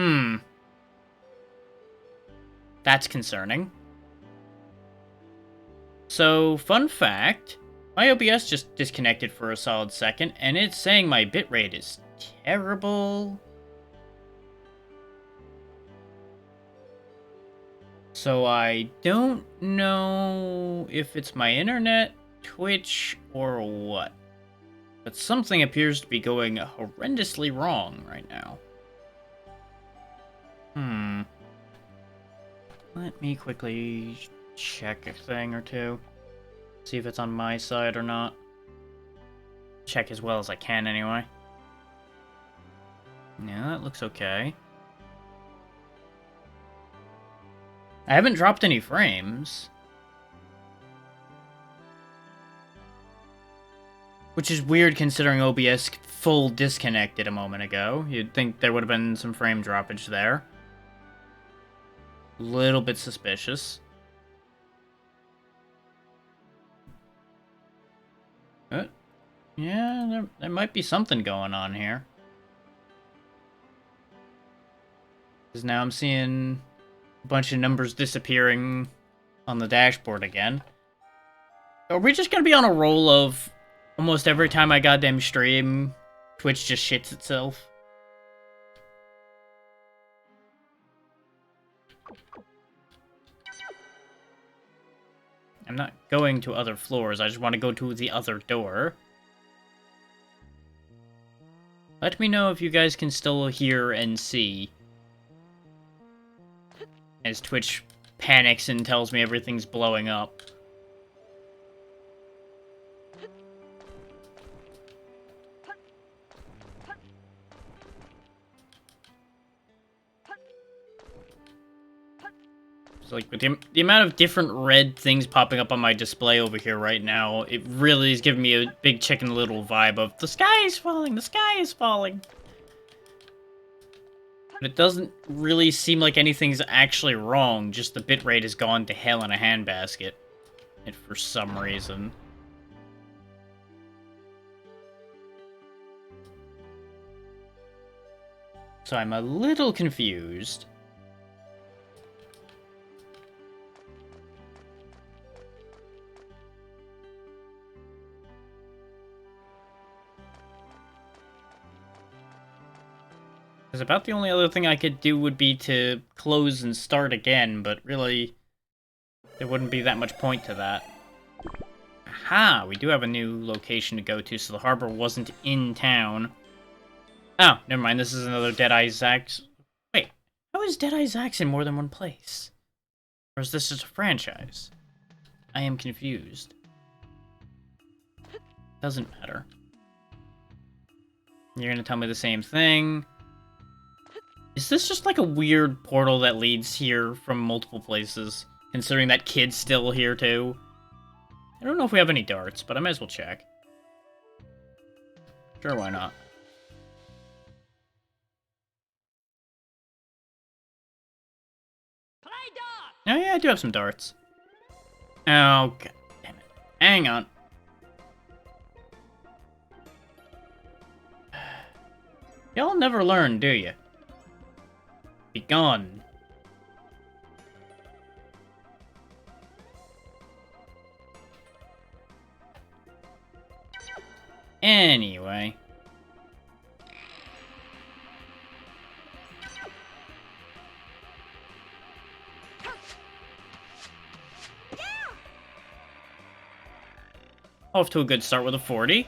Hmm. That's concerning. So, fun fact, my OBS just disconnected for a solid second, and it's saying my bitrate is terrible. So I don't know if it's my internet, Twitch, or what. But something appears to be going horrendously wrong right now. Let me quickly check a thing or two. See if it's on my side or not. Check as well as I can anyway. Yeah, that looks okay. I haven't dropped any frames. Which is weird considering OBS full disconnected a moment ago. You'd think there would have been some frame droppage there. Little bit suspicious. Yeah, there might be something going on here. Because now I'm seeing a bunch of numbers disappearing on the dashboard again. Are we just going to be on a roll of almost every time I goddamn stream, Twitch just shits itself? I'm not going to other floors, I just want to go to the other door. Let me know if you guys can still hear and see. As Twitch panics and tells me everything's blowing up. So, like, with the amount of different red things popping up on my display over here right now, it really is giving me a big Chicken Little vibe of, the sky is falling, the sky is falling. But it doesn't really seem like anything's actually wrong, just the bitrate has gone to hell in a handbasket. And for some reason. So I'm a little confused. Because about the only other thing I could do would be to close and start again, but really, there wouldn't be that much point to that. Aha! We do have a new location to go to, so the harbor wasn't in town. Oh, never mind, this is another Deadeye Zax. Wait, how is Deadeye Zax in more than one place? Or is this just a franchise? I am confused. Doesn't matter. You're gonna tell me the same thing. Is this just like a weird portal that leads here from multiple places? Considering that kid's still here too? I don't know if we have any darts, but I might as well check. Sure, why not? Oh yeah, I do have some darts. Oh, god damn it. Hang on. Y'all never learn, do you? Be gone. Anyway. Off to a good start with a 40.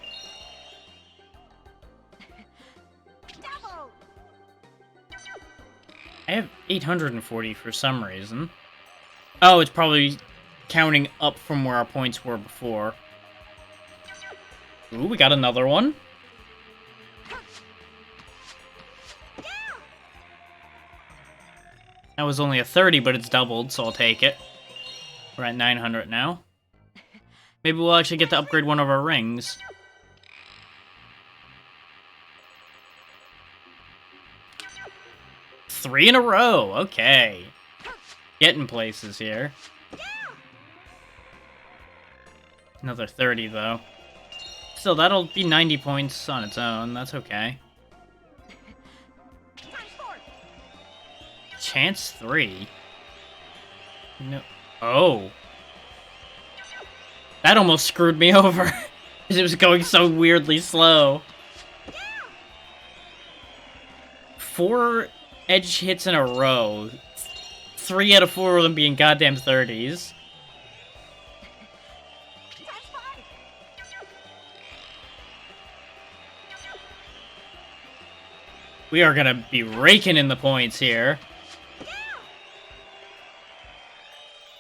I have 840 for some reason. Oh, it's probably counting up from where our points were before. Ooh, we got another one. That was only a 30, but it's doubled, so I'll take it. We're at 900 now. Maybe we'll actually get to upgrade one of our rings. Three in a row, okay. Getting places here. Another 30, though. Still, that'll be 90 points on its own, that's okay. chance 3? No. Oh. That almost screwed me over. Because it was going so weirdly slow. 4 edge hits in a row. 3 out of 4 of them being goddamn 30s. We are gonna be raking in the points here.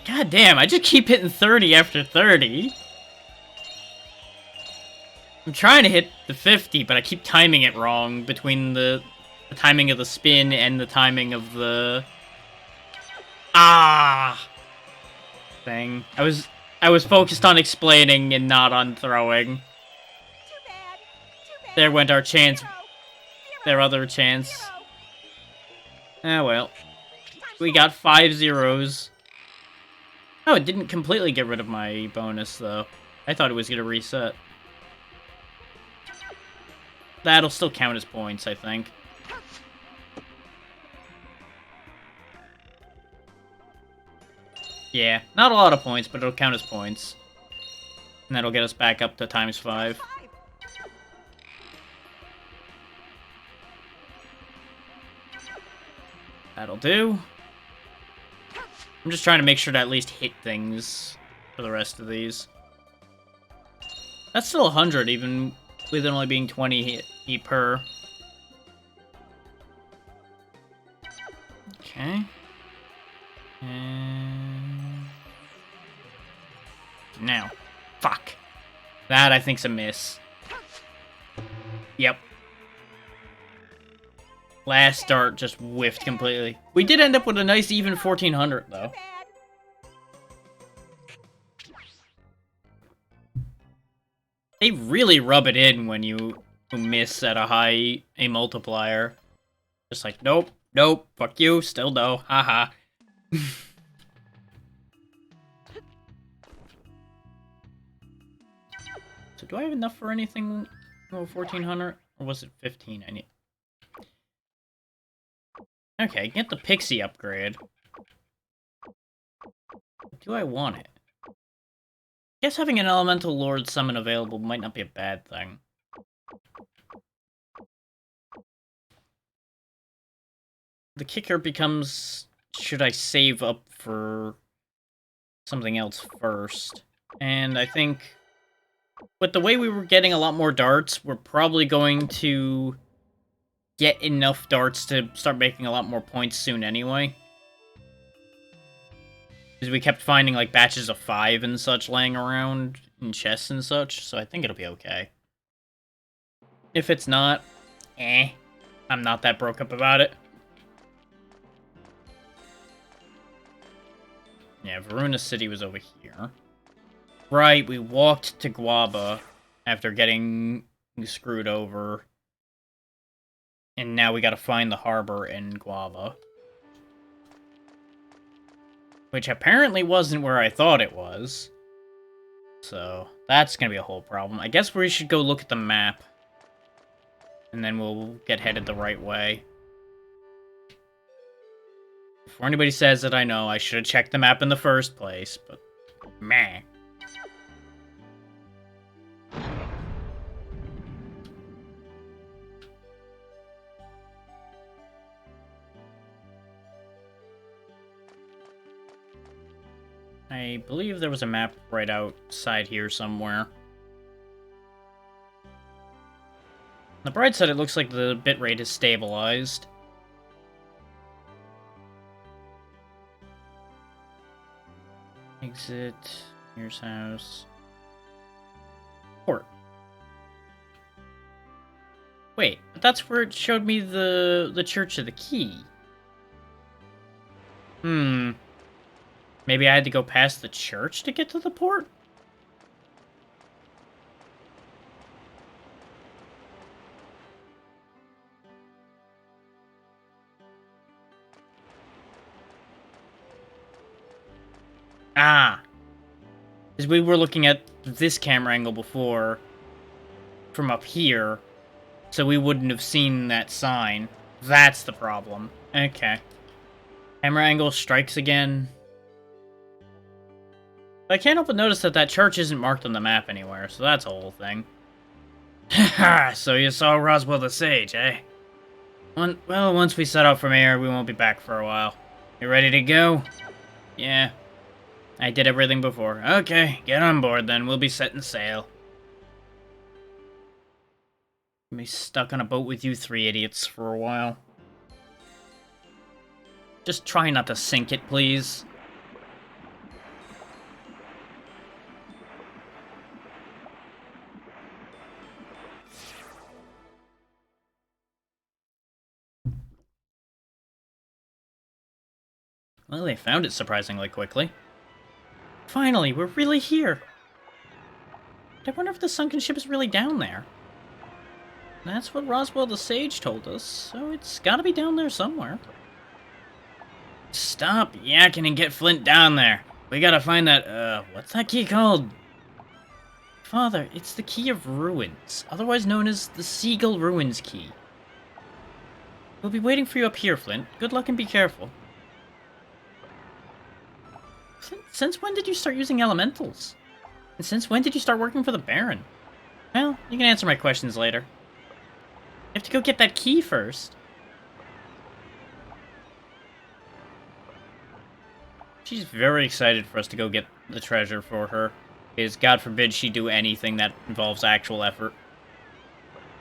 God damn, I just keep hitting 30 after 30. I'm trying to hit the 50, but I keep timing it wrong between the timing of the spin and the timing of the... thing. I was focused on explaining and not on throwing. There went our chance. Their other chance. Ah, well. We got 5 zeros. Oh, it didn't completely get rid of my bonus, though. I thought it was going to reset. That'll still count as points, I think. Yeah, not a lot of points, but it'll count as points. And that'll get us back up to ×5. That'll do. I'm just trying to make sure to at least hit things for the rest of these. That's still 100, even with it only being 20 hit per. Okay. And... now. Fuck. That, I think's a miss. Yep. Last start just whiffed completely. We did end up with a nice even 1400, though. They really rub it in when you miss at a multiplier. Just like, nope, nope, fuck you, still no, haha. So do I have enough for anything? Oh, 1400? Or was it 15 I need? Okay, get the pixie upgrade. Do I want it? I guess having an elemental lord summon available might not be a bad thing. The kicker becomes, should I save up for something else first? And I think, with the way we were getting a lot more darts, we're probably going to get enough darts to start making a lot more points soon anyway. Because we kept finding, like, batches of 5 and such laying around in chests and such, so I think it'll be okay. If it's not, I'm not that broke up about it. Yeah, Varuna City was over here. Right, we walked to Guaba after getting screwed over. And now we gotta find the harbor in Guava. Which apparently wasn't where I thought it was. So, that's gonna be a whole problem. I guess we should go look at the map. And then we'll get headed the right way. Before anybody says that I know, I should have checked the map in the first place, but meh. I believe there was a map right outside here somewhere. On the bright side, it looks like the bitrate is stabilized. Exit. Here's house. Port. Wait, but that's where it showed me the Church of the Key. Maybe I had to go past the church to get to the port? Ah! Because we were looking at this camera angle before, from up here, so we wouldn't have seen that sign. That's the problem. Okay. Hammer angle strikes again. I can't help but notice that that church isn't marked on the map anywhere, so that's a whole thing. Haha, so you saw Roswell the Sage, eh? Well, once we set out from here, we won't be back for a while. You ready to go? Yeah. I did everything before. Okay, get on board then. We'll be setting sail. I'll be stuck on a boat with you three idiots for a while. Just try not to sink it, please. Well, they found it surprisingly quickly. Finally, we're really here. But I wonder if the sunken ship is really down there. That's what Roswell the Sage told us, so it's gotta be down there somewhere. Stop yakking and get Flint down there. We gotta find that, what's that key called? Father, it's the Key of Ruins, otherwise known as the Seagull Ruins Key. We'll be waiting for you up here, Flint. Good luck and be careful. Since when did you start using elementals? And since when did you start working for the Baron? Well, you can answer my questions later. You have to go get that key first. She's very excited for us to go get the treasure for her. Because God forbid she do anything that involves actual effort.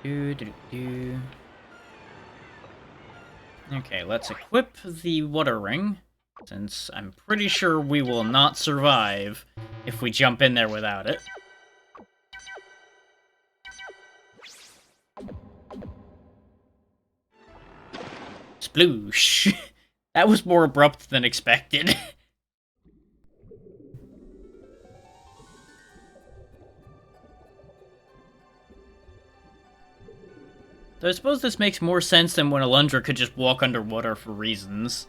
Okay, let's equip the water ring. Since I'm pretty sure we will not survive if we jump in there without it. Sploosh! That was more abrupt than expected. Though I suppose this makes more sense than when Alundra could just walk underwater for reasons.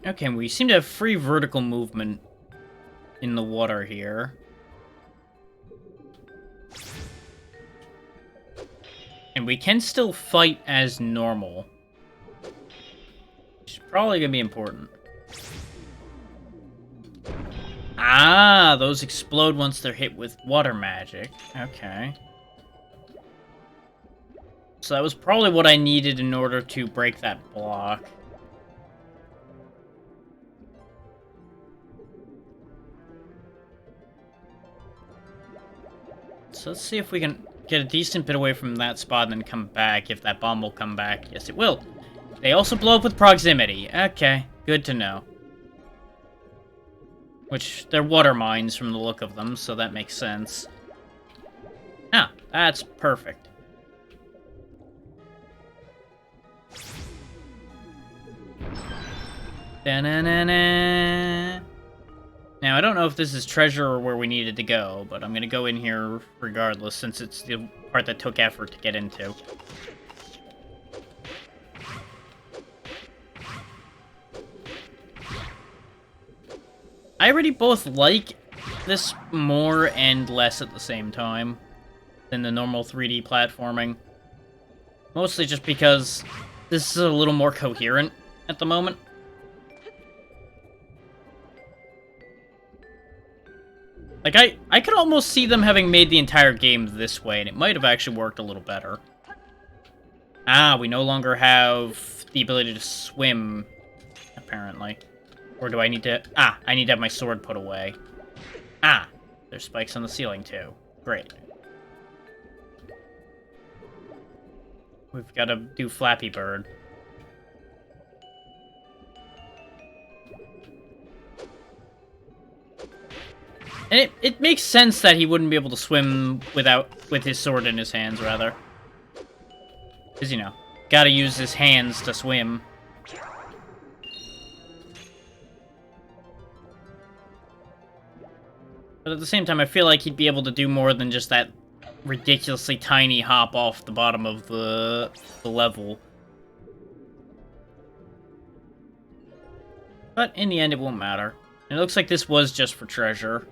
Okay, we seem to have free vertical movement in the water here. And we can still fight as normal. Which is probably going to be important. Ah, those explode once they're hit with water magic. Okay. So that was probably what I needed in order to break that block. So let's see if we can get a decent bit away from that spot and then come back, if that bomb will come back. Yes, it will. They also blow up with proximity. Okay, good to know. Which, they're water mines from the look of them, so that makes sense. Ah, that's perfect. Da-na-na-na. Now, I don't know if this is treasure or where we needed to go, but I'm gonna go in here regardless, since it's the part that took effort to get into. I already both like this more and less at the same time than the normal 3D platforming. Mostly just because this is a little more coherent at the moment. Like, I could almost see them having made the entire game this way, and it might have actually worked a little better. Ah, we no longer have the ability to swim, apparently. Or do I need to... Ah, I need to have my sword put away. Ah, there's spikes on the ceiling, too. Great. We've got to do Flappy Bird. And it makes sense that he wouldn't be able to swim with his sword in his hands, rather. Because, you know, gotta use his hands to swim. But at the same time, I feel like he'd be able to do more than just that ridiculously tiny hop off the bottom of the level. But in the end, it won't matter. And it looks like this was just for treasure.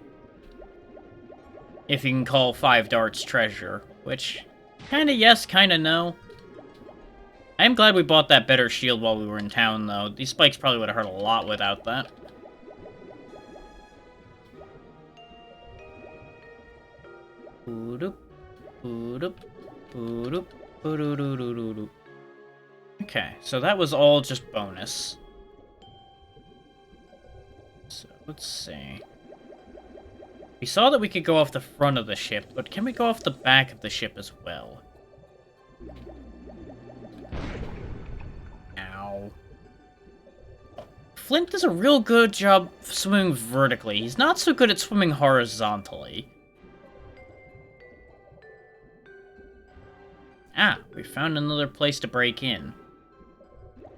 If you can call 5 darts treasure. Which, kinda yes, kinda no. I am glad we bought that better shield while we were in town, though. These spikes probably would have hurt a lot without that. Okay, so that was all just bonus. So, let's see. We saw that we could go off the front of the ship, but can we go off the back of the ship as well? Ow. Flint does a real good job swimming vertically. He's not so good at swimming horizontally. Ah, we found another place to break in.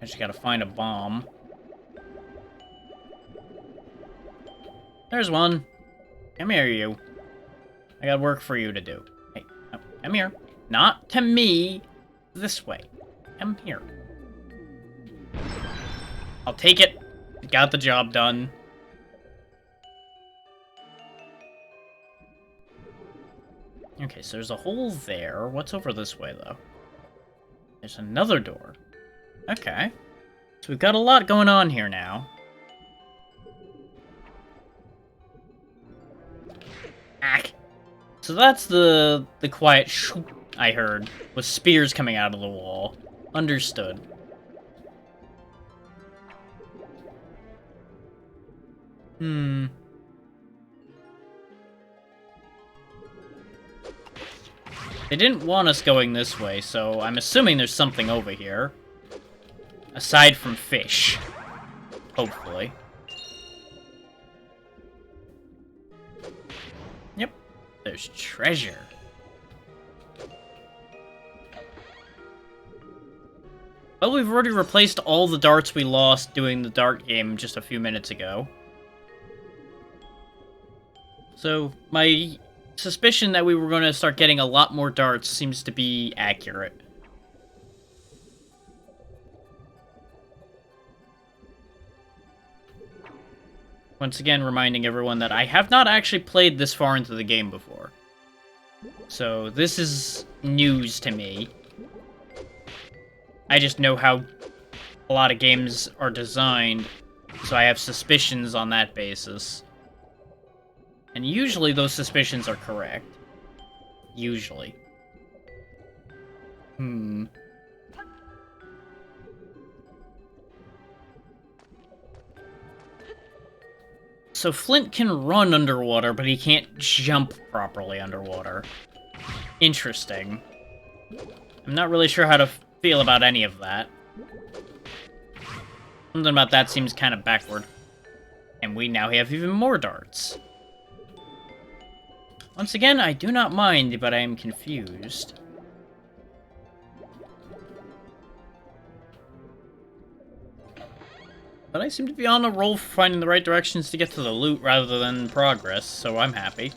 I just gotta find a bomb. There's one. Come here, you. I got work for you to do. Hey, no, come here. Not to me. This way. Come here. I'll take it. Got the job done. Okay, so there's a hole there. What's over this way, though? There's another door. Okay. So we've got a lot going on here now. Ack. So that's the quiet shoop I heard, with spears coming out of the wall. Understood. They didn't want us going this way, so I'm assuming there's something over here. Aside from fish. Hopefully. Yep. There's treasure. Well, we've already replaced all the darts we lost doing the dart game just a few minutes ago. So, my suspicion that we were going to start getting a lot more darts seems to be accurate. Once again, reminding everyone that I have not actually played this far into the game before. So, this is news to me. I just know how a lot of games are designed, so I have suspicions on that basis. And usually those suspicions are correct. Usually. So Flint can run underwater, but he can't jump properly underwater. Interesting. I'm not really sure how to feel about any of that. Something about that seems kind of backward. And we now have even more darts. Once again, I do not mind, but I am confused. But I seem to be on a roll for finding the right directions to get to the loot rather than progress, so I'm happy.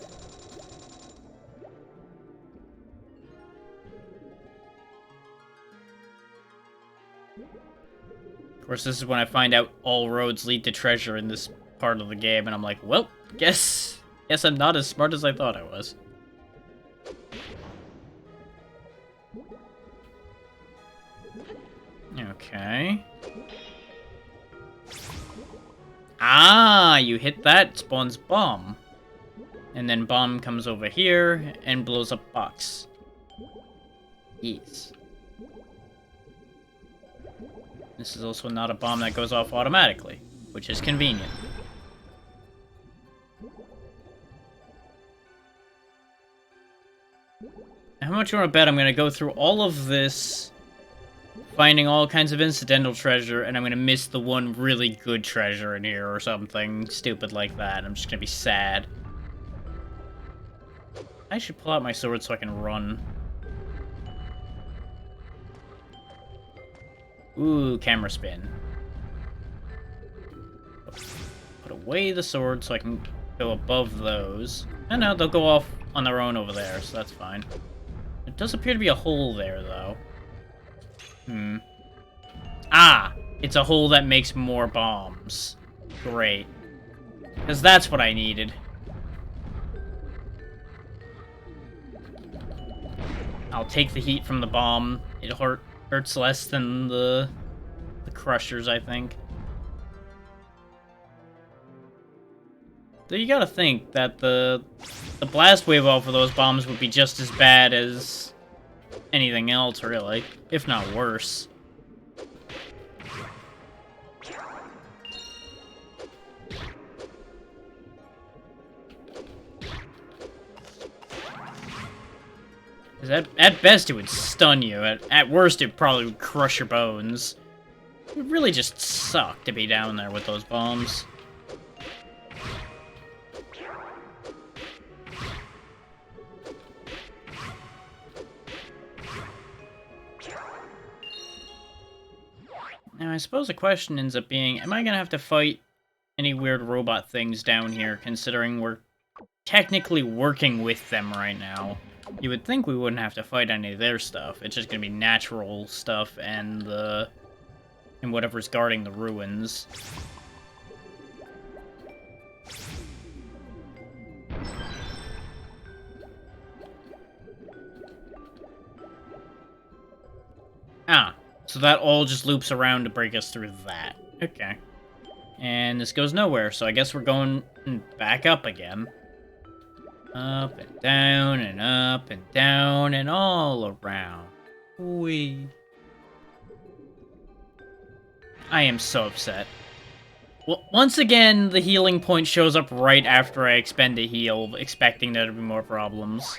Of course, this is when I find out all roads lead to treasure in this part of the game, and I'm like, well, guess I'm not as smart as I thought I was. Okay. Ah, you hit that, spawns bomb. And then bomb comes over here and blows up box. Yes. This is also not a bomb that goes off automatically, which is convenient. How much you want to bet I'm going to go through all of this, finding all kinds of incidental treasure, and I'm going to miss the one really good treasure in here or something stupid like that. I'm just going to be sad. I should pull out my sword so I can run. Ooh, camera spin. Put away the sword so I can go above those. Oh no, they'll go off on their own over there, so that's fine. There does appear to be a hole there, though. Ah! It's a hole that makes more bombs. Great. Because that's what I needed. I'll take the heat from the bomb. It hurts less than the crushers, I think. Though you gotta think that the blast wave off of those bombs would be just as bad as anything else, really. If not worse. At best, it would stun you. At worst, it probably would crush your bones. It would really just suck to be down there with those bombs. Now, I suppose the question ends up being, am I gonna have to fight any weird robot things down here, considering we're technically working with them right now? You would think we wouldn't have to fight any of their stuff. It's just gonna be natural stuff and whatever's guarding the ruins. Ah, so that all just loops around to break us through that. Okay. And this goes nowhere, so I guess we're going back up again. Up and down and up and down and all around. Whee. I am so upset. Well, once again, the healing point shows up right after I expend a heal, expecting there to be more problems.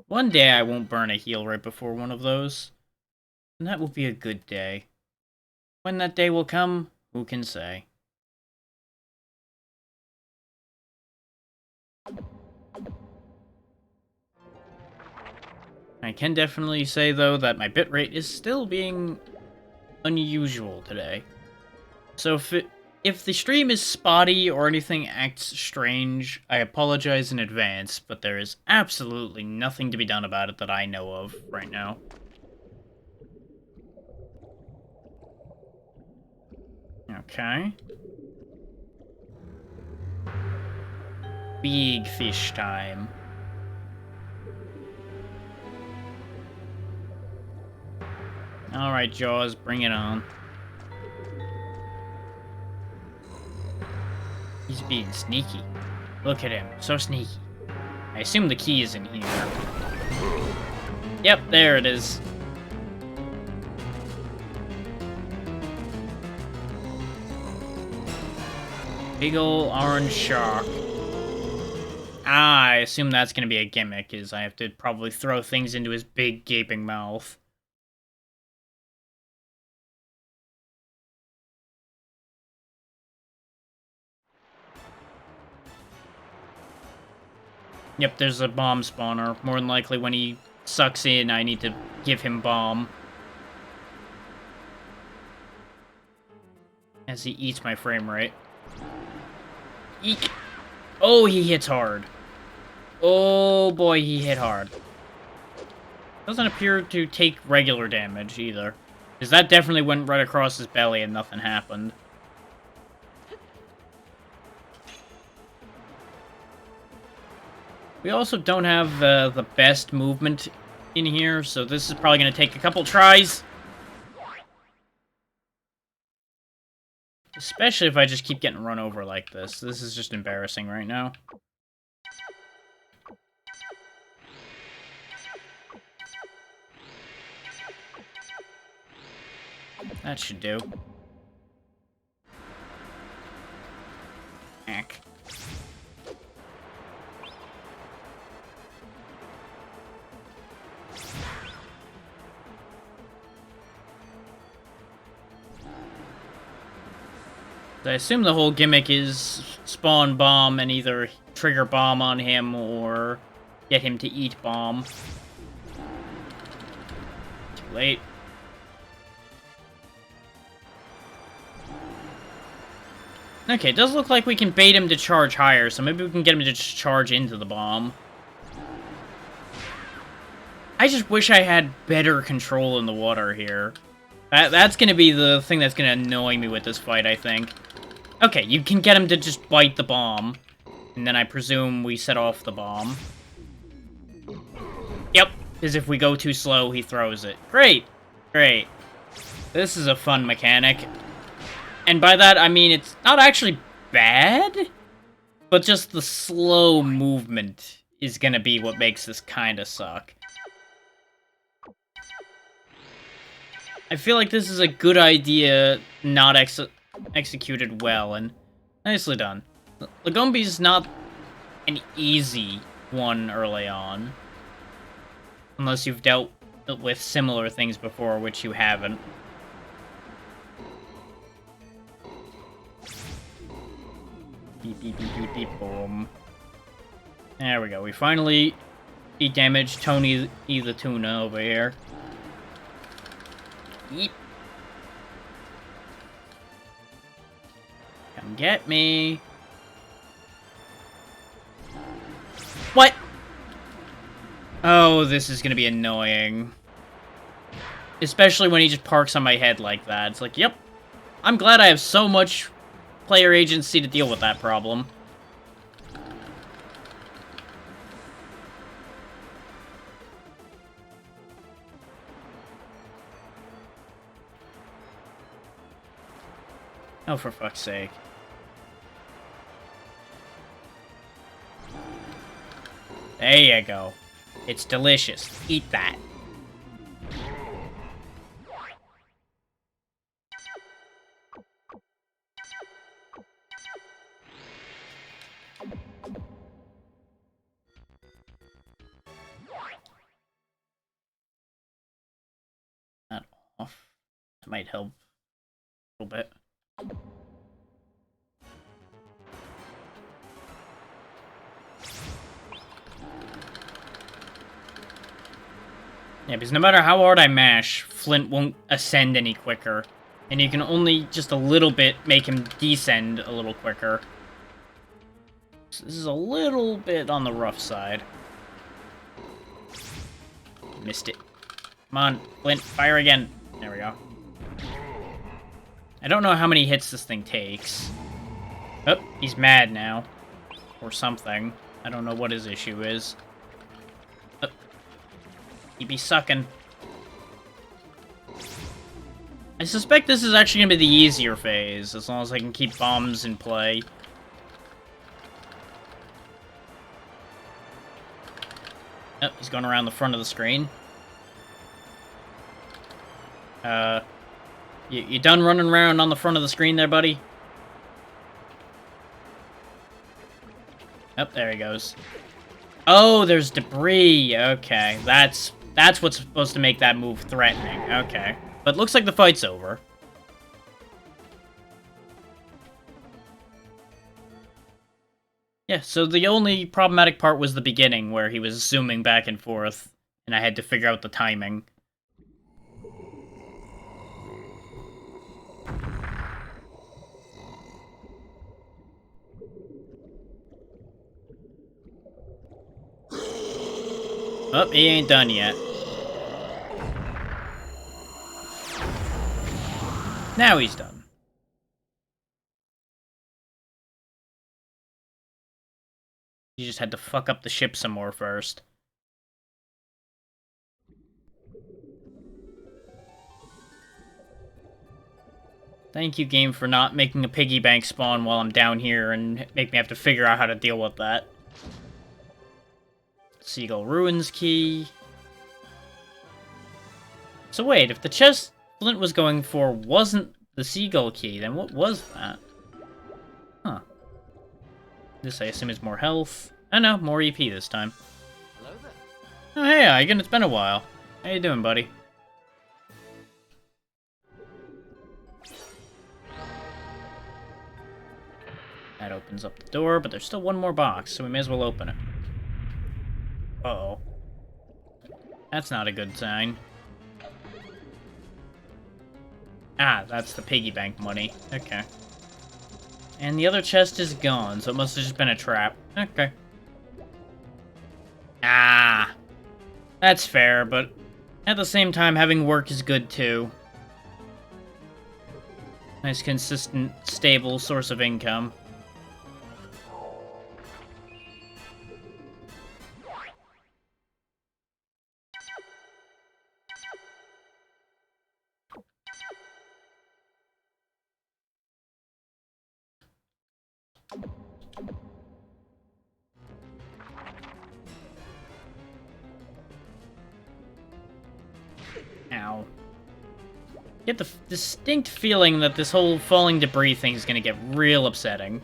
One day I won't burn a heal right before one of those. And that will be a good day. When that day will come, who can say? I can definitely say, though, that my bitrate is still being unusual today. So if the stream is spotty or anything acts strange, I apologize in advance, but there is absolutely nothing to be done about it that I know of right now. Okay. Big fish time. Alright, Jaws, bring it on. He's being sneaky. Look at him, so sneaky. I assume the key is in here. Yep, there it is. Big ol' orange shark. Ah, I assume that's gonna be a gimmick, is I have to probably throw things into his big gaping mouth. Yep, there's a bomb spawner. More than likely when he sucks in, I need to give him bomb. As he eats my frame rate. Eek! Oh, he hits hard. Oh boy, he hit hard. Doesn't appear to take regular damage either. Because that definitely went right across his belly and nothing happened. We also don't have the best movement in here, so this is probably going to take a couple tries. Especially if I just keep getting run over like this. This is just embarrassing right now. That should do. Ack. I assume the whole gimmick is spawn bomb and either trigger bomb on him or get him to eat bomb. Too late. Okay, it does look like we can bait him to charge higher, so maybe we can get him to just charge into the bomb. I just wish I had better control in the water here. That's gonna be the thing that's gonna annoy me with this fight, I think. Okay, you can get him to just bite the bomb. And then I presume we set off the bomb. Yep, because if we go too slow, he throws it. Great! Great. This is a fun mechanic. And by that, I mean it's not actually bad, but just the slow movement is gonna be what makes this kinda suck. I feel like this is a good idea, not executed well, and nicely done. Lagombi's not an easy one early on. Unless you've dealt with similar things before, which you haven't. Beep, beep, beep, beep, beep, boom. There we go. We finally damaged Tony the Tuna over here. Yeep. Come get me. What? Oh, this is gonna be annoying. Especially when he just parks on my head like that. It's like, yep. I'm glad I have so much player agency to deal with that problem. Oh, for fuck's sake. There you go. It's delicious. Eat that. That off. That might help a little bit. Yeah, because no matter how hard I mash, Flint won't ascend any quicker. And you can only just a little bit make him descend a little quicker. So this is a little bit on the rough side. Missed it. Come on, Flint, fire again. There we go. I don't know how many hits this thing takes. Oh, he's mad now. Or something. I don't know what his issue is. Oh. He be sucking. I suspect this is actually gonna be the easier phase, as long as I can keep bombs in play. Oh, he's going around the front of the screen. You done running around on the front of the screen there, buddy? Oh, there he goes. Oh, there's debris. Okay, that's what's supposed to make that move threatening. Okay. But looks like the fight's over. Yeah, so the only problematic part was the beginning, where he was zooming back and forth, and I had to figure out the timing. Oh, he ain't done yet. Now he's done. You just had to fuck up the ship some more first. Thank you, game, for not making a piggy bank spawn while I'm down here and make me have to figure out how to deal with that. Seagull Ruins key. So wait, if the chest Flint was going for wasn't the Seagull key, then what was that? Huh. This, I assume, is more health. Oh no, more EP this time. Hello there. Oh hey, Eigen, it's been a while. How you doing, buddy? That opens up the door, but there's still one more box, so we may as well open it. Uh-oh. That's not a good sign. Ah, that's the piggy bank money. Okay. And the other chest is gone, so it must have just been a trap. Okay. Ah. That's fair, but at the same time, having work is good too. Nice, consistent, stable source of income. Ow. Get the distinct feeling that this whole falling debris thing is gonna get real upsetting.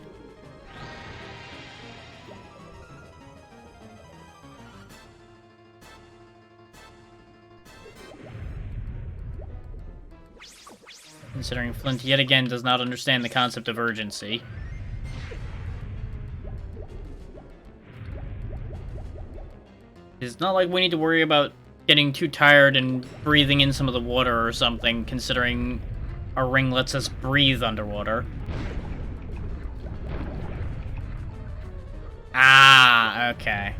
Considering Flint yet again does not understand the concept of urgency. It's not like we need to worry about getting too tired and breathing in some of the water or something, considering our ring lets us breathe underwater. Ah, okay.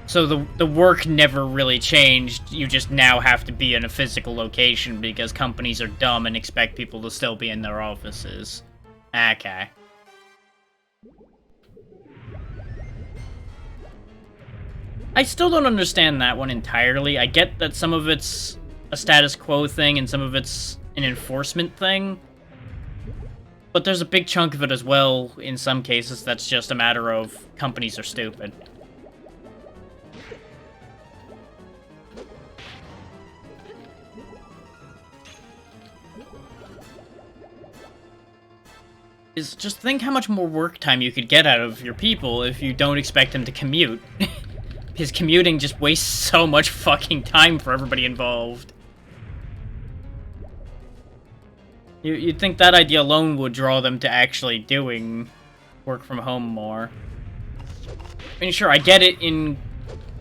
So the work never really changed, you just now have to be in a physical location because companies are dumb and expect people to still be in their offices. Okay. I still don't understand that one entirely. I get that some of it's a status quo thing and some of it's an enforcement thing. But there's a big chunk of it as well, in some cases, that's just a matter of companies are stupid. Just think how much more work time you could get out of your people if you don't expect them to commute. Because commuting just wastes so much fucking time for everybody involved. You'd think that idea alone would draw them to actually doing work from home more. I mean, sure, I get it in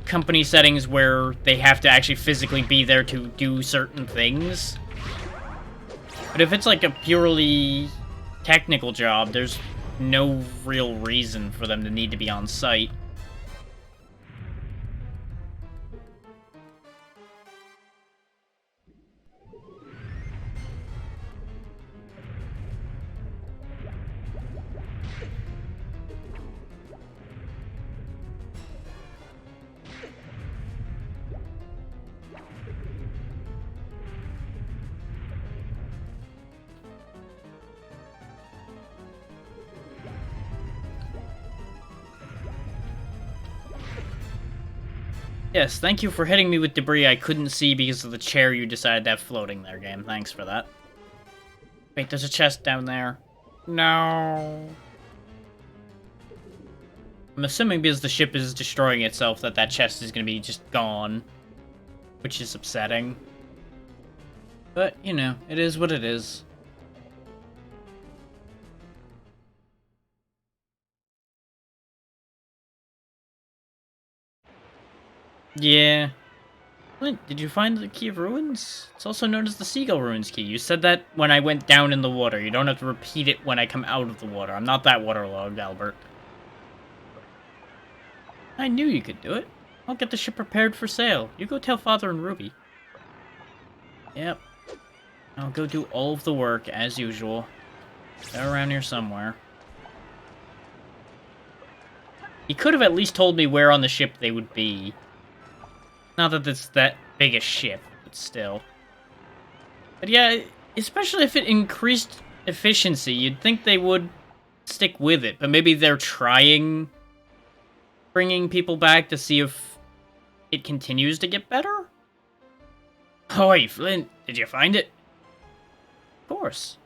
company settings where they have to actually physically be there to do certain things. But if it's like a purely technical job, there's no real reason for them to need to be on site. Yes, thank you for hitting me with debris I couldn't see because of the chair you decided to have floating there, game. Thanks for that. Wait, there's a chest down there. No. I'm assuming because the ship is destroying itself that that chest is going to be just gone. Which is upsetting. But, you know, it is what it is. Yeah. Clint, did you find the Key of Ruins? It's also known as the Seagull Ruins Key. You said that when I went down in the water. You don't have to repeat it when I come out of the water. I'm not that waterlogged, Albert. I knew you could do it. I'll get the ship prepared for sail. You go tell Father and Ruby. Yep. I'll go do all of the work, as usual. They're around here somewhere. He could have at least told me where on the ship they would be. Not that it's that big a ship, but still. But yeah, especially if it increased efficiency, you'd think they would stick with it. But maybe they're trying bringing people back to see if it continues to get better? Oi, Flint, did you find it? Of course.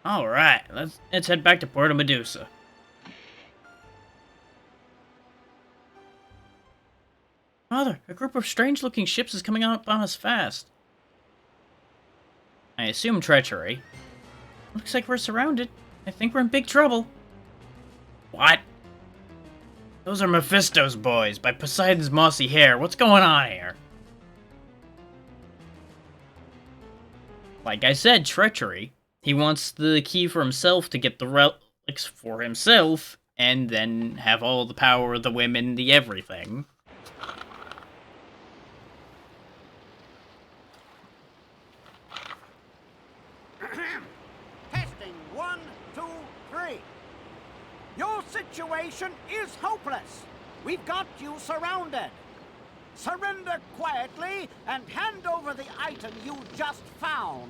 Alright, let's head back to Puerto Medusa. Father, a group of strange-looking ships is coming up on us fast. I assume treachery. Looks like we're surrounded. I think we're in big trouble. What? Those are Mephisto's boys, by Poseidon's mossy hair. What's going on here? Like I said, treachery. He wants the key for himself to get the relics for himself, and then have all the power, the women, the everything. Testing 1, 2, 3. Your situation is hopeless. We've got you surrounded. Surrender quietly and hand over the item you just found.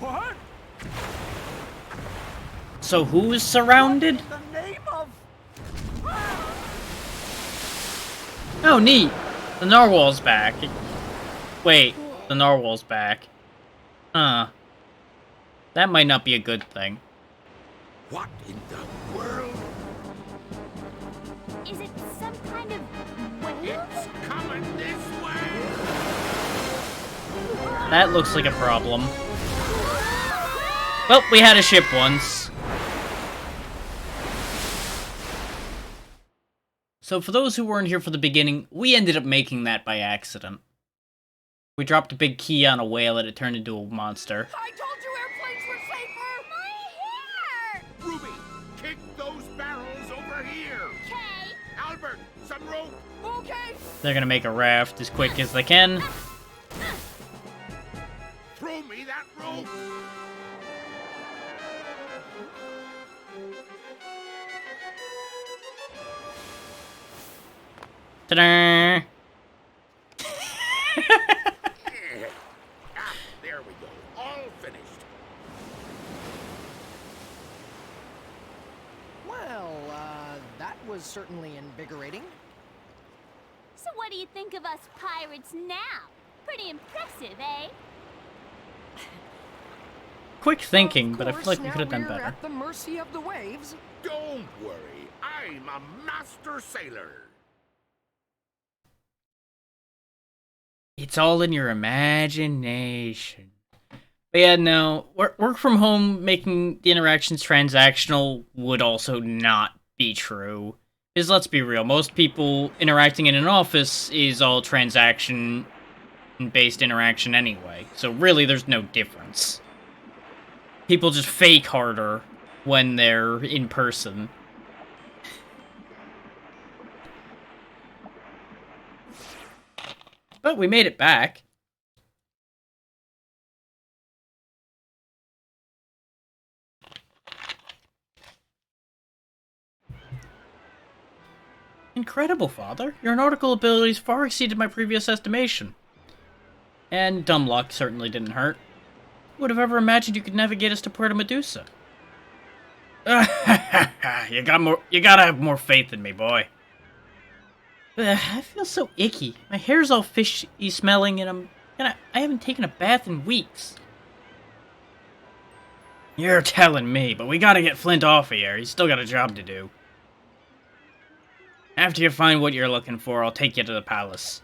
What? So who is surrounded? What in the name of... Oh, neat. The narwhal's back. Wait, the narwhal's back. Huh. That might not be a good thing. What in the world? Is it some kind of whale? It's coming this way! That looks like a problem. Well, we had a ship once. So for those who weren't here for the beginning, we ended up making that by accident. We dropped a big key on a whale and it turned into a monster. I told you airplanes were safer! My hair! Ruby, kick those barrels over here! Okay. Albert, some rope! Okay. They're gonna make a raft as quick as they can. Throw me that rope! Ta-da! There we go. All finished. Well, that was certainly invigorating. So what do you think of us pirates now? Pretty impressive, eh? Quick thinking, Of but I feel course, like we now could have done we're better. at the mercy of the waves. Don't worry. I'm a master sailor. It's all in your imagination. But yeah, no, work from home making the interactions transactional would also not be true. Because let's be real, most people interacting in an office is all transaction-based interaction anyway. So really, there's no difference. People just fake harder when they're in person. But we made it back. Incredible, Father. Your nautical abilities far exceeded my previous estimation. And dumb luck certainly didn't hurt. Who would have ever imagined you could navigate us to Puerto Medusa? You gotta have more faith in me, boy. I feel so icky. My hair's all fishy smelling, and I haven't taken a bath in weeks. You're telling me, but we gotta get Flint off of here. He's still got a job to do. After you find what you're looking for, I'll take you to the palace.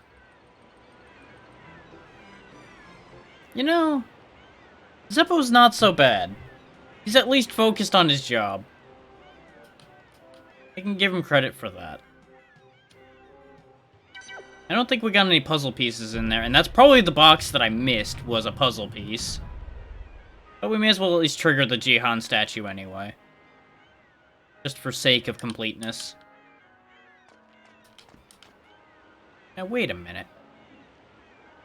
You know, Zeppo's not so bad. He's at least focused on his job. I can give him credit for that. I don't think we got any puzzle pieces in there, and that's probably the box that I missed was a puzzle piece. But we may as well at least trigger the Jihan statue anyway. Just for sake of completeness. Now wait a minute.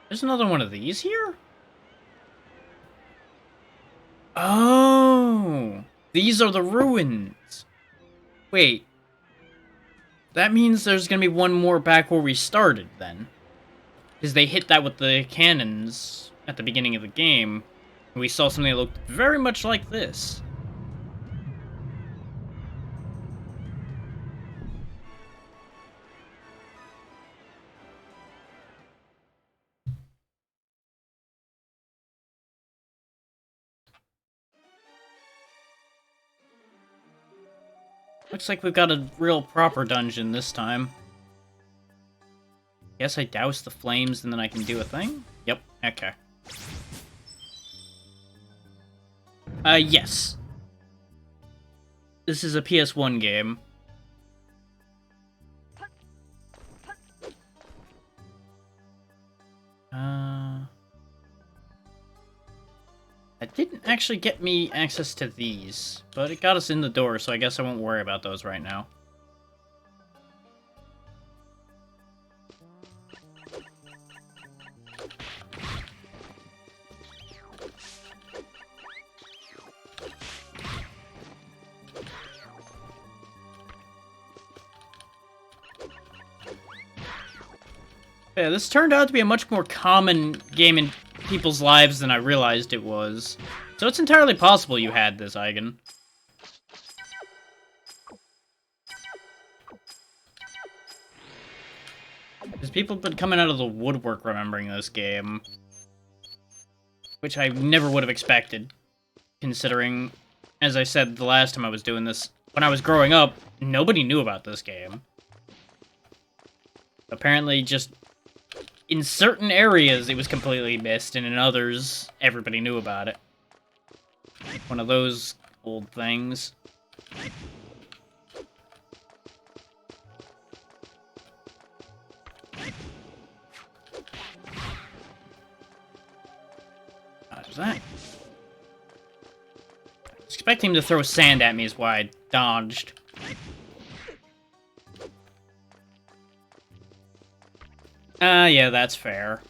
There's another one of these here? Oh! These are the ruins! Wait. That means there's gonna be one more back where we started, then. Because they hit that with the cannons at the beginning of the game. And we saw something that looked very much like this. Looks like we've got a real proper dungeon this time. Guess I douse the flames and then I can do a thing? Yep, okay. Yes. This is a PS1 game. That didn't actually get me access to these, but it got us in the door, so I guess I won't worry about those right now. Yeah, this turned out to be a much more common game in people's lives than I realized it was. So it's entirely possible you had this, Eigen. Because people have been coming out of the woodwork remembering this game. Which I never would have expected. Considering, as I said the last time I was doing this, when I was growing up, nobody knew about this game. Apparently just... in certain areas, it was completely missed, and in others, everybody knew about it. One of those old things. Dodge that. I was expecting him to throw sand at me is why I dodged. Yeah, that's fair.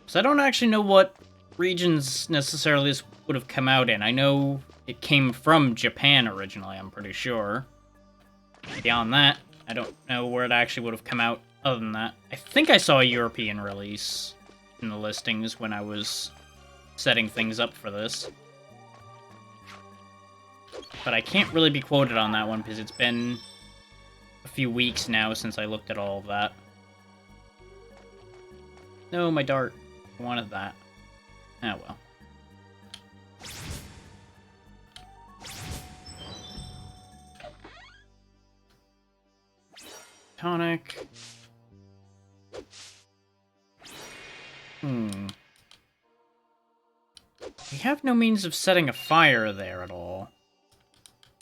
So I don't actually know what regions necessarily this would have come out in. I know it came from Japan originally, I'm pretty sure. Beyond that, I don't know where it actually would have come out other than that. I think I saw a European release in the listings when I was setting things up for this. But I can't really be quoted on that one because it's been a few weeks now since I looked at all of that. No, my dart. I wanted that. Ah, well. Tonic. We have no means of setting a fire there at all.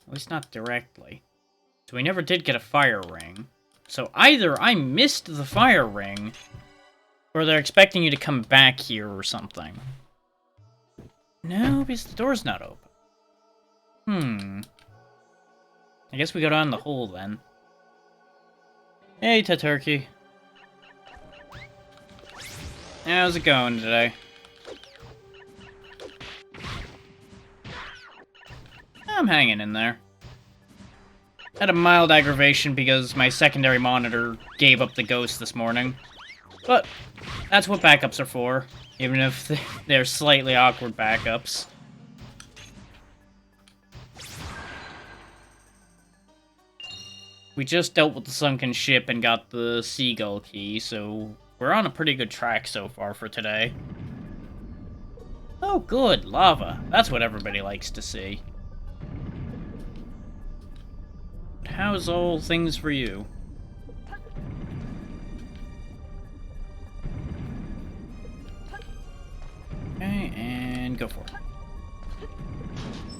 At least not directly. So we never did get a fire ring. So either I missed the fire ring, or they're expecting you to come back here or something. No, because the door's not open. I guess we go down the hole then. Hey, Turkey. How's it going today? I'm hanging in there. Had a mild aggravation because my secondary monitor gave up the ghost this morning. But that's what backups are for, even if they're slightly awkward backups. We just dealt with the sunken ship and got the seagull key, so we're on a pretty good track so far for today. Oh good, lava. That's what everybody likes to see. How's all things for you? Okay, and go for it.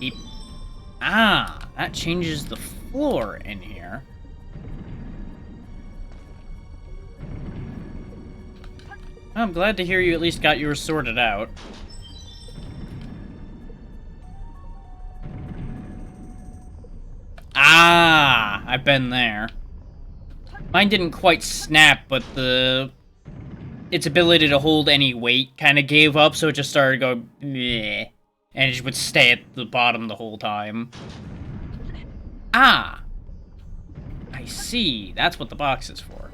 Keep. Ah, that changes the floor in here. I'm glad to hear you at least got yours sorted out. Ah, I've been there. Mine didn't quite snap, but its ability to hold any weight kind of gave up, so it just started going meh, and it just would stay at the bottom the whole time. Ah, I see. That's what the box is for.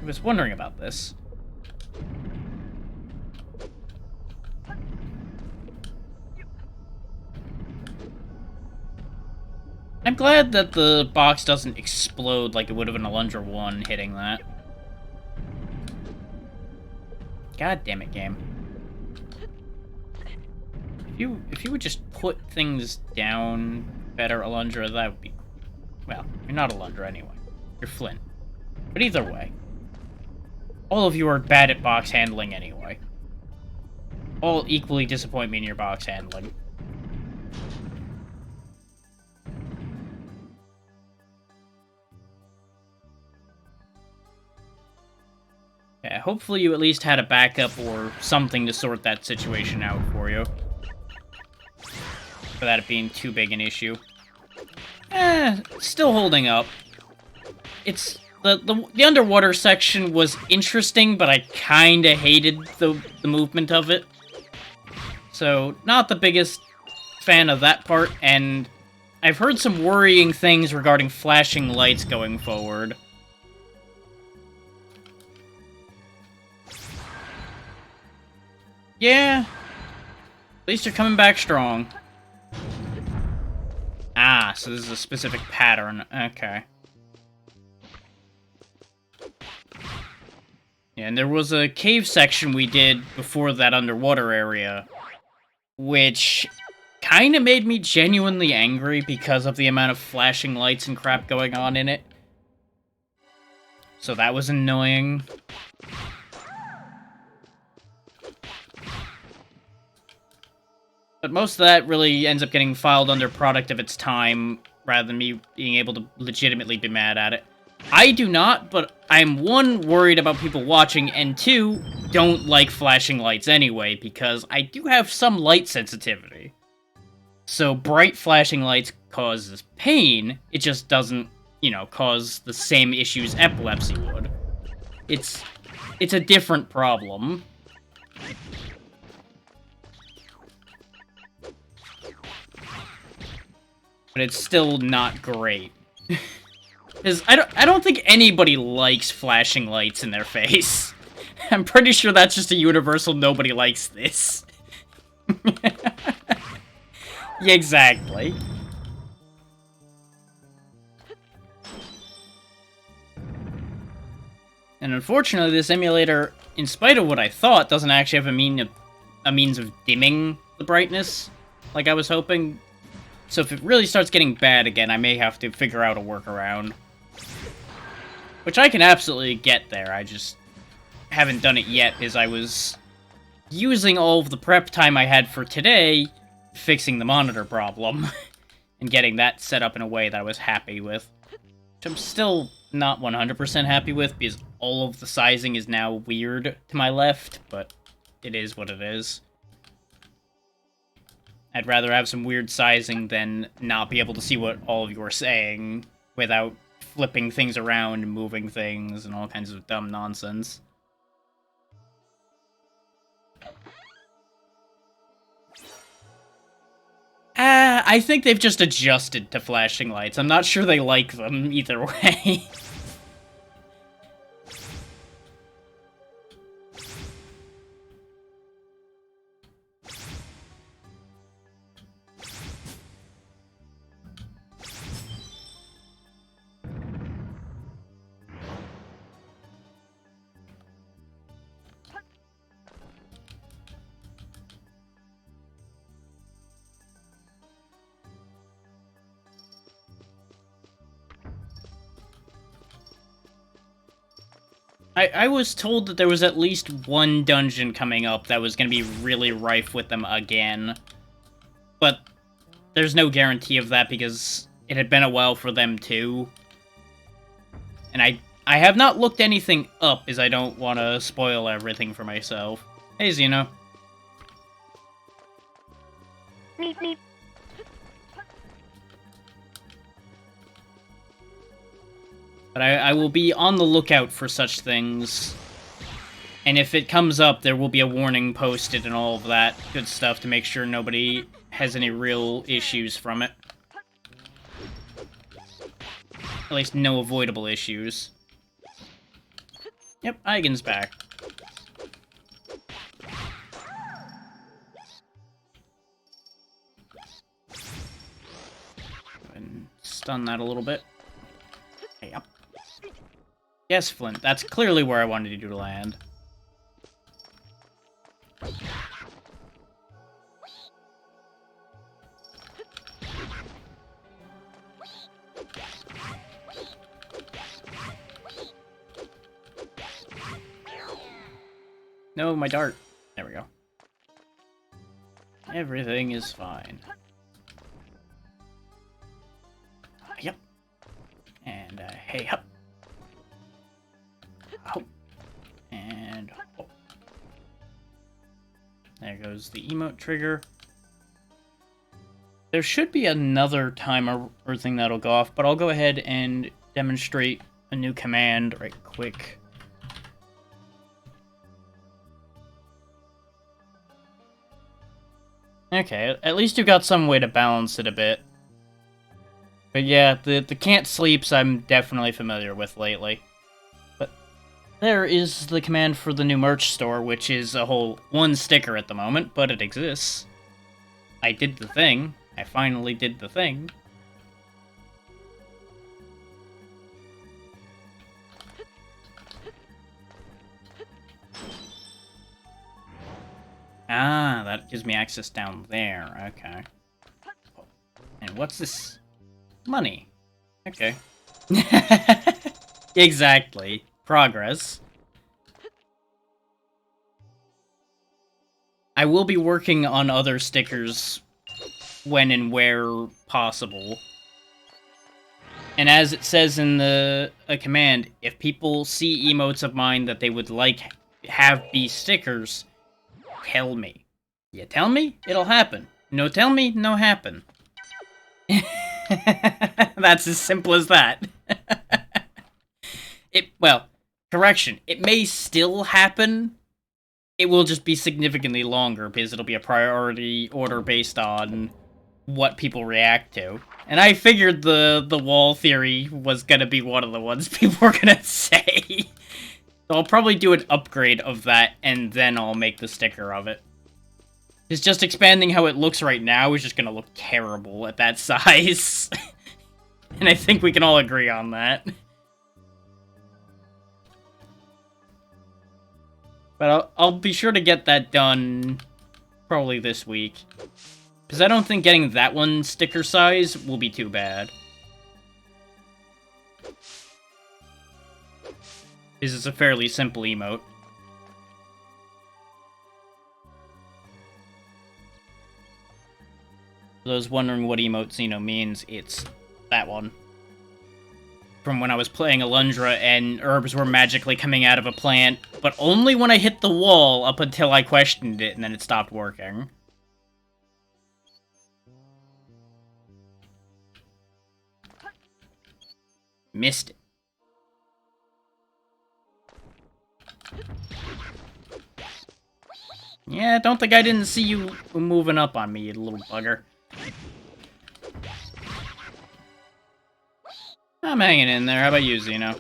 I was wondering about this. I'm glad that the box doesn't explode like it would have in Alundra 1 hitting that. God damn it, game. If you would just put things down better, Alundra, that would be... Well, you're not Alundra anyway. You're Flint. But either way, all of you are bad at box handling anyway. all equally disappoint me in your box handling. Yeah, hopefully you at least had a backup or something to sort that situation out for you. Without it being too big an issue. Still holding up. It's... The underwater section was interesting, but I kinda hated the movement of it. So, not the biggest fan of that part, and I've heard some worrying things regarding flashing lights going forward. Yeah. At least you're coming back strong. Ah, so this is a specific pattern. Okay. Yeah, and there was a cave section we did before that underwater area, which kind of made me genuinely angry because of the amount of flashing lights and crap going on in it. So that was annoying. But most of that really ends up getting filed under product of its time, rather than me being able to legitimately be mad at it. I do not, but I'm 1, worried about people watching, and 2, don't like flashing lights anyway, because I do have some light sensitivity. So bright flashing lights causes pain, it just doesn't, you know, cause the same issues epilepsy would. It's a different problem. But it's still not great. Because I don't think anybody likes flashing lights in their face. I'm pretty sure that's just a universal nobody likes this. Yeah, exactly. And unfortunately, this emulator, in spite of what I thought, doesn't actually have a means of dimming the brightness like I was hoping. So if it really starts getting bad again, I may have to figure out a workaround. Which I can absolutely get there, I just haven't done it yet, because I was using all of the prep time I had for today fixing the monitor problem, and getting that set up in a way that I was happy with. Which I'm still not 100% happy with, because all of the sizing is now weird to my left, but it is what it is. I'd rather have some weird sizing than not be able to see what all of you are saying without flipping things around and moving things and all kinds of dumb nonsense. I think they've just adjusted to flashing lights. I'm not sure they like them either way. I was told that there was at least one dungeon coming up that was going to be really rife with them again. But there's no guarantee of that because it had been a while for them too. And I have not looked anything up as I don't want to spoil everything for myself. Hey, Xeno. Meep, meep. But I will be on the lookout for such things. And if it comes up, there will be a warning posted and all of that good stuff to make sure nobody has any real issues from it. At least no avoidable issues. Yep, Eigen's back. And stun that a little bit. Yep. Yes, Flint, that's clearly where I wanted you to land. No, my dart. There we go. Everything is fine. Yep. And, hey, up. Hop. And, hop. There goes the emote trigger. There should be another timer or thing that'll go off, but I'll go ahead and demonstrate a new command right quick. Okay, at least you got some way to balance it a bit. But yeah, the can't sleeps I'm definitely familiar with lately. But there is the command for the new merch store, which is a whole one sticker at the moment, but it exists. I did the thing. I finally did the thing. Ah, that gives me access down there. Okay. And what's this? Money. Okay. Exactly. Progress. I will be working on other stickers when and where possible. And as it says in a command, if people see emotes of mine that they would like have be stickers, tell me. You tell me, it'll happen. No tell me, no happen. That's as simple as that. Well, correction, it may still happen. It will just be significantly longer because it'll be a priority order based on what people react to. And I figured the wall theory was gonna be one of the ones people were gonna say. So I'll probably do an upgrade of that, and then I'll make the sticker of it. It's just expanding how it looks right now is just gonna look terrible at that size. And I think we can all agree on that. But I'll be sure to get that done probably this week. Because I don't think getting that one sticker size will be too bad. Because it's a fairly simple emote. For those wondering what emote Xeno means, it's that one. From when I was playing Alundra and herbs were magically coming out of a plant, but only when I hit the wall up until I questioned it and then it stopped working. Missed it. Yeah, don't think I didn't see you moving up on me, you little bugger. I'm hanging in there. How about you, Xeno?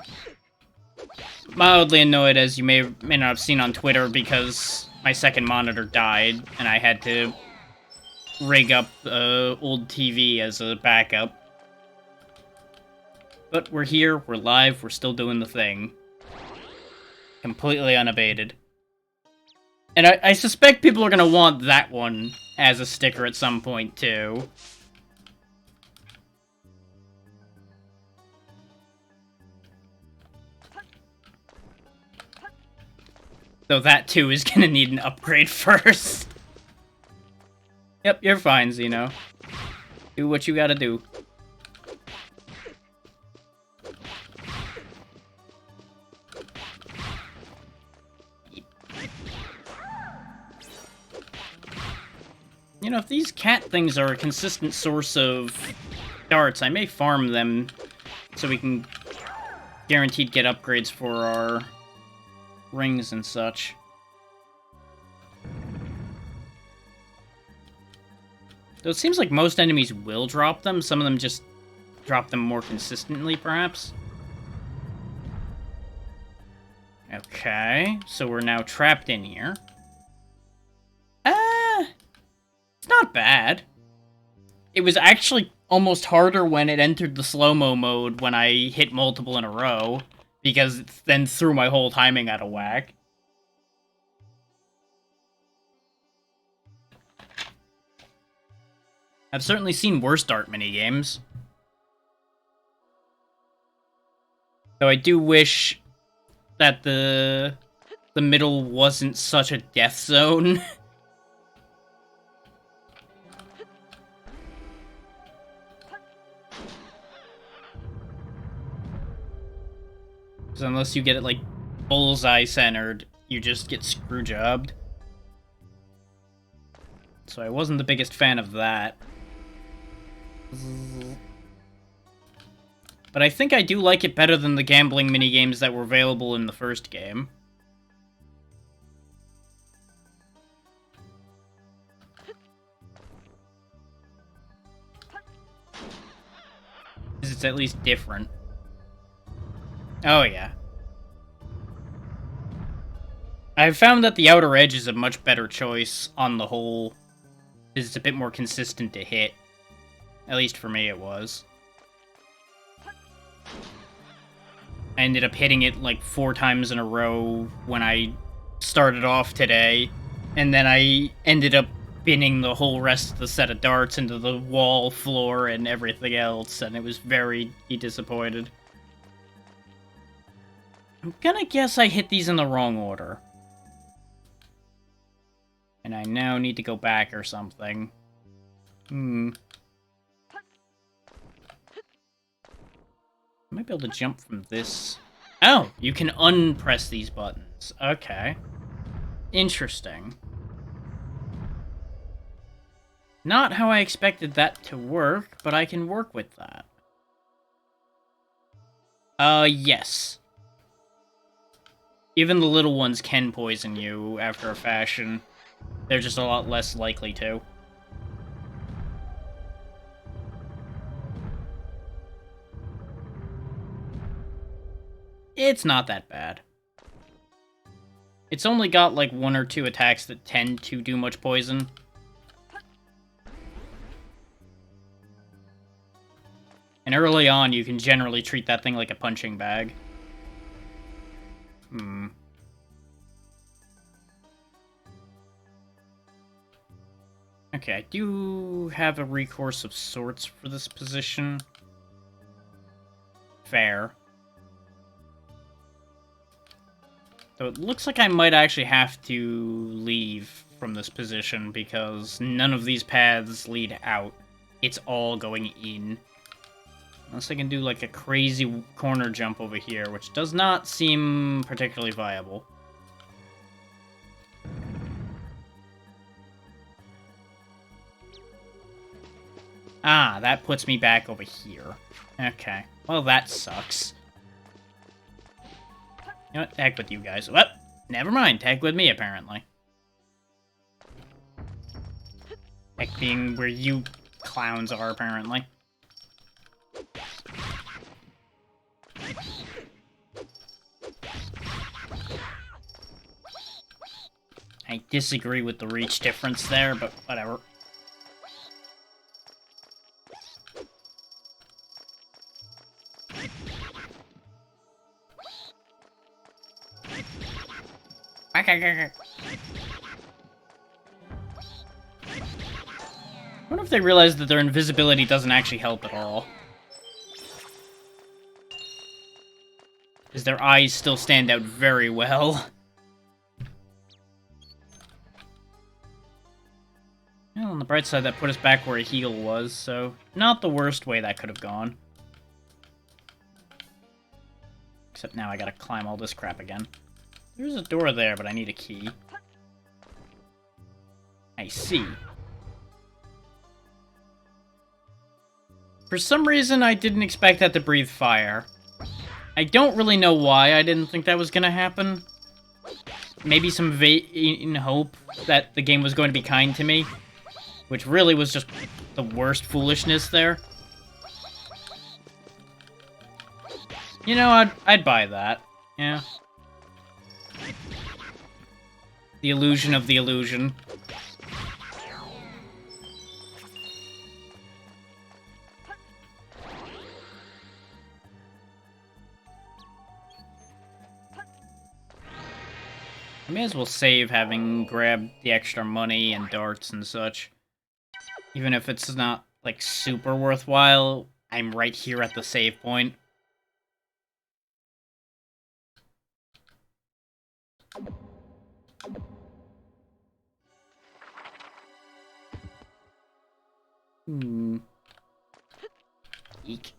Mildly annoyed, as you may not have seen on Twitter, because my second monitor died, and I had to rig up the old TV as a backup. But we're here, we're live, we're still doing the thing. Completely unabated. And I suspect people are gonna want that one as a sticker at some point, too. So that, too, is gonna need an upgrade first. Yep, you're fine, Xeno. Do what you gotta do. You know, if these cat things are a consistent source of darts, I may farm them so we can guaranteed get upgrades for our rings and such. Though it seems like most enemies will drop them, some of them just drop them more consistently, perhaps. Okay, so we're now trapped in here. It's not bad. It was actually almost harder when it entered the slow-mo mode when I hit multiple in a row, because it then threw my whole timing out of whack. I've certainly seen worse dart minigames. Though I do wish that the middle wasn't such a death zone. Because unless you get it, like, bullseye centered, you just get screw jobbed. So I wasn't the biggest fan of that. But I think I do like it better than the gambling minigames that were available in the first game. It's at least different. Oh, yeah. I've found that the Outer Edge is a much better choice on the whole. It's a bit more consistent to hit. At least for me it was. I ended up hitting it like 4 times in a row when I started off today. And then I ended up binning the whole rest of the set of darts into the wall, floor, and everything else. And it was very disappointed. I'm gonna guess I hit these in the wrong order. And I now need to go back or something. I might be able to jump from this. Oh, you can unpress these buttons. Okay. Interesting. Not how I expected that to work, but I can work with that. Yes. Even the little ones can poison you after a fashion. They're just a lot less likely to. It's not that bad. It's only got like 1 or 2 attacks that tend to do much poison. And early on, you can generally treat that thing like a punching bag. Okay, I do have a recourse of sorts for this position. Fair. So it looks like I might actually have to leave from this position because none of these paths lead out. It's all going in. Unless I can do like a crazy corner jump over here, which does not seem particularly viable. Ah, that puts me back over here. Okay. Well, that sucks. You know what? Heck with you guys. Well, never mind. Heck with me, apparently. Heck being where you clowns are, apparently. I disagree with the reach difference there, but whatever. I wonder if they realize that their invisibility doesn't actually help at all. Because their eyes still stand out very well. Well, on the bright side, that put us back where a heal was, so not the worst way that could have gone. Except now I gotta climb all this crap again. There's a door there, but I need a key. I see. For some reason, I didn't expect that to breathe fire. I don't really know why I didn't think that was gonna happen. Maybe some vain hope that the game was going to be kind to me. Which really was just the worst foolishness there. You know, I'd buy that. Yeah. The illusion of the illusion. I may as well save having grabbed the extra money and darts and such. Even if it's not, like, super worthwhile, I'm right here at the save point. Eek.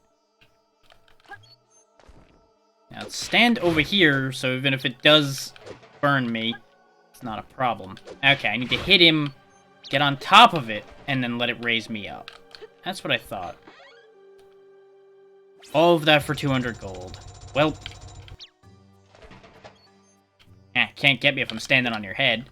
Now, let's stand over here, so even if it does burn me, it's not a problem. Okay, I need to hit him, get on top of it, and then let it raise me up. That's what I thought. All of that for 200 gold. Well... can't get me if I'm standing on your head.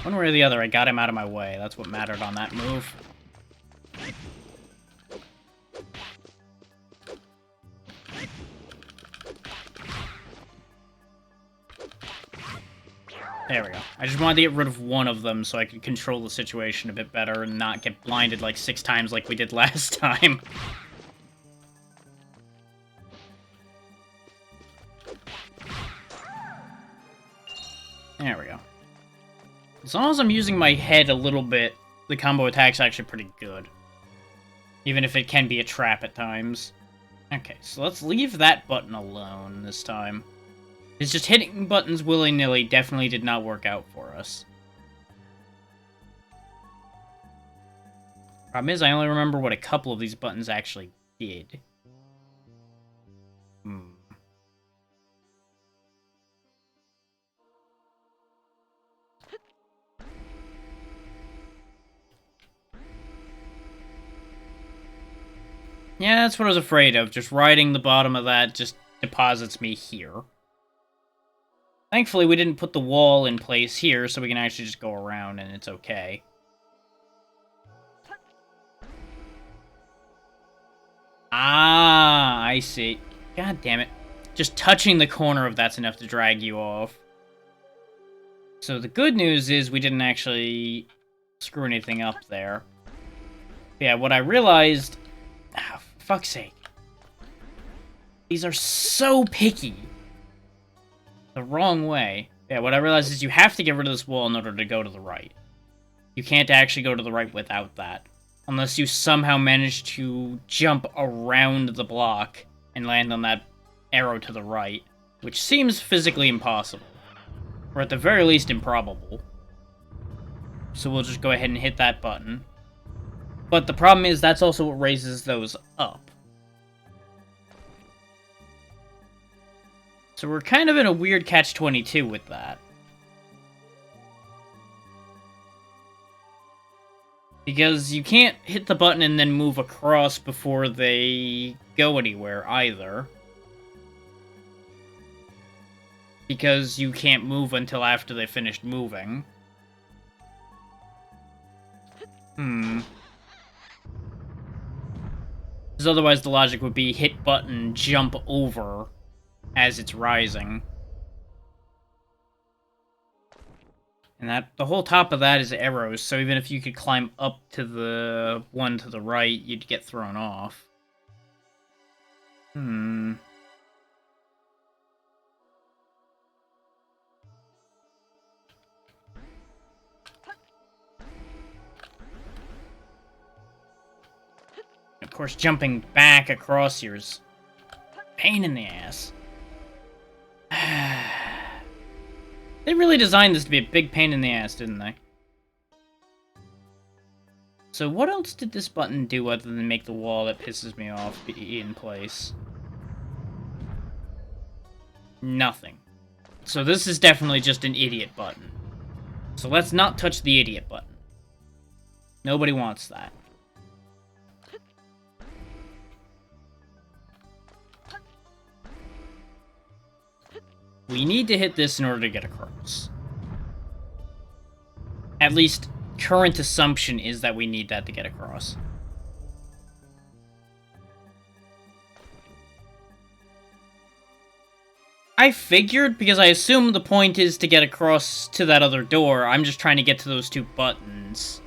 One way or the other, I got him out of my way. That's what mattered on that move. There we go. I just wanted to get rid of one of them so I could control the situation a bit better and not get blinded like 6 times like we did last time. There we go. As long as I'm using my head a little bit, the combo attack's actually pretty good. Even if it can be a trap at times. Okay, so let's leave that button alone this time. It's just hitting buttons willy-nilly definitely did not work out for us. Problem is, I only remember what a couple of these buttons actually did. Yeah, that's what I was afraid of. Just riding the bottom of that just deposits me here. Thankfully, we didn't put the wall in place here, so we can actually just go around and it's okay. Ah, I see. God damn it. Just touching the corner of that's enough to drag you off. So the good news is we didn't actually screw anything up there. Yeah, what I realized... Ah, for fuck's sake. These are so picky. The wrong way. Yeah, what I realized is you have to get rid of this wall in order to go to the right. You can't actually go to the right without that. Unless you somehow manage to jump around the block and land on that arrow to the right. Which seems physically impossible. Or at the very least improbable. So we'll just go ahead and hit that button. But the problem is that's also what raises those up. So we're kind of in a weird catch-22 with that. Because you can't hit the button and then move across before they go anywhere, either. Because you can't move until after they finished moving. Because otherwise the logic would be hit button, jump over as it's rising. And that the whole top of that is arrows, so even if you could climb up to the one to the right, you'd get thrown off. Of course, jumping back across here is pain in the ass. They really designed this to be a big pain in the ass, didn't they? So what else did this button do other than make the wall that pisses me off be in place? Nothing. So this is definitely just an idiot button. So let's not touch the idiot button. Nobody wants that. We need to hit this in order to get across. At least, current assumption is that we need that to get across. I figured, because I assume the point is to get across to that other door. I'm just trying to get to those 2 buttons.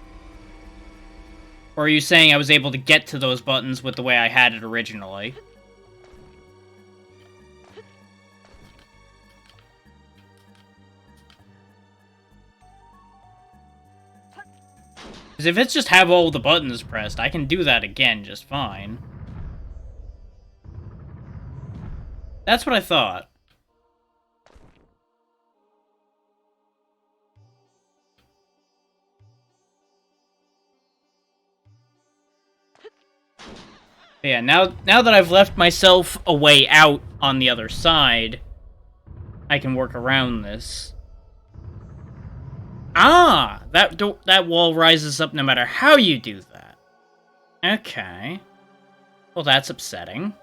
Or are you saying I was able to get to those buttons with the way I had it originally? Because if it's just have all the buttons pressed, I can do that again just fine. That's what I thought. But yeah, now that I've left myself a way out on the other side, I can work around this. Ah! That wall rises up no matter how you do that. Okay. Well, that's upsetting.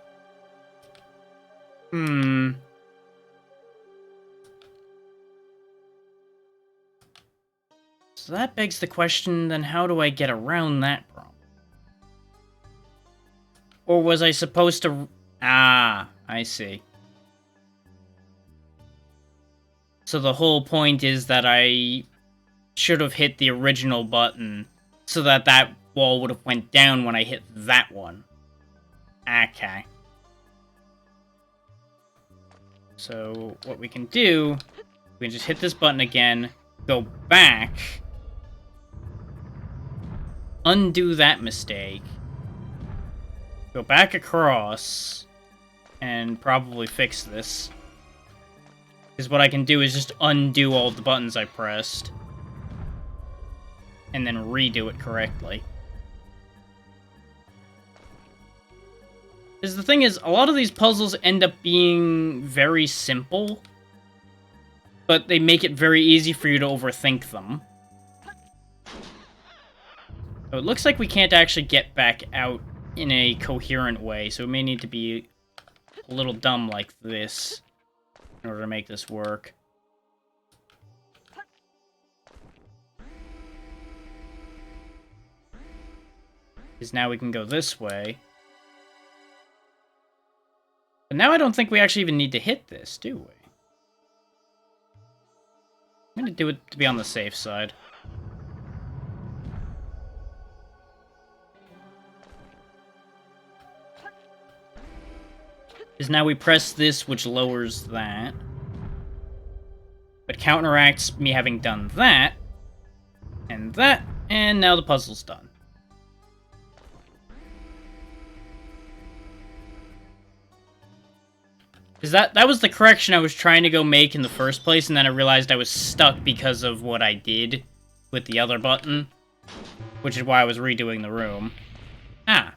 Hmm. So that begs the question, then how do I get around that problem? Or was I supposed to... Ah, I see. So the whole point is that I should have hit the original button so that that wall would have went down when I hit that one. Okay. So what we can do, we can just hit this button again, go back, undo that mistake, go back across, and probably fix this. Because what I can do is just undo all the buttons I pressed, and then redo it correctly. Because the thing is, a lot of these puzzles end up being very simple, but they make it very easy for you to overthink them. So it looks like we can't actually get back out in a coherent way, so we may need to be a little dumb like this in order to make this work. Because now we can go this way. But now I don't think we actually even need to hit this, do we? I'm gonna do it to be on the safe side. Because now we press this, which lowers that. But counteracts me having done that. And that. And now the puzzle's done. Because that was the correction I was trying to go make in the first place, and then I realized I was stuck because of what I did with the other button. Which is why I was redoing the room. Ah.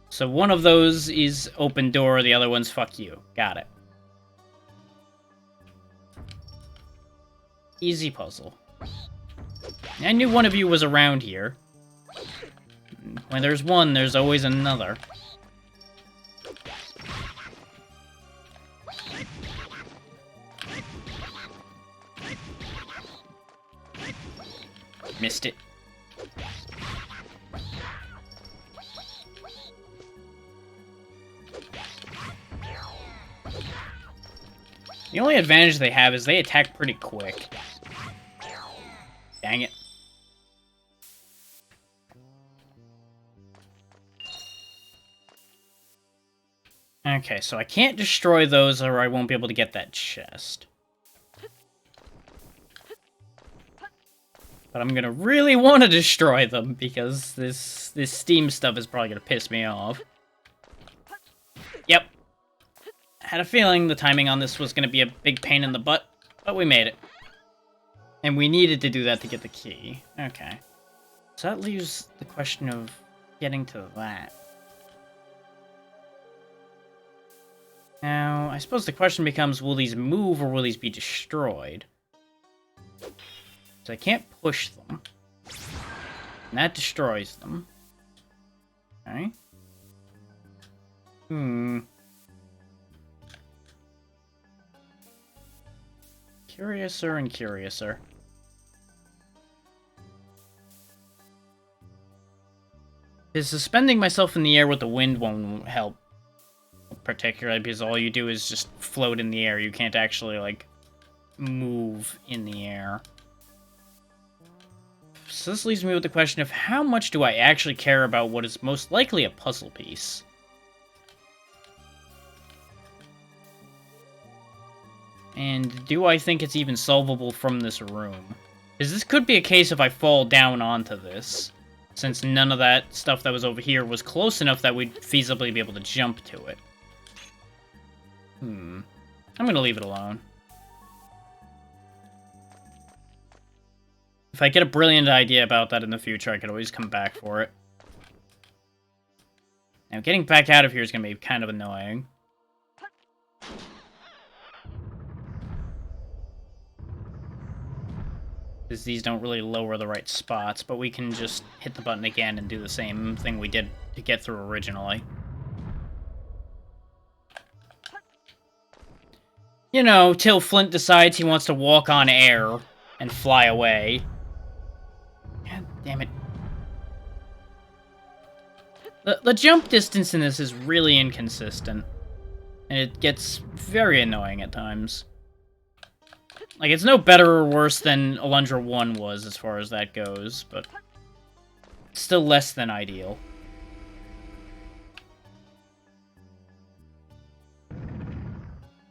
So one of those is open door, the other one's fuck you. Got it. Easy puzzle. I knew one of you was around here. When there's one, there's always another. Missed it. The only advantage they have is they attack pretty quick. Dang it. Okay, so I can't destroy those or I won't be able to get that chest. But I'm gonna really want to destroy them because this steam stuff is probably gonna piss me off. Yep. Had a feeling the timing on this was gonna be a big pain in the butt, but we made it. And we needed to do that to get the key. Okay. So that leaves the question of getting to that. Now, I suppose the question becomes, will these move or will these be destroyed? So I can't push them. And that destroys them. Okay. Curiouser and curiouser. Is suspending myself in the air with the wind won't help. Particularly because all you do is just float in the air. You can't actually, like, move in the air. So this leaves me with the question of how much do I actually care about what is most likely a puzzle piece? And do I think it's even solvable from this room? Because this could be a case if I fall down onto this, since none of that stuff that was over here was close enough that we'd feasibly be able to jump to it. I'm gonna leave it alone. If I get a brilliant idea about that in the future, I could always come back for it. Now, getting back out of here is going to be kind of annoying. Because these don't really lower the right spots, but we can just hit the button again and do the same thing we did to get through originally. You know, till Flint decides he wants to walk on air and fly away. God damn it. The jump distance in this is really inconsistent. And it gets very annoying at times. Like, it's no better or worse than Alundra 1 was as far as that goes, but still less than ideal.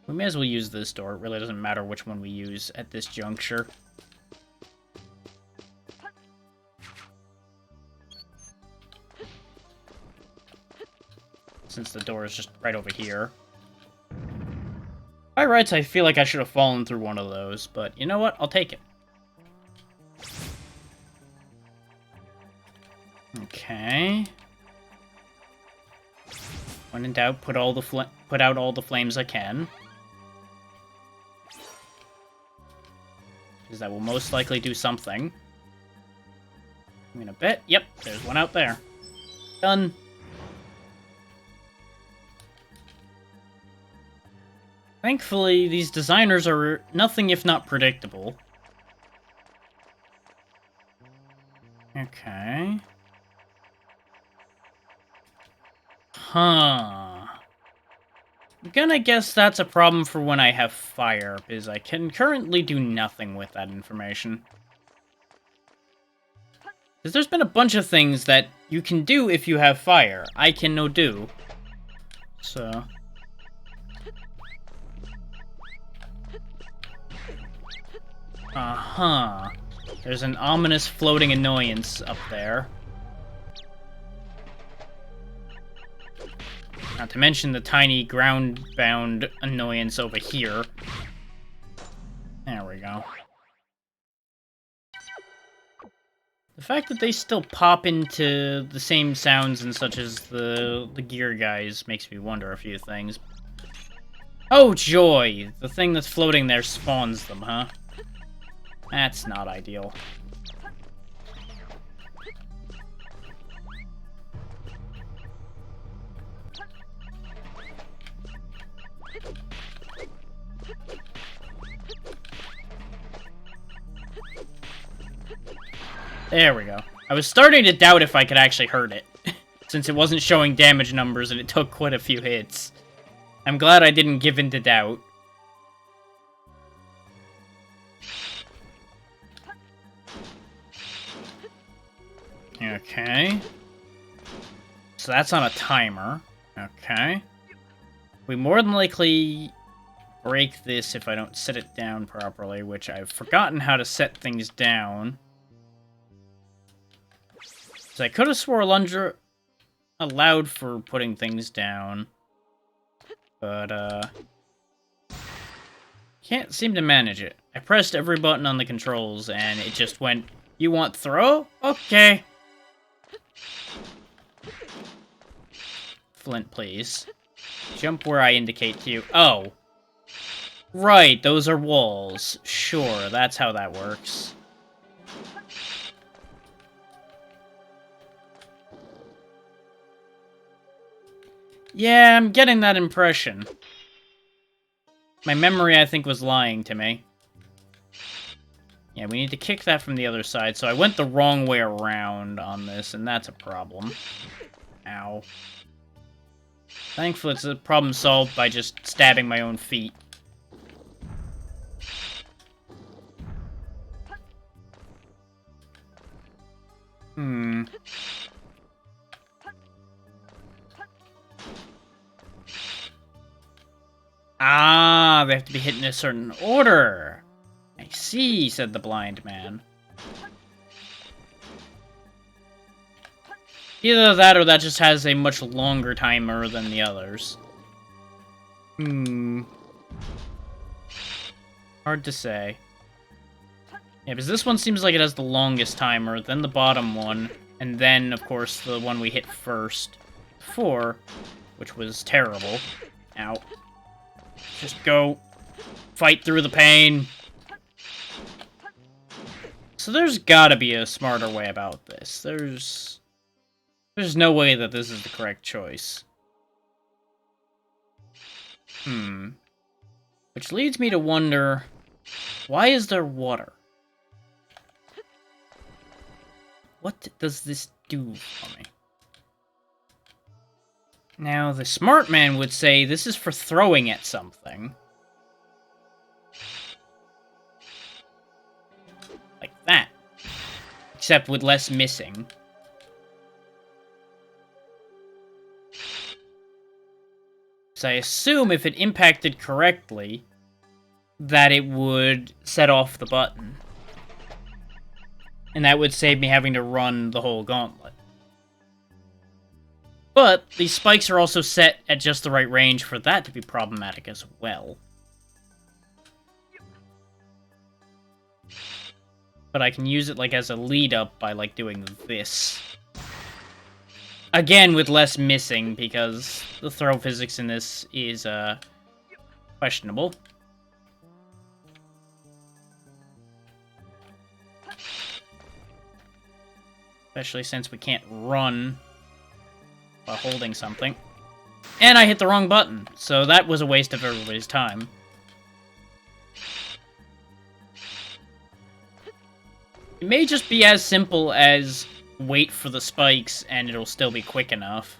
We may as well use this door. It really doesn't matter which one we use at this juncture. Since the door is just right over here. By rights, I feel like I should have fallen through one of those, but you know what? I'll take it. Okay. When in doubt, put out all the flames I can. Because that will most likely do something. I'm gonna bet. Yep, there's one out there. Done. Thankfully, these designers are nothing if not predictable. Okay. Huh. I'm gonna guess that's a problem for when I have fire, because I can currently do nothing with that information. Because there's been a bunch of things that you can do if you have fire. I can no do. So... Uh-huh. There's an ominous floating annoyance up there. Not to mention the tiny ground-bound annoyance over here. There we go. The fact that they still pop into the same sounds and such as the gear guys makes me wonder a few things. Oh joy! The thing that's floating there spawns them, huh? That's not ideal. There we go. I was starting to doubt if I could actually hurt it, since it wasn't showing damage numbers and it took quite a few hits. I'm glad I didn't give in to doubt. Okay. So that's on a timer. Okay. We more than likely break this if I don't set it down properly, which I've forgotten how to set things down. So I could have swore Alundra allowed for putting things down. But, can't seem to manage it. I pressed every button on the controls, and it just went, "You want throw? Okay." Flint, please. Jump where I indicate to you. Oh. Right, those are walls. Sure, that's how that works. Yeah, I'm getting that impression. My memory, I think, was lying to me. Yeah, we need to kick that from the other side, so I went the wrong way around on this, and that's a problem. Ow. Thankfully, it's a problem solved by just stabbing my own feet. Ah, they have to be hit in a certain order. I see, said the blind man. Either that or that just has a much longer timer than the others. Hard to say. Yeah, because this one seems like it has the longest timer, then the bottom one, and then, of course, the one we hit first, before, which was terrible. Ow. Just go. Fight through the pain. So there's gotta be a smarter way about this. There's no way that this is the correct choice. Which leads me to wonder, why is there water? What does this do for me? Now, the smart man would say this is for throwing at something. Like that. Except with less missing. So I assume if it impacted correctly, that it would set off the button. And that would save me having to run the whole gauntlet. But these spikes are also set at just the right range for that to be problematic as well. But I can use it like as a lead up by like doing this. Again with less missing because the throw physics in this is questionable. Especially since we can't run while holding something. And I hit the wrong button, so that was a waste of everybody's time. It may just be as simple as wait for the spikes and it'll still be quick enough.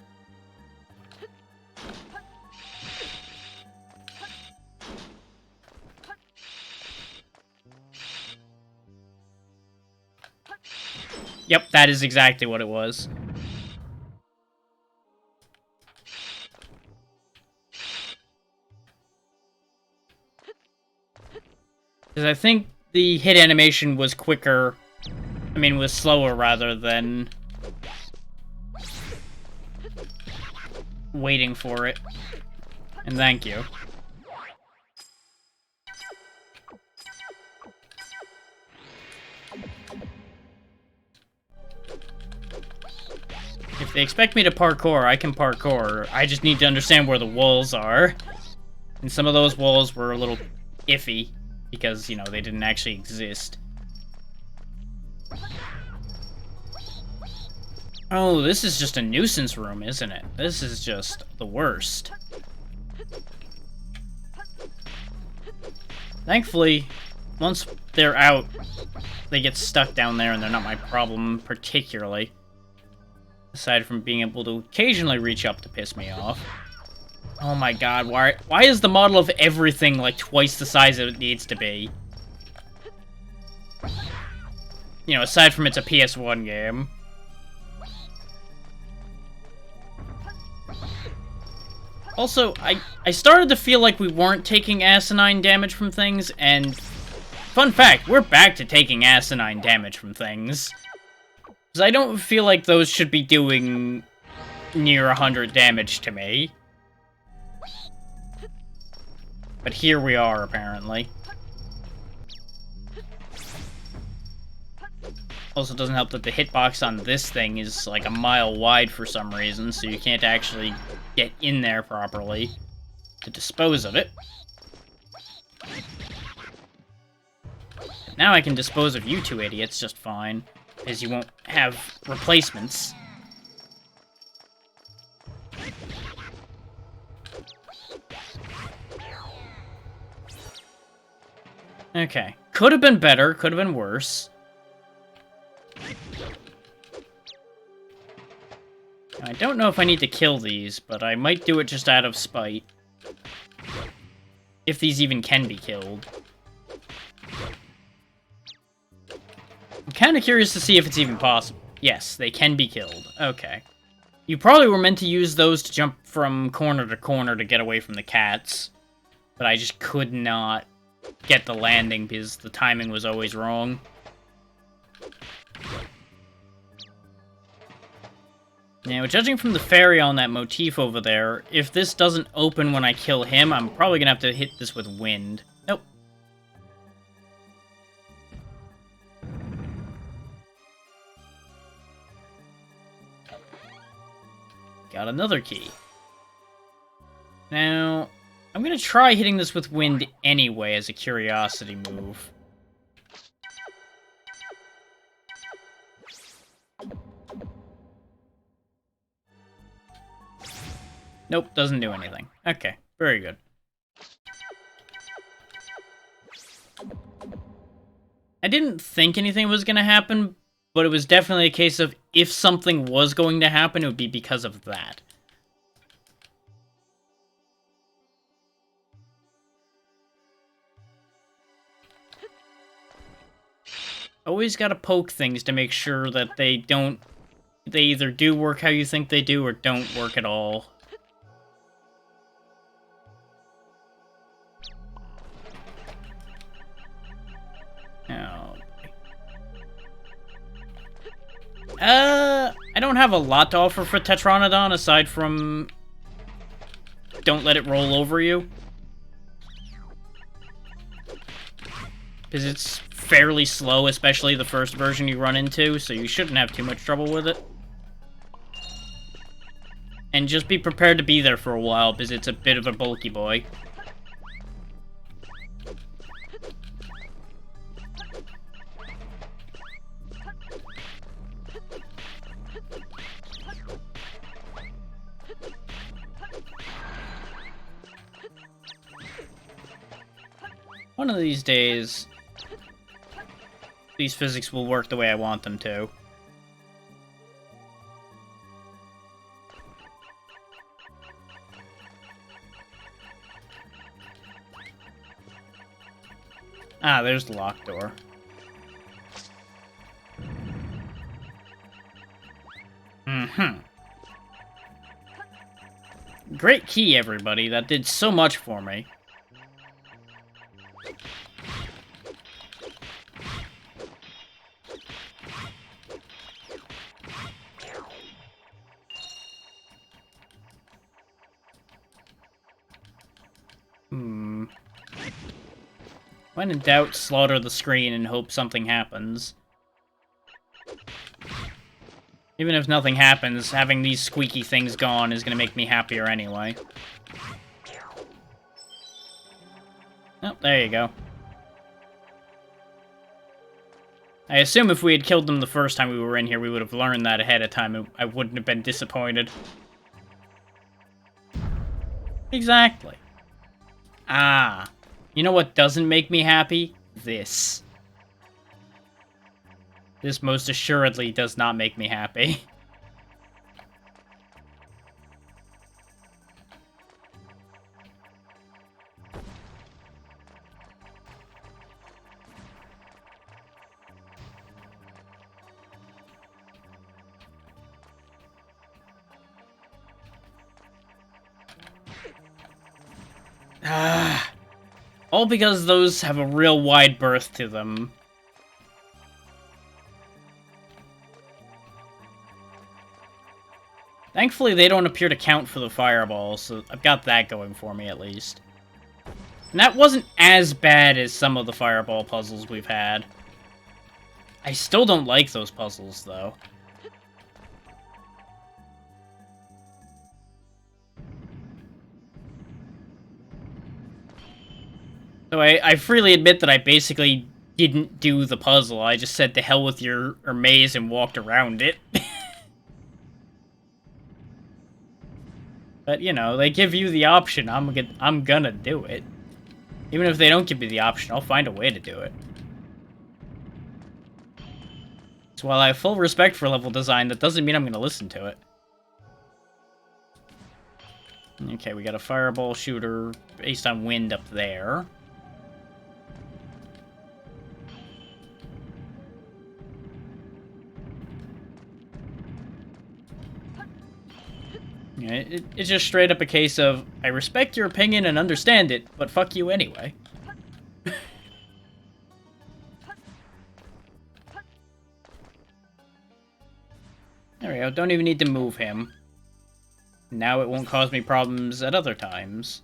Yep, that is exactly what it was. Because I think the hit animation was quicker, was slower rather than waiting for it. And thank you. If they expect me to parkour, I can parkour. I just need to understand where the walls are. And some of those walls were a little iffy, because, you know, they didn't actually exist. Oh, this is just a nuisance room, isn't it? This is just the worst. Thankfully, once they're out, they get stuck down there and they're not my problem particularly. Aside from being able to occasionally reach up to piss me off. Oh my god, why is the model of everything like twice the size it needs to be? You know, aside from it's a PS1 game. Also, I started to feel like we weren't taking asinine damage from things, and... Fun fact, we're back to taking asinine damage from things. Because I don't feel like those should be doing near 100 damage to me. But here we are, apparently. Also doesn't help that the hitbox on this thing is like a mile wide for some reason, so you can't actually get in there properly to dispose of it. Now I can dispose of you two idiots just fine, because you won't have replacements. Okay. Could have been better, could have been worse. I don't know if I need to kill these, but I might do it just out of spite. If these even can be killed. I'm kind of curious to see if it's even possible. Yes, they can be killed. Okay. You probably were meant to use those to jump from corner to corner to get away from the cats. But I just could not get the landing because the timing was always wrong. Now, judging from the fairy on that motif over there, if this doesn't open when I kill him, I'm probably gonna have to hit this with wind. Nope. got another key. Now, I'm gonna try hitting this with wind anyway as a curiosity move. Nope, doesn't do anything. Okay, very good. I didn't think anything was gonna happen, but it was definitely a case of if something was going to happen, it would be because of that. Always gotta poke things to make sure that they either do work how you think they do or don't work at all. Oh. I don't have a lot to offer for Tetranodon aside from don't let it roll over you. Because it's fairly slow, especially the first version you run into, so you shouldn't have too much trouble with it. And just be prepared to be there for a while, because it's a bit of a bulky boy. One of these days, these physics will work the way I want them to. Ah, there's the locked door. Mm-hmm. Great key, everybody. That did so much for me. When in doubt, slaughter the screen and hope something happens. Even if nothing happens, having these squeaky things gone is gonna make me happier anyway. Oh, there you go. I assume if we had killed them the first time we were in here, we would have learned that ahead of time. I wouldn't have been disappointed. Exactly. Ah. You know what doesn't make me happy? This. This most assuredly does not make me happy. Ah. All because those have a real wide berth to them. Thankfully, they don't appear to count for the fireballs, so I've got that going for me at least. And that wasn't as bad as some of the fireball puzzles we've had. I still don't like those puzzles, though. So I freely admit that I basically didn't do the puzzle. I just said to hell with your maze and walked around it. But, you know, they give you the option. I'm gonna do it. Even if they don't give me the option, I'll find a way to do it. So while I have full respect for level design, that doesn't mean I'm gonna listen to it. Okay, we got a fireball shooter based on wind up there. Yeah, it's just straight up a case of, I respect your opinion and understand it, but fuck you anyway. There we go, don't even need to move him. Now it won't cause me problems at other times.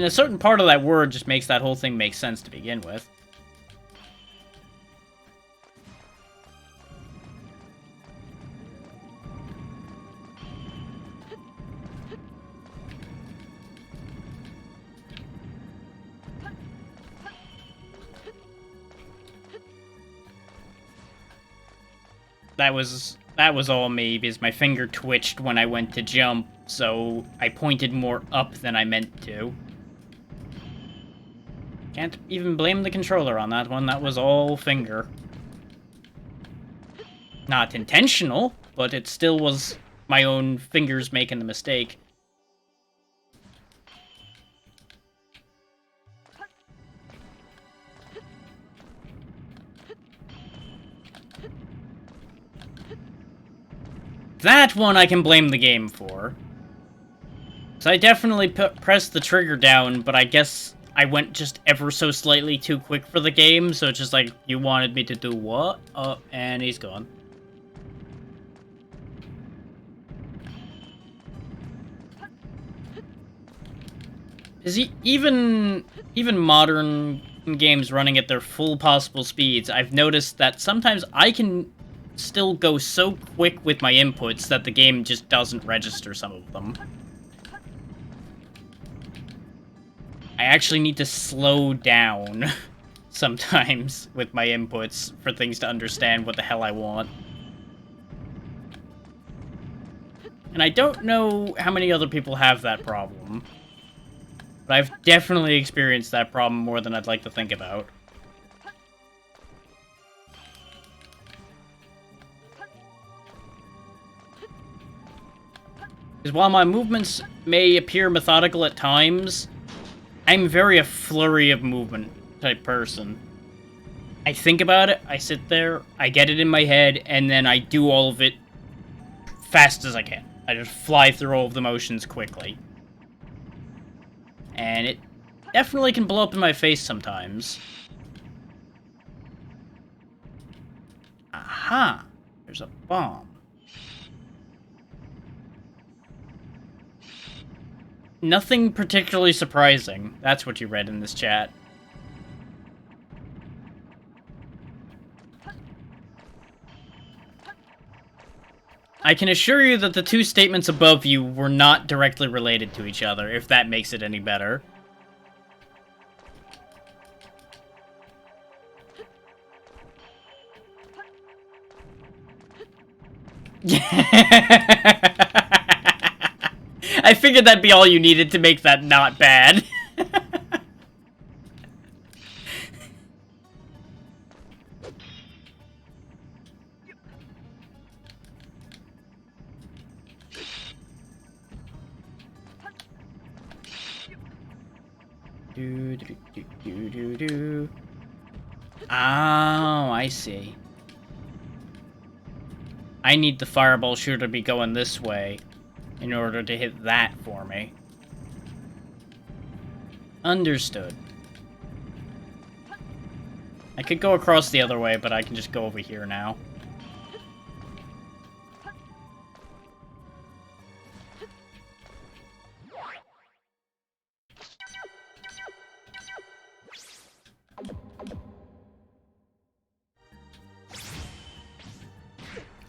a certain part of that word just makes that whole thing make sense to begin with. That was all me, because my finger twitched when I went to jump, so I pointed more up than I meant to. Can't even blame the controller on that one, that was all finger. Not intentional, but it still was my own fingers making the mistake. That one I can blame the game for. So I definitely pressed the trigger down, but I guess I went just ever so slightly too quick for the game, so it's just like, you wanted me to do what? Oh, and he's gone. Even modern games running at their full possible speeds, I've noticed that sometimes I can still go so quick with my inputs that the game just doesn't register some of them. I actually need to slow down sometimes with my inputs for things to understand what the hell I want. And I don't know how many other people have that problem, but I've definitely experienced that problem more than I'd like to think about. Because while my movements may appear methodical at times, I'm very a flurry of movement type person. I think about it, I sit there, I get it in my head, and then I do all of it fast as I can. I just fly through all of the motions quickly. And it definitely can blow up in my face sometimes. Aha! There's a bomb. Nothing particularly surprising. That's what you read in this chat. I can assure you that the two statements above you were not directly related to each other, if that makes it any better. I figured that'd be all you needed to make that not bad. Oh, I see. I need the fireball shooter to be going this way in order to hit that for me. Understood. I could go across the other way, but I can just go over here now.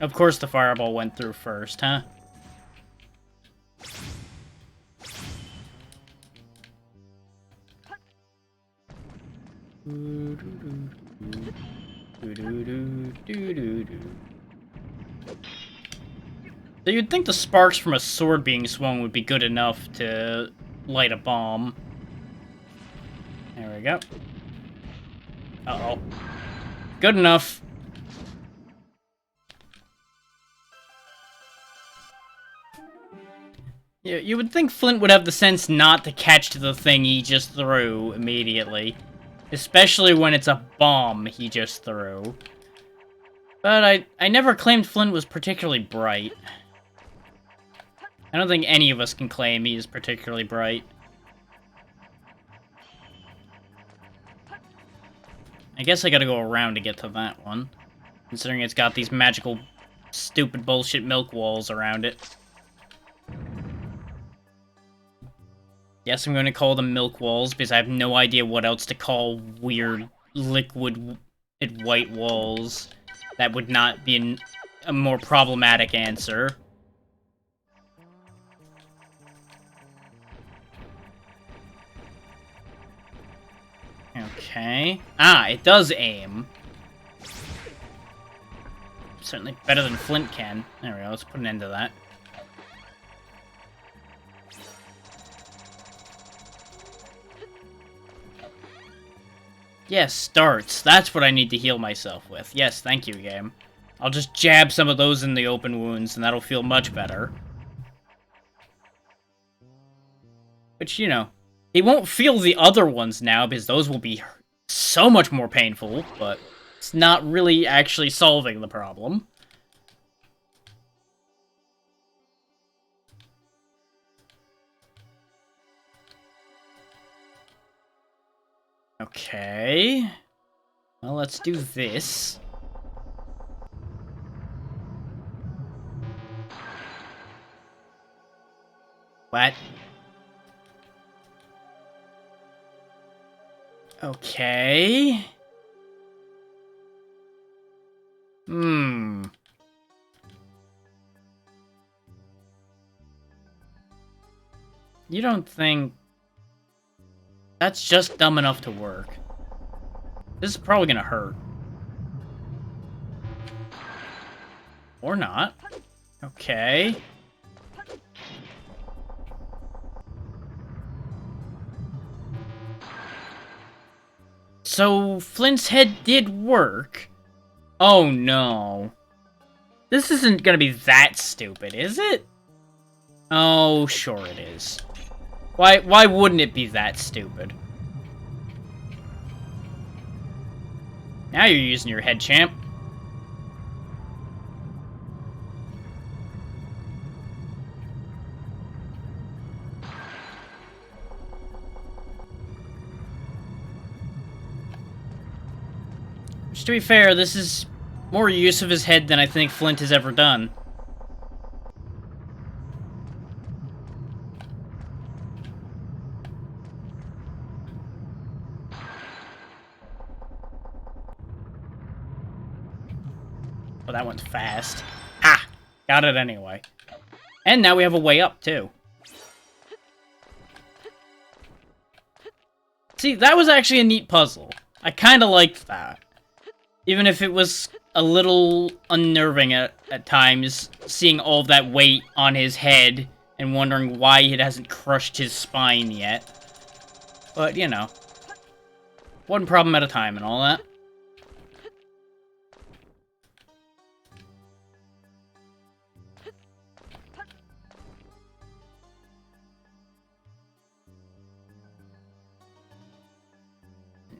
Of course the fireball went through first, huh? So you'd think the sparks from a sword being swung would be good enough to light a bomb. There we go. Uh-oh. Good enough. Yeah, you would think Flint would have the sense not to catch the thing he just threw immediately. Especially when it's a bomb he just threw. But I never claimed Flint was particularly bright. I don't think any of us can claim he is particularly bright. I guess I gotta go around to get to that one. Considering it's got these magical, stupid bullshit milk walls around it. Yes, I'm going to call them milk walls, because I have no idea what else to call weird liquid white walls. That would not be a more problematic answer. Okay. Ah, it does aim. Certainly better than Flint can. There we go, let's put an end to that. Yes, starts. That's what I need to heal myself with. Yes, thank you, game. I'll just jab some of those in the open wounds, and that'll feel much better. Which, you know, he won't feel the other ones now, because those will be so much more painful, but it's not really actually solving the problem. Okay. Well, let's do this. What? Okay. You don't think... That's just dumb enough to work. This is probably gonna hurt. Or not. Okay. So, Flint's head did work. Oh no. This isn't gonna be that stupid, is it? Oh, sure it is. Why wouldn't it be that stupid? Now you're using your head, champ. Which, to be fair, this is more use of his head than I think Flint has ever done. Oh, that went fast. Ha! Got it anyway. And now we have a way up, too. See, that was actually a neat puzzle. I kinda liked that. Even if it was a little unnerving at times, seeing all of that weight on his head and wondering why it hasn't crushed his spine yet. But, you know. One problem at a time and all that.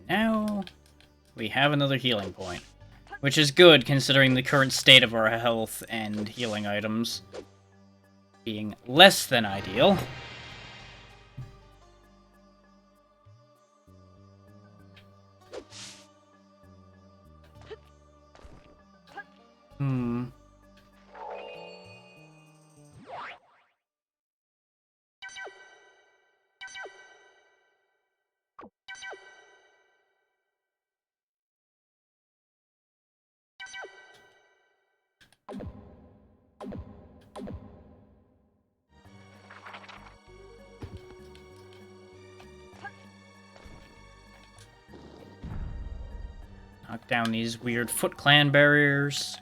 Now, we have another healing point. Which is good, considering the current state of our health and healing items being less than ideal. Knock down these weird Foot Clan barriers.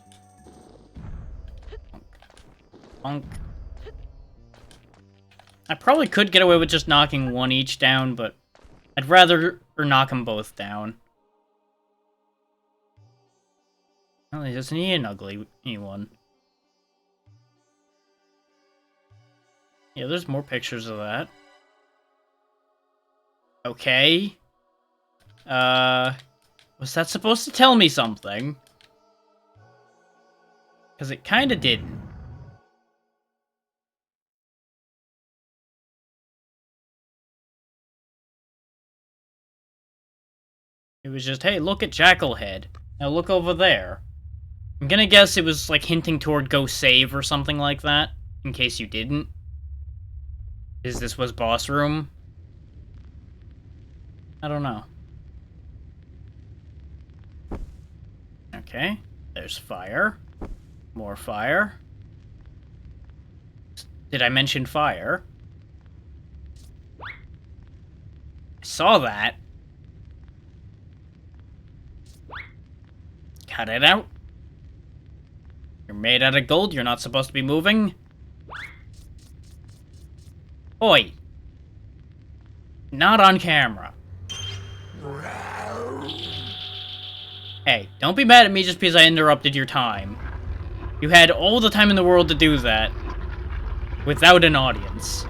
Bonk. I probably could get away with just knocking one each down, but I'd rather knock them both down. Well, he doesn't need an ugly one. Yeah, there's more pictures of that. Okay. Was that supposed to tell me something? Because it kinda didn't. It was just, hey, look at Jackalhead. Now look over there. I'm gonna guess it was, like, hinting toward go save or something like that, in case you didn't. Because this was boss room. I don't know. Okay, there's fire. More fire. Did I mention fire? I saw that. Cut it out. You're made out of gold, you're not supposed to be moving. Oi! Not on camera. Hey, don't be mad at me just because I interrupted your time. You had all the time in the world to do that. Without an audience.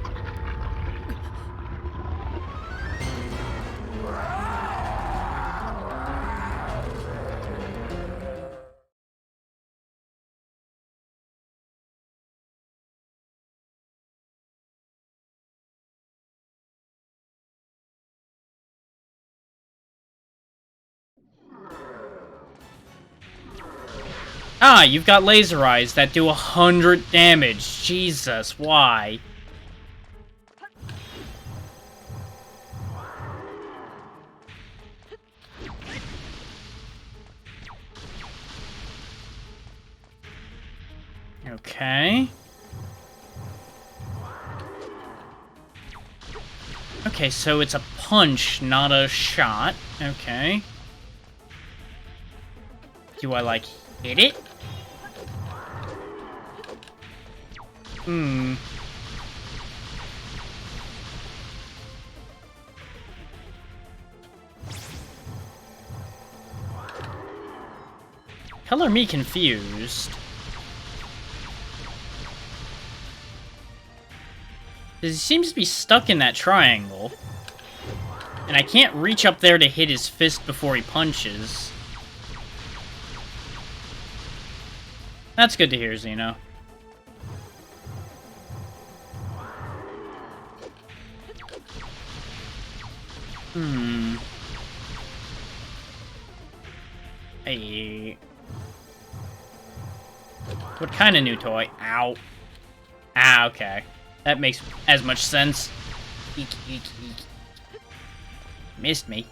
Ah, you've got laser eyes that do 100 damage. Jesus, why? Okay. Okay, so it's a punch, not a shot. Okay. Do I, like, hit it? Hmm. Color me confused. He seems to be stuck in that triangle. And I can't reach up there to hit his fist before he punches. That's good to hear, Xeno. Hey. What kind of new toy? Ow. Ah, okay. That makes as much sense. Eek, eek, eek. Missed me.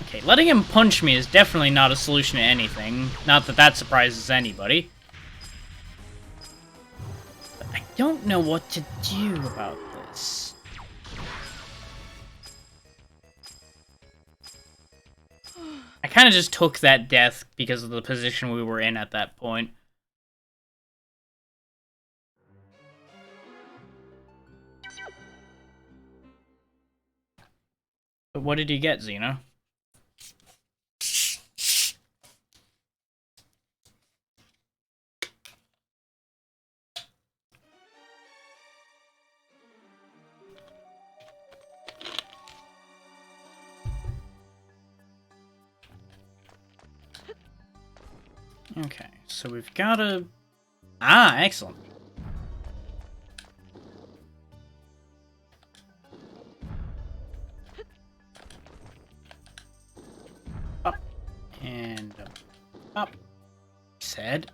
Okay, letting him punch me is definitely not a solution to anything. Not that that surprises anybody. But I don't know what to do about this. I kind of just took that death because of the position we were in at that point. But what did he get, Xeno? Okay, so we've got a... Ah, excellent. Up. And up. Said.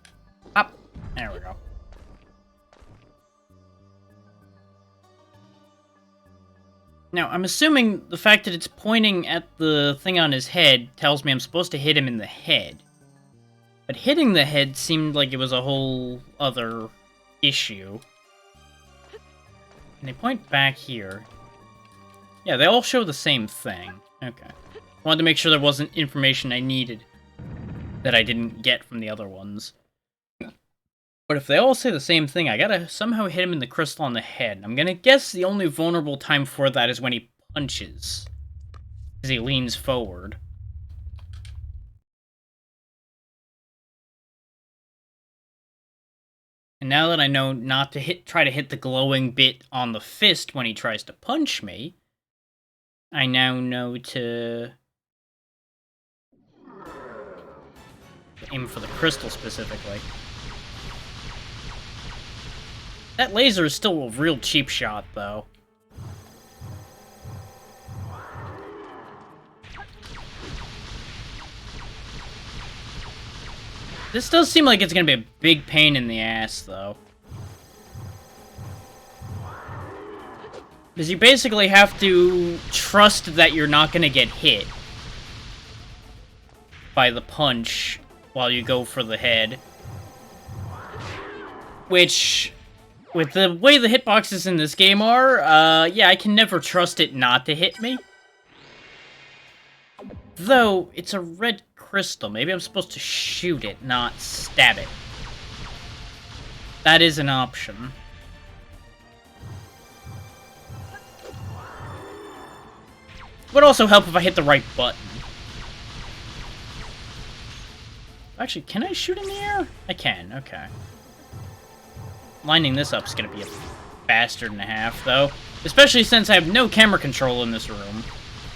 Up. There we go. Now, I'm assuming the fact that it's pointing at the thing on his head tells me I'm supposed to hit him in the head. But hitting the head seemed like it was a whole other issue. And they point back here. Yeah, they all show the same thing. Okay. Wanted to make sure there wasn't information I needed that I didn't get from the other ones. But if they all say the same thing, I gotta somehow hit him in the crystal on the head. I'm gonna guess the only vulnerable time for that is when he punches. As he leans forward. And now that I know not to try to hit the glowing bit on the fist when he tries to punch me, I now know to aim for the crystal specifically. That laser is still a real cheap shot, though. This does seem like it's gonna be a big pain in the ass, though. Because you basically have to trust that you're not going to get hit by the punch while you go for the head. Which, with the way the hitboxes in this game are, yeah, I can never trust it not to hit me. Though, it's a red crystal. Maybe I'm supposed to shoot it, not stab it. That is an option. Would also help if I hit the right button. Actually, can I shoot in the air? I can, okay. Lining this up is gonna be a bastard and a half, though. Especially since I have no camera control in this room.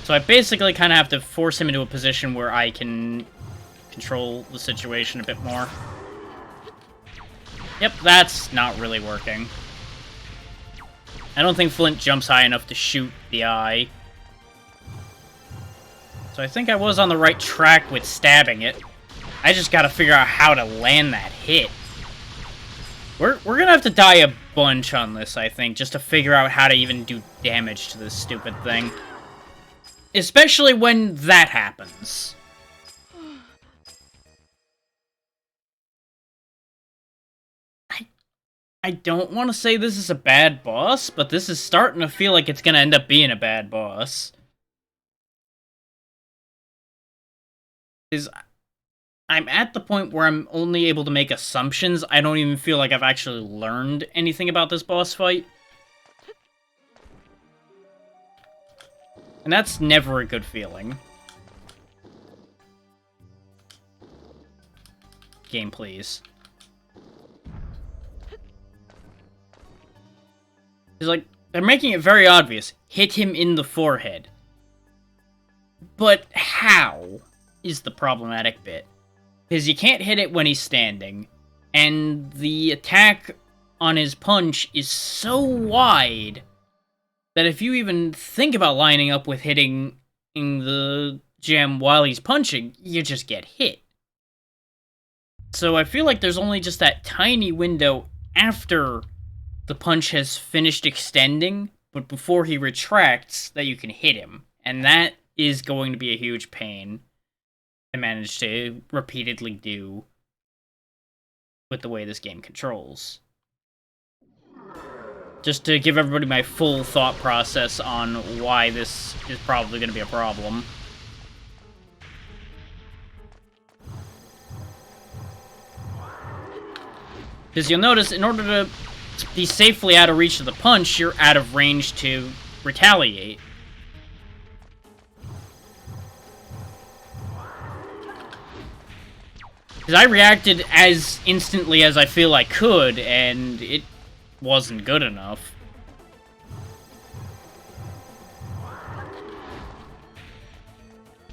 So I basically kind of have to force him into a position where I can control the situation a bit more. Yep, that's not really working. I don't think Flint jumps high enough to shoot the eye. So I think I was on the right track with stabbing it. I just gotta figure out how to land that hit. We're gonna have to die a bunch on this, I think, just to figure out how to even do damage to this stupid thing. Especially when that happens. I don't want to say this is a bad boss, but this is starting to feel like it's gonna end up being a bad boss. I'm at the point where I'm only able to make assumptions. I don't even feel like I've actually learned anything about this boss fight. And that's never a good feeling. Game, please. It's like, they're making it very obvious. Hit him in the forehead. But how is the problematic bit? Because you can't hit it when he's standing, and the attack on his punch is so wide that if you even think about lining up with hitting the gem while he's punching, you just get hit. So I feel like there's only just that tiny window after the punch has finished extending, but before he retracts, that you can hit him. And that is going to be a huge pain to manage to repeatedly do with the way this game controls. Just to give everybody my full thought process on why this is probably going to be a problem. Because you'll notice, in order to be safely out of reach of the punch, you're out of range to retaliate. Because I reacted as instantly as I feel I could, and it wasn't good enough.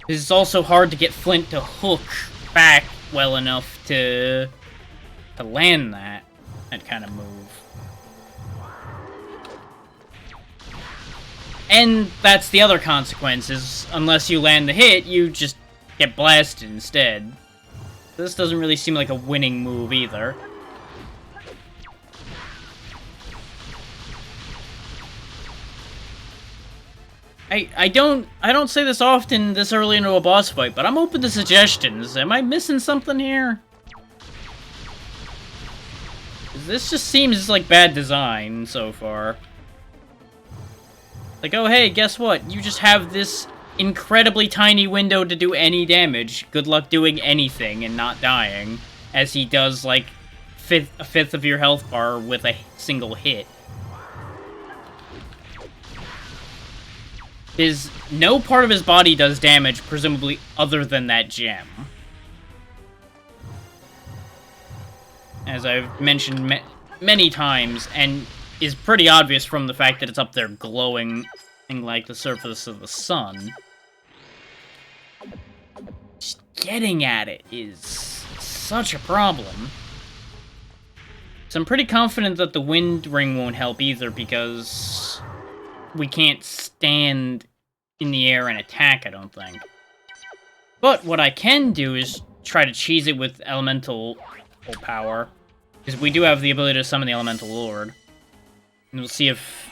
It's also hard to get Flint to hook back well enough to land that kind of move. And that's the other consequence, is unless you land the hit, you just get blasted instead. This doesn't really seem like a winning move either. I don't say this often this early into a boss fight, but I'm open to suggestions. Am I missing something here? This just seems like bad design so far. Like, oh hey, guess what? You just have this incredibly tiny window to do any damage. Good luck doing anything and not dying. As he does, like, a fifth of your health bar with a single hit. No part of his body does damage, presumably, other than that gem. As I've mentioned many times, and is pretty obvious from the fact that it's up there glowing like the surface of the sun. Just getting at it is such a problem. So I'm pretty confident that the wind ring won't help either, because we can't stand in the air and attack, I don't think. But what I can do is try to cheese it with elemental power, because we do have the ability to summon the elemental lord. And we'll see if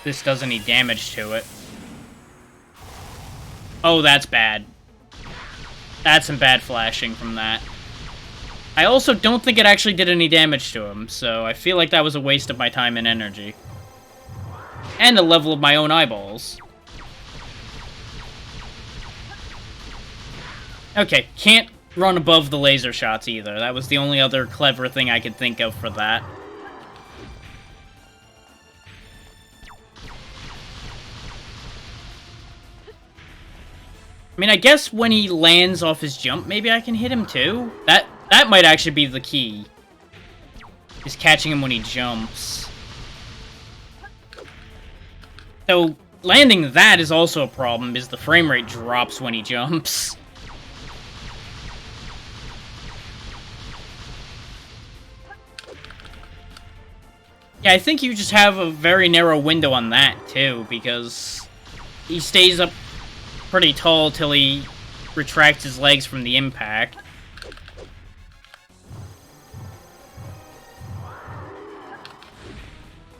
this does any damage to it. Oh, that's bad. That's some bad flashing from that. I also don't think it actually did any damage to him, so I feel like that was a waste of my time and energy. And the level of my own eyeballs. Okay, can't run above the laser shots either. That was the only other clever thing I could think of for that. I mean, I guess when he lands off his jump, maybe I can hit him too? That might actually be the key. Is catching him when he jumps. So, landing that is also a problem, is the frame rate drops when he jumps. Yeah, I think you just have a very narrow window on that, too, because he stays up pretty tall till he retracts his legs from the impact.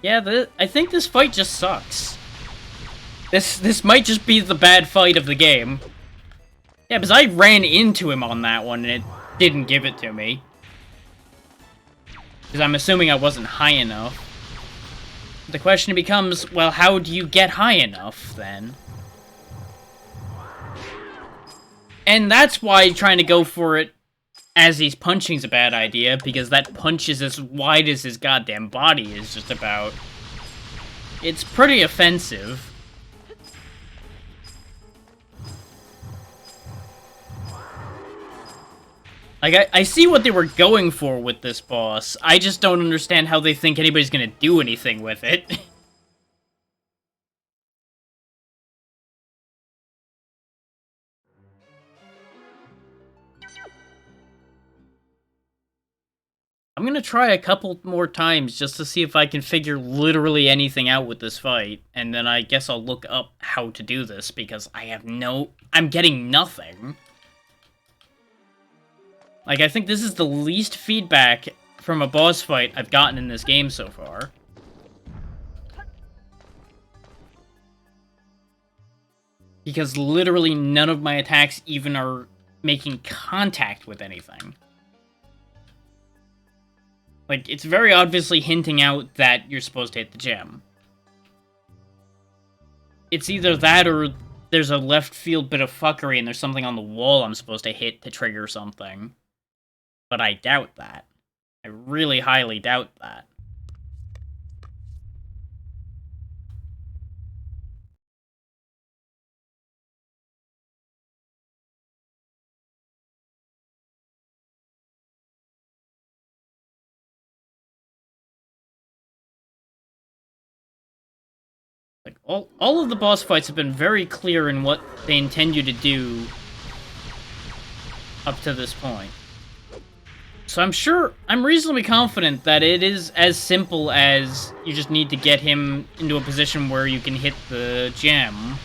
Yeah, I think this fight just sucks. This might just be the bad fight of the game. Yeah, because I ran into him on that one, and it didn't give it to me. Because I'm assuming I wasn't high enough. The question becomes, well, how do you get high enough, then? And that's why trying to go for it as he's punching is a bad idea, because that punch is as wide as his goddamn body is just about. It's pretty offensive. Like, I see what they were going for with this boss. I just don't understand how they think anybody's gonna do anything with it. I'm gonna try a couple more times just to see if I can figure literally anything out with this fight. And then I guess I'll look up how to do this, because I'm getting nothing. Like, I think this is the least feedback from a boss fight I've gotten in this game so far. Because literally none of my attacks even are making contact with anything. Like, it's very obviously hinting out that you're supposed to hit the gem. It's either that or there's a left field bit of fuckery and there's something on the wall I'm supposed to hit to trigger something. But I doubt that. I really highly doubt that. Like, all of the boss fights have been very clear in what they intend you to do up to this point. So I'm reasonably confident that it is as simple as you just need to get him into a position where you can hit the gem.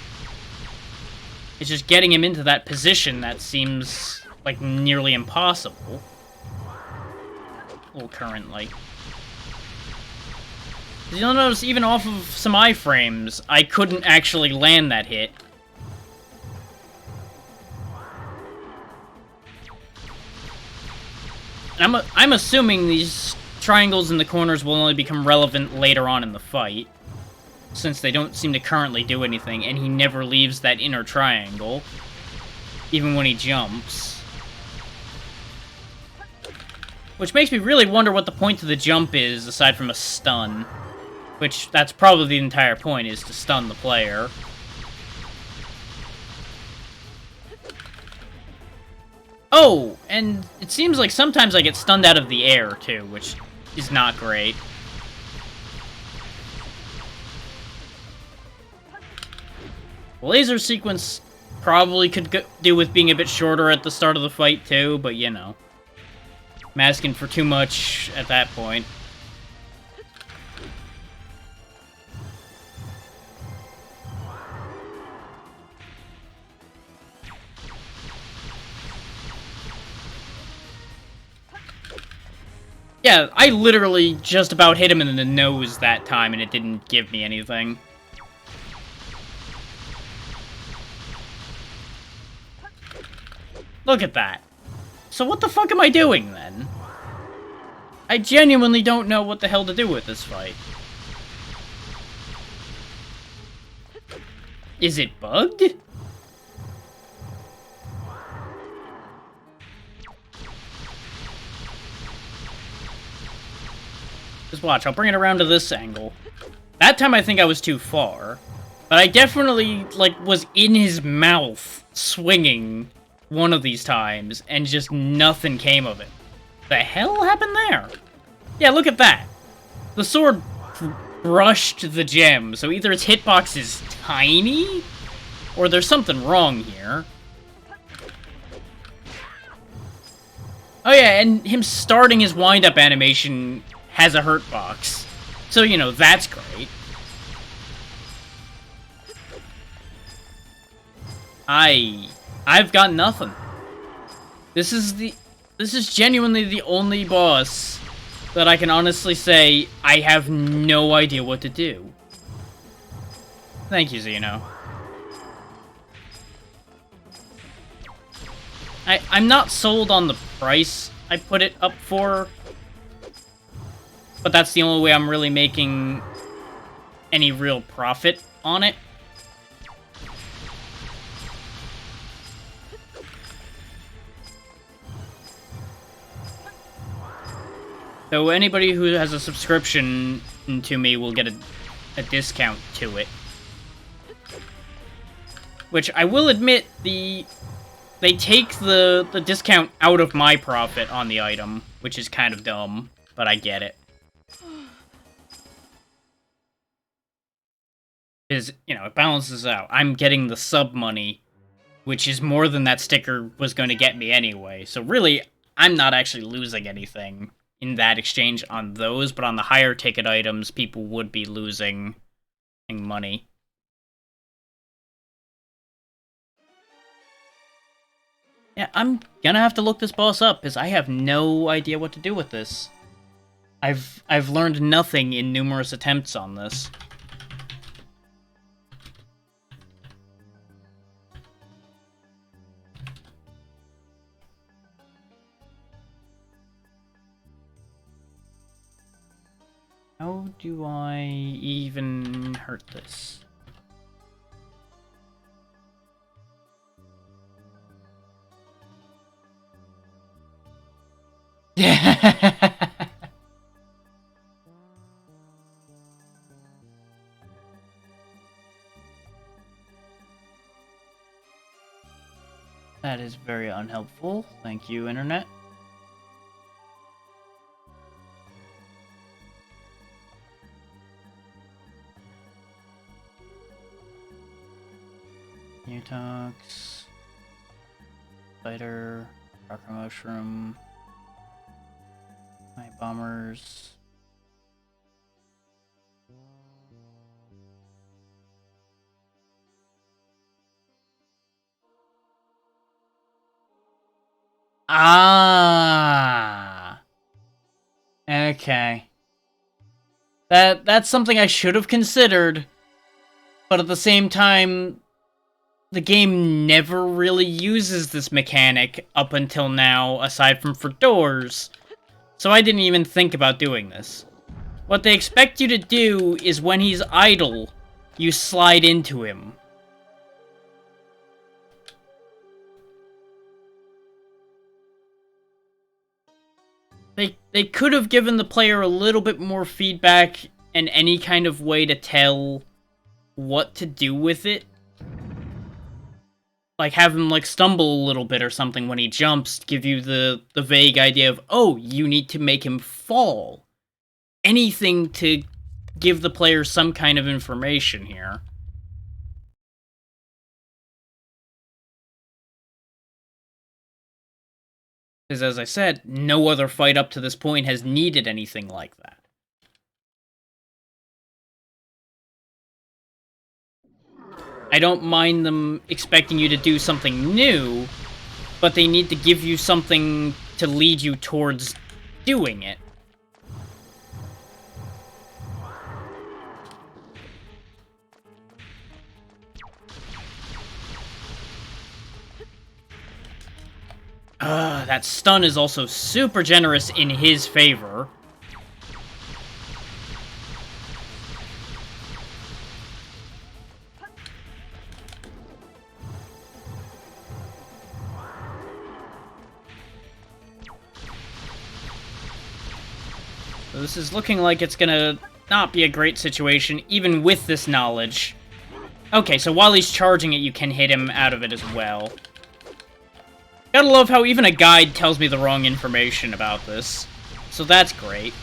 It's just getting him into that position that seems like nearly impossible. Well, currently. You'll notice even off of some iframes, I couldn't actually land that hit. I'm assuming these triangles in the corners will only become relevant later on in the fight, since they don't seem to currently do anything, and he never leaves that inner triangle, even when he jumps. Which makes me really wonder what the point of the jump is, aside from a stun. Which, that's probably the entire point, is to stun the player. Oh, and it seems like sometimes I get stunned out of the air, too, which is not great. Laser sequence probably could do with being a bit shorter at the start of the fight, too, but, you know. I'm asking for too much at that point. Yeah, I literally just about hit him in the nose that time, and it didn't give me anything. Look at that. So what the fuck am I doing, then? I genuinely don't know what the hell to do with this fight. Is it bugged? Just watch, I'll bring it around to this angle. That time I think I was too far. But I definitely, like, was in his mouth, swinging one of these times, and just nothing came of it. The hell happened there? Yeah, look at that. The sword brushed the gem, so either its hitbox is tiny, or there's something wrong here. Oh yeah, and him starting his wind-up animation has a hurt box. So, you know, that's great. I've got nothing. This is genuinely the only boss that I can honestly say I have no idea what to do. Thank you, Xeno. I'm not sold on the price I put it up for, but that's the only way I'm really making any real profit on it. So anybody who has a subscription to me will get a discount to it. Which I will admit, they take the discount out of my profit on the item, which is kind of dumb, but I get it. Because, you know, it balances out. I'm getting the sub money, which is more than that sticker was going to get me anyway. So really, I'm not actually losing anything in that exchange on those, but on the higher ticket items, people would be losing money. Yeah, I'm gonna have to look this boss up, because I have no idea what to do with this. I've learned nothing in numerous attempts on this. How do I even hurt this? That is very unhelpful. Thank you, Internet. Newtox, Spider, Rocker Mushroom, my bombers. Ah. Okay. That's something I should have considered, but at the same time, the game never really uses this mechanic up until now, aside from for doors, so I didn't even think about doing this. What they expect you to do is when he's idle, you slide into him. They could have given the player a little bit more feedback and any kind of way to tell what to do with it. Like, have him, like, stumble a little bit or something when he jumps, give you the vague idea of, oh, you need to make him fall. Anything to give the player some kind of information here. Because, as I said, no other fight up to this point has needed anything like that. I don't mind them expecting you to do something new, but they need to give you something to lead you towards doing it. That stun is also super generous in his favor. So this is looking like it's gonna not be a great situation, even with this knowledge. Okay, so while he's charging it, you can hit him out of it as well. Gotta love how even a guide tells me the wrong information about this. So that's great.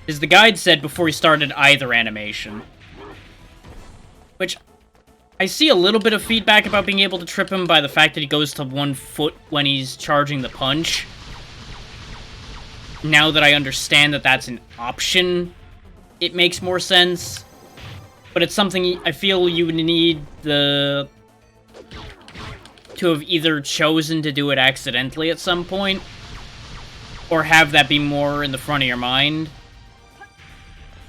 As the guide said before he started either animation. Which, I see a little bit of feedback about being able to trip him by the fact that he goes to 1 foot when he's charging the punch. Now that I understand that that's an option, it makes more sense. But it's something I feel you would need to have either chosen to do it accidentally at some point, or have that be more in the front of your mind.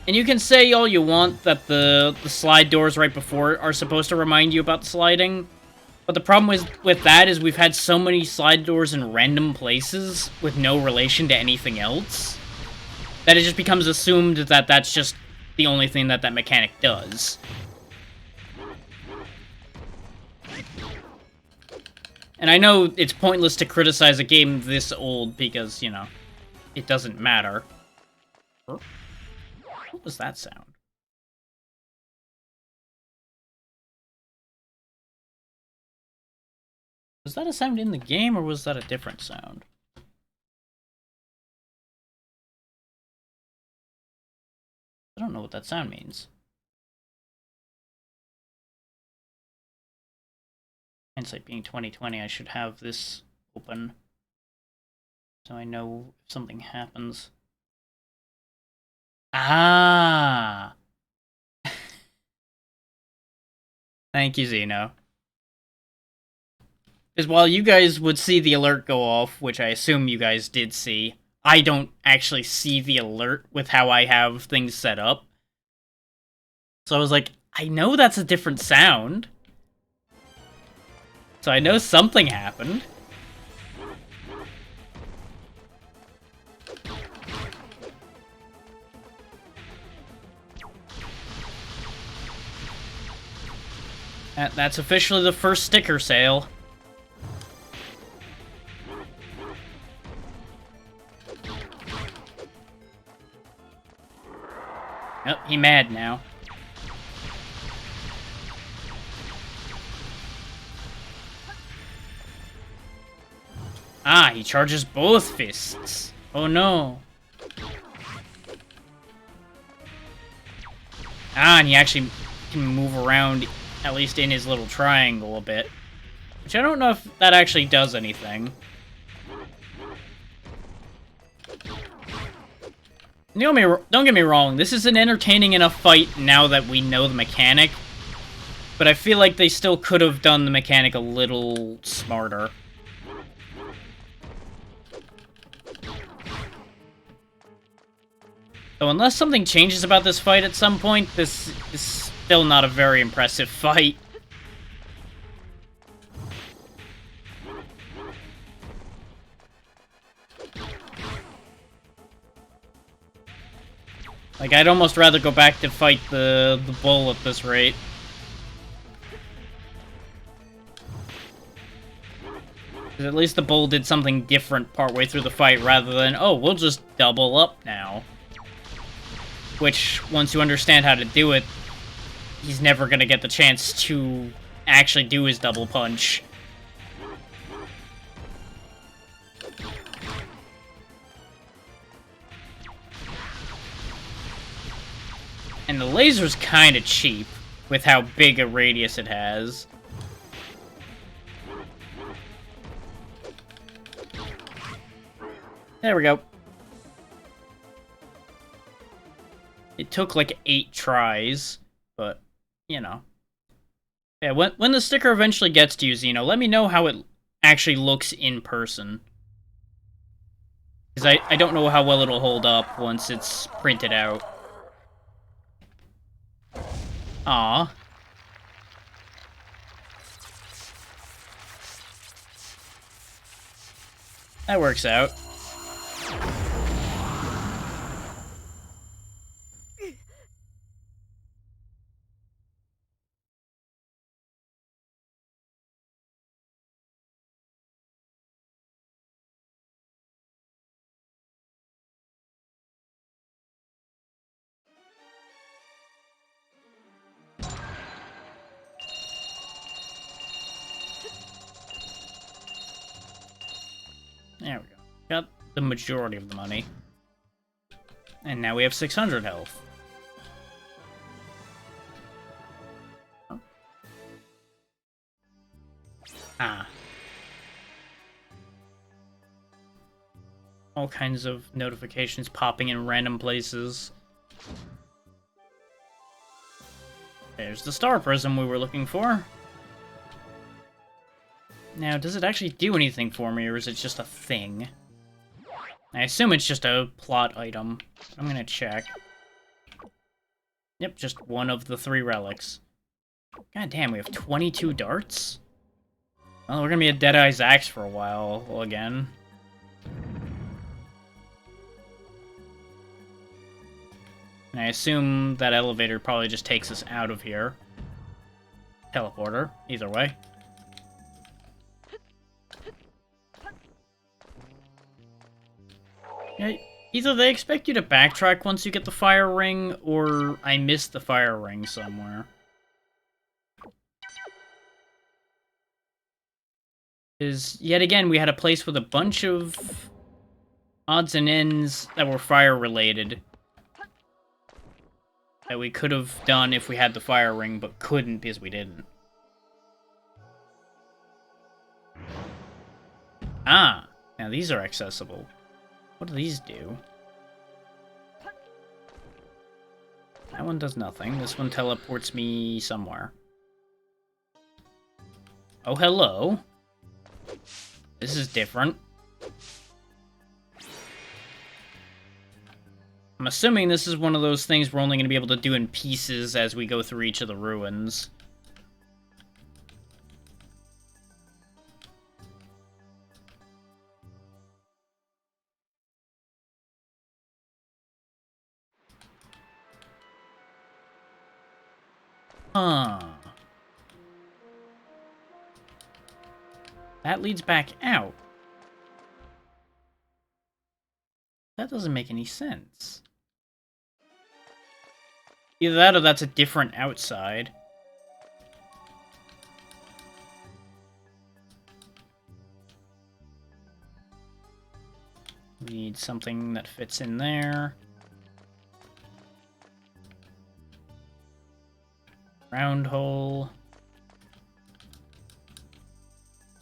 And you can say all you want that the slide doors right before are supposed to remind you about the sliding, but the problem with that is we've had so many slide doors in random places with no relation to anything else, that it just becomes assumed that that's just the only thing that that mechanic does. And I know it's pointless to criticize a game this old because, you know, it doesn't matter. What was that sound? Was that a sound in the game, or was that a different sound? I don't know what that sound means. Hindsight being 2020, I should have this open so I know if something happens. Ah! Thank you, Zeno. Because while you guys would see the alert go off, which I assume you guys did see, I don't actually see the alert with how I have things set up. So I was like, I know that's a different sound. So I know something happened. That's officially the first sticker sale. Yep, he mad now. Ah, he charges both fists. Oh no. Ah, and he actually can move around, at least in his little triangle a bit. Which I don't know if that actually does anything. Don't get me wrong, this is an entertaining enough fight now that we know the mechanic. But I feel like they still could have done the mechanic a little smarter. So unless something changes about this fight at some point, this is still not a very impressive fight. Like, I'd almost rather go back to fight the bull at this rate. Because at least the bull did something different partway through the fight, rather than, oh, we'll just double up now. Which, once you understand how to do it, he's never gonna get the chance to actually do his double punch. And the laser's kinda cheap, with how big a radius it has. There we go. It took like 8 tries, but, you know. Yeah, when the sticker eventually gets to you, Zeno, let me know how it actually looks in person. Because I don't know how well it'll hold up once it's printed out. Aw. That works out. There we go. Got the majority of the money. And now we have 600 health. Oh. Ah. All kinds of notifications popping in random places. There's the star prism we were looking for. Now, does it actually do anything for me, or is it just a thing? I assume it's just a plot item. I'm gonna check. Yep, just one of the 3 relics. God damn, we have 22 darts? Well, we're gonna be at Deadeye's Axe for a while again. And I assume that elevator probably just takes us out of here. Teleporter, either way. Yeah, either they expect you to backtrack once you get the fire ring, or I missed the fire ring somewhere. Is yet again, we had a place with a bunch of odds and ends that were fire related that we could have done if we had the fire ring, but couldn't because we didn't. Ah, now these are accessible. What do these do? That one does nothing. This one teleports me somewhere. Oh, hello. This is different. I'm assuming this is one of those things we're only going to be able to do in pieces as we go through each of the ruins. Huh. That leads back out. That doesn't make any sense. Either that or that's a different outside. We need something that fits in there. Round hole.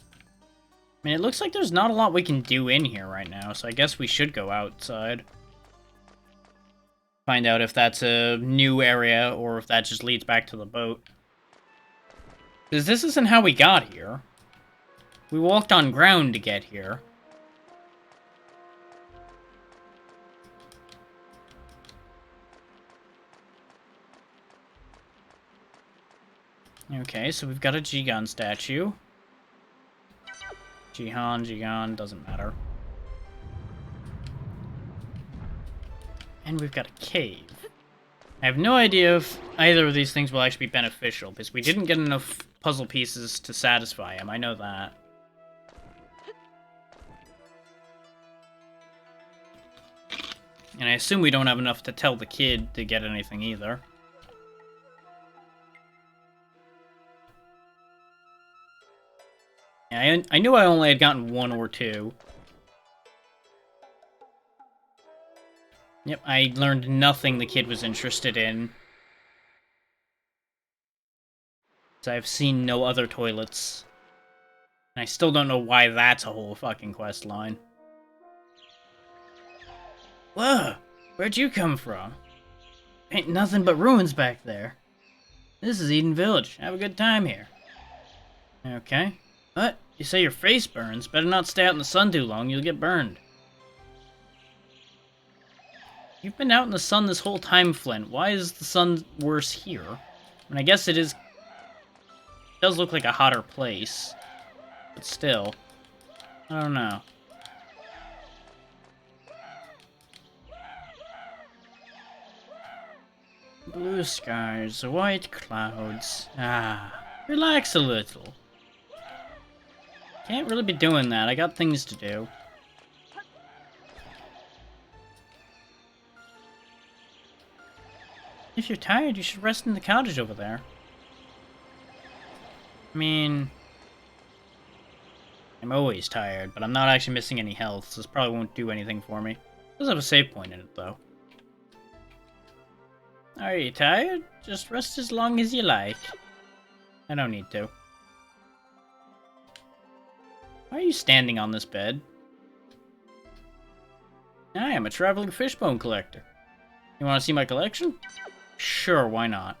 I mean, it looks like there's not a lot we can do in here right now, so I guess we should go outside. Find out if that's a new area, or if that just leads back to the boat. Because this isn't how we got here. We walked on ground to get here. Okay, so we've got a Jigan statue. Jigan, doesn't matter. And we've got a cave. I have no idea if either of these things will actually be beneficial, because we didn't get enough puzzle pieces to satisfy him, I know that. And I assume we don't have enough to tell the kid to get anything either. Yeah, I knew I only had gotten 1 or 2. Yep, I learned nothing the kid was interested in. So I've seen no other toilets. And I still don't know why that's a whole fucking quest line. Whoa! Where'd you come from? Ain't nothing but ruins back there. This is Eden Village. Have a good time here. Okay. What? You say your face burns? Better not stay out in the sun too long, you'll get burned. You've been out in the sun this whole time, Flint. Why is the sun worse here? I mean, I guess it is... It does look like a hotter place. But still. I don't know. blue skies, white clouds. Relax a little. Can't really be doing that. I got things to do. If you're tired, you should rest in the cottage over there. I mean, I'm always tired, but I'm not actually missing any health, so this probably won't do anything for me. It does have a save point in it, though. Are you tired? Just rest as long as you like. I don't need to. Why are you standing on this bed? I am a traveling fishbone collector. You want to see my collection? Sure, why not?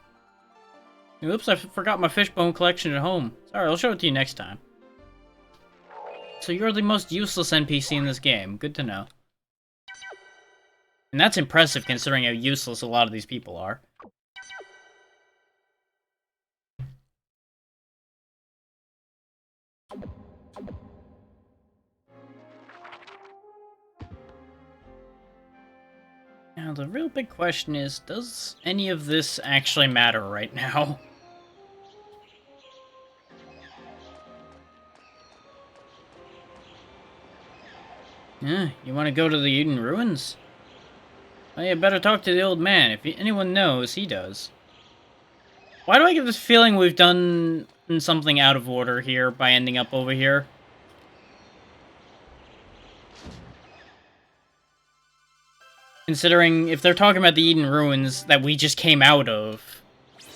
Oops, I forgot my fishbone collection at home. Sorry, I'll show it to you next time. So you're the most useless NPC in this game. Good to know. And that's impressive considering how useless a lot of these people are. Now, the real big question is, does any of this actually matter right now? Yeah, you want to go to the Eden Ruins? Well, you better talk to the old man. If anyone knows, he does. Why do I get this feeling we've done something out of order here by ending up over here? Considering if they're talking about the Eden Ruins that we just came out of,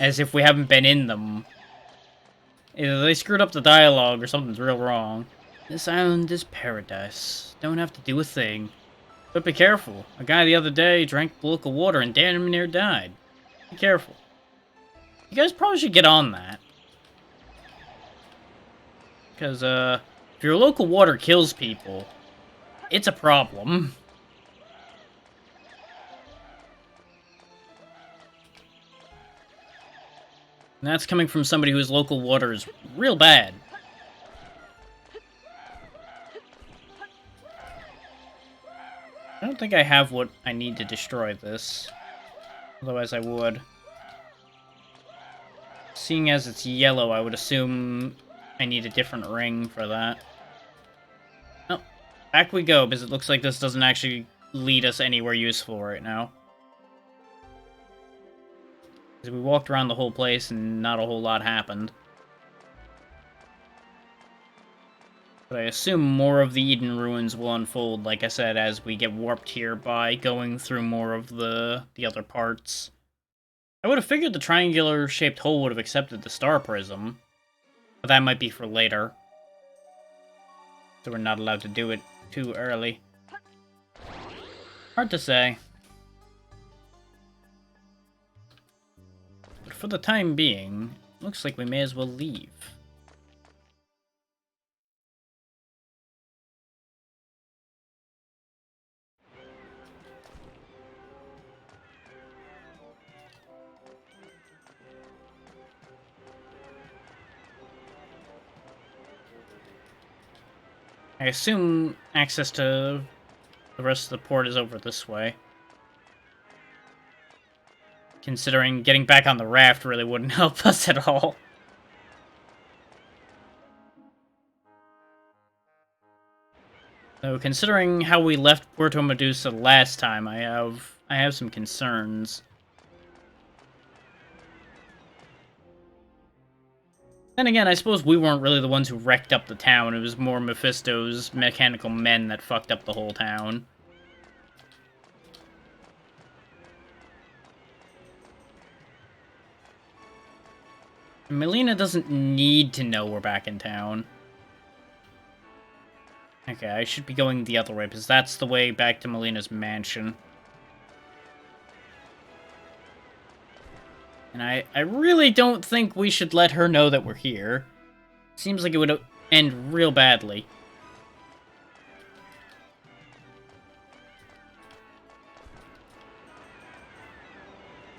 as if we haven't been in them. Either they screwed up the dialogue or something's real wrong. This island is paradise. Don't have to do a thing. But be careful. A guy the other day drank local water and damn near died. Be careful. You guys probably should get on that. Because, if your local water kills people, it's a problem. And that's coming from somebody whose local water is real bad. I don't think I have what I need to destroy this. Otherwise I would. Seeing as it's yellow, I would assume I need a different ring for that. Oh, back we go, because it looks like this doesn't actually lead us anywhere useful right now. Because we walked around the whole place and not a whole lot happened. But I assume more of the Eden Ruins will unfold, like I said, as we get warped here by going through more of the other parts. I would have figured the triangular-shaped hole would have accepted the star prism. But that might be for later. So we're not allowed to do it too early. Hard to say. But for the time being, looks like we may as well leave. I assume access to the rest of the port is over this way. Considering getting back on the raft really wouldn't help us at all. So considering how we left Puerto Medusa last time, I have some concerns. Then again, I suppose we weren't really the ones who wrecked up the town. It was more Mephisto's mechanical men that fucked up the whole town. Melina doesn't need to know we're back in town. Okay, I should be going the other way, because that's the way back to Melina's mansion. And I really don't think we should let her know that we're here. Seems like it would end real badly.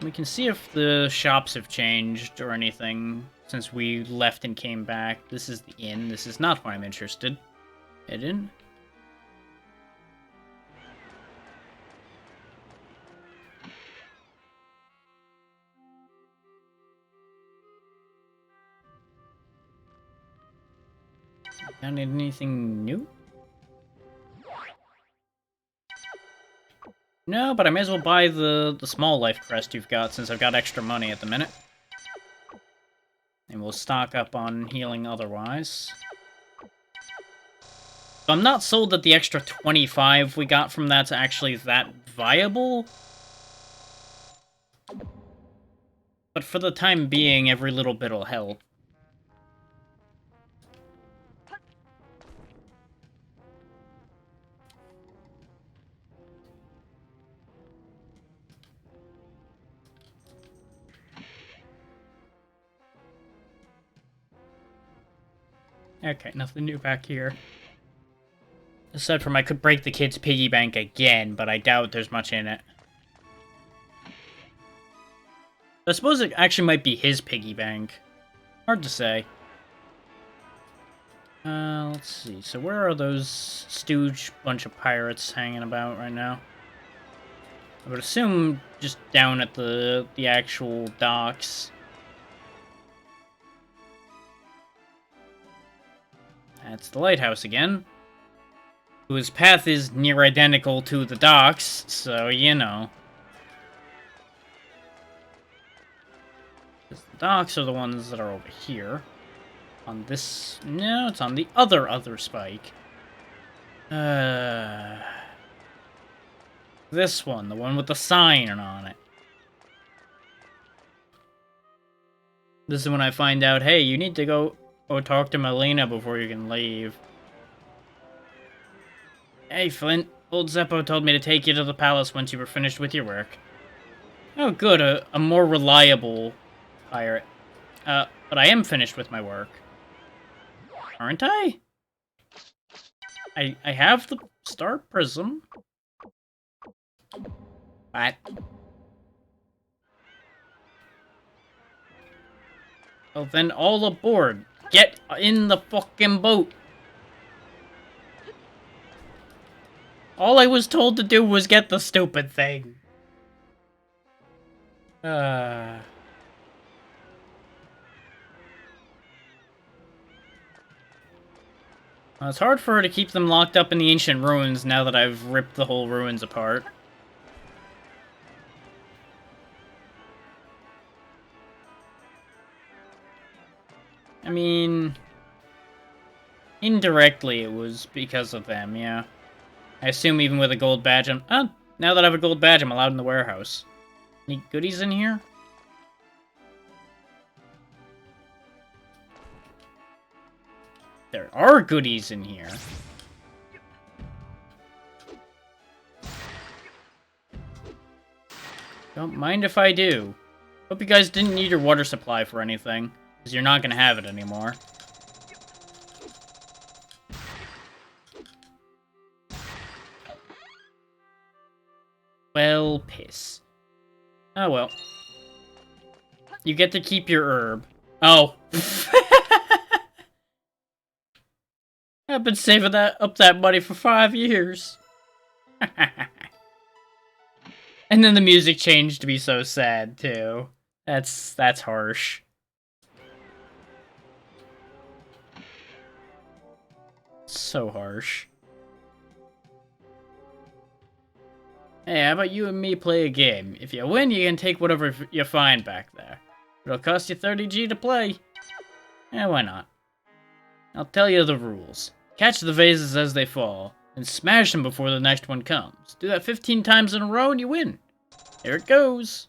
We can see if the shops have changed or anything since we left and came back. This is the inn. This is not where I'm interested. Hidden. Got anything new? No, but I may as well buy the small life crest you've got since I've got extra money at the minute. And we'll stock up on healing otherwise. So I'm not sold that the extra 25 we got from that's actually that viable. But for the time being, every little bit will help. Okay, nothing new back here. Aside from I could break the kid's piggy bank again, but I doubt there's much in it. I suppose it actually might be his piggy bank. Hard to say. Let's see. So where are those stooge bunch of pirates hanging about right now? I would assume just down at the actual docks. That's the lighthouse again. Whose path is near identical to the docks, so you know. The docks are the ones that are over here. On this... No, it's on the other spike. This one, the one with the sign on it. This is when I find out, hey, you need to go talk to Melina before you can leave. Hey, Flint. Old Zeppo told me to take you to the palace once you were finished with your work. Oh, good. A more reliable pirate. But I am finished with my work. Aren't I? I have the star prism. What? Well, then all aboard. Get in the fucking boat. All I was told to do was get the stupid thing. Well, it's hard for her to keep them locked up in the ancient ruins now that I've ripped the whole ruins apart. I mean... indirectly it was because of them, yeah. I assume even with a gold badge, now that I have a gold badge, I'm allowed in the warehouse. Any goodies in here? There are goodies in here. Don't mind if I do. Hope you guys didn't need your water supply for anything, because you're not going to have it anymore. Well, piss. Oh well. You get to keep your herb. Oh. I've been saving that money for 5 years. And then the music changed to be so sad too. That's harsh. So harsh. Hey, how about you and me play a game? If you win, you can take whatever you find back there. It'll cost you 30G to play. Eh, why not? I'll tell you the rules. Catch the vases as they fall, and smash them before the next one comes. Do that 15 times in a row and you win. Here it goes.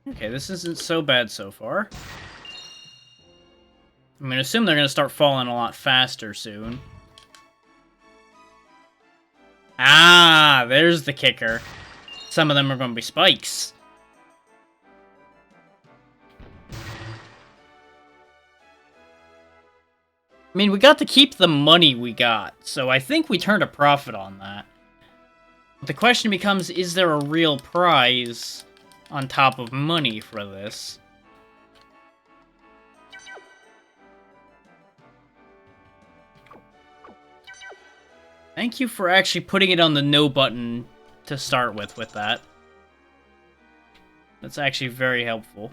Okay, this isn't so bad so far. I'm gonna assume they're gonna start falling a lot faster soon. Ah, there's the kicker. Some of them are gonna be spikes. I mean, we got to keep the money we got, so I think we turned a profit on that. But the question becomes, is there a real prize on top of money for this? Thank you for actually putting it on the no button to start with that. That's actually very helpful.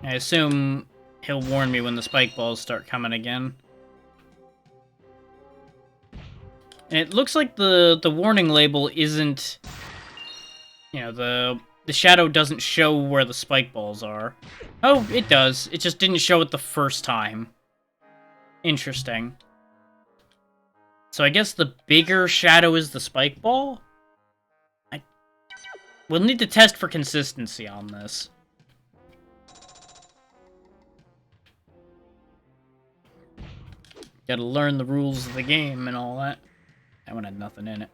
I assume he'll warn me when the spike balls start coming again. And it looks like the warning label isn't... You know, the shadow doesn't show where the spike balls are. Oh, it does. It just didn't show it the first time. Interesting. So I guess the bigger shadow is the spike ball? We'll need to test for consistency on this. Gotta learn the rules of the game and all that. That one had nothing in it.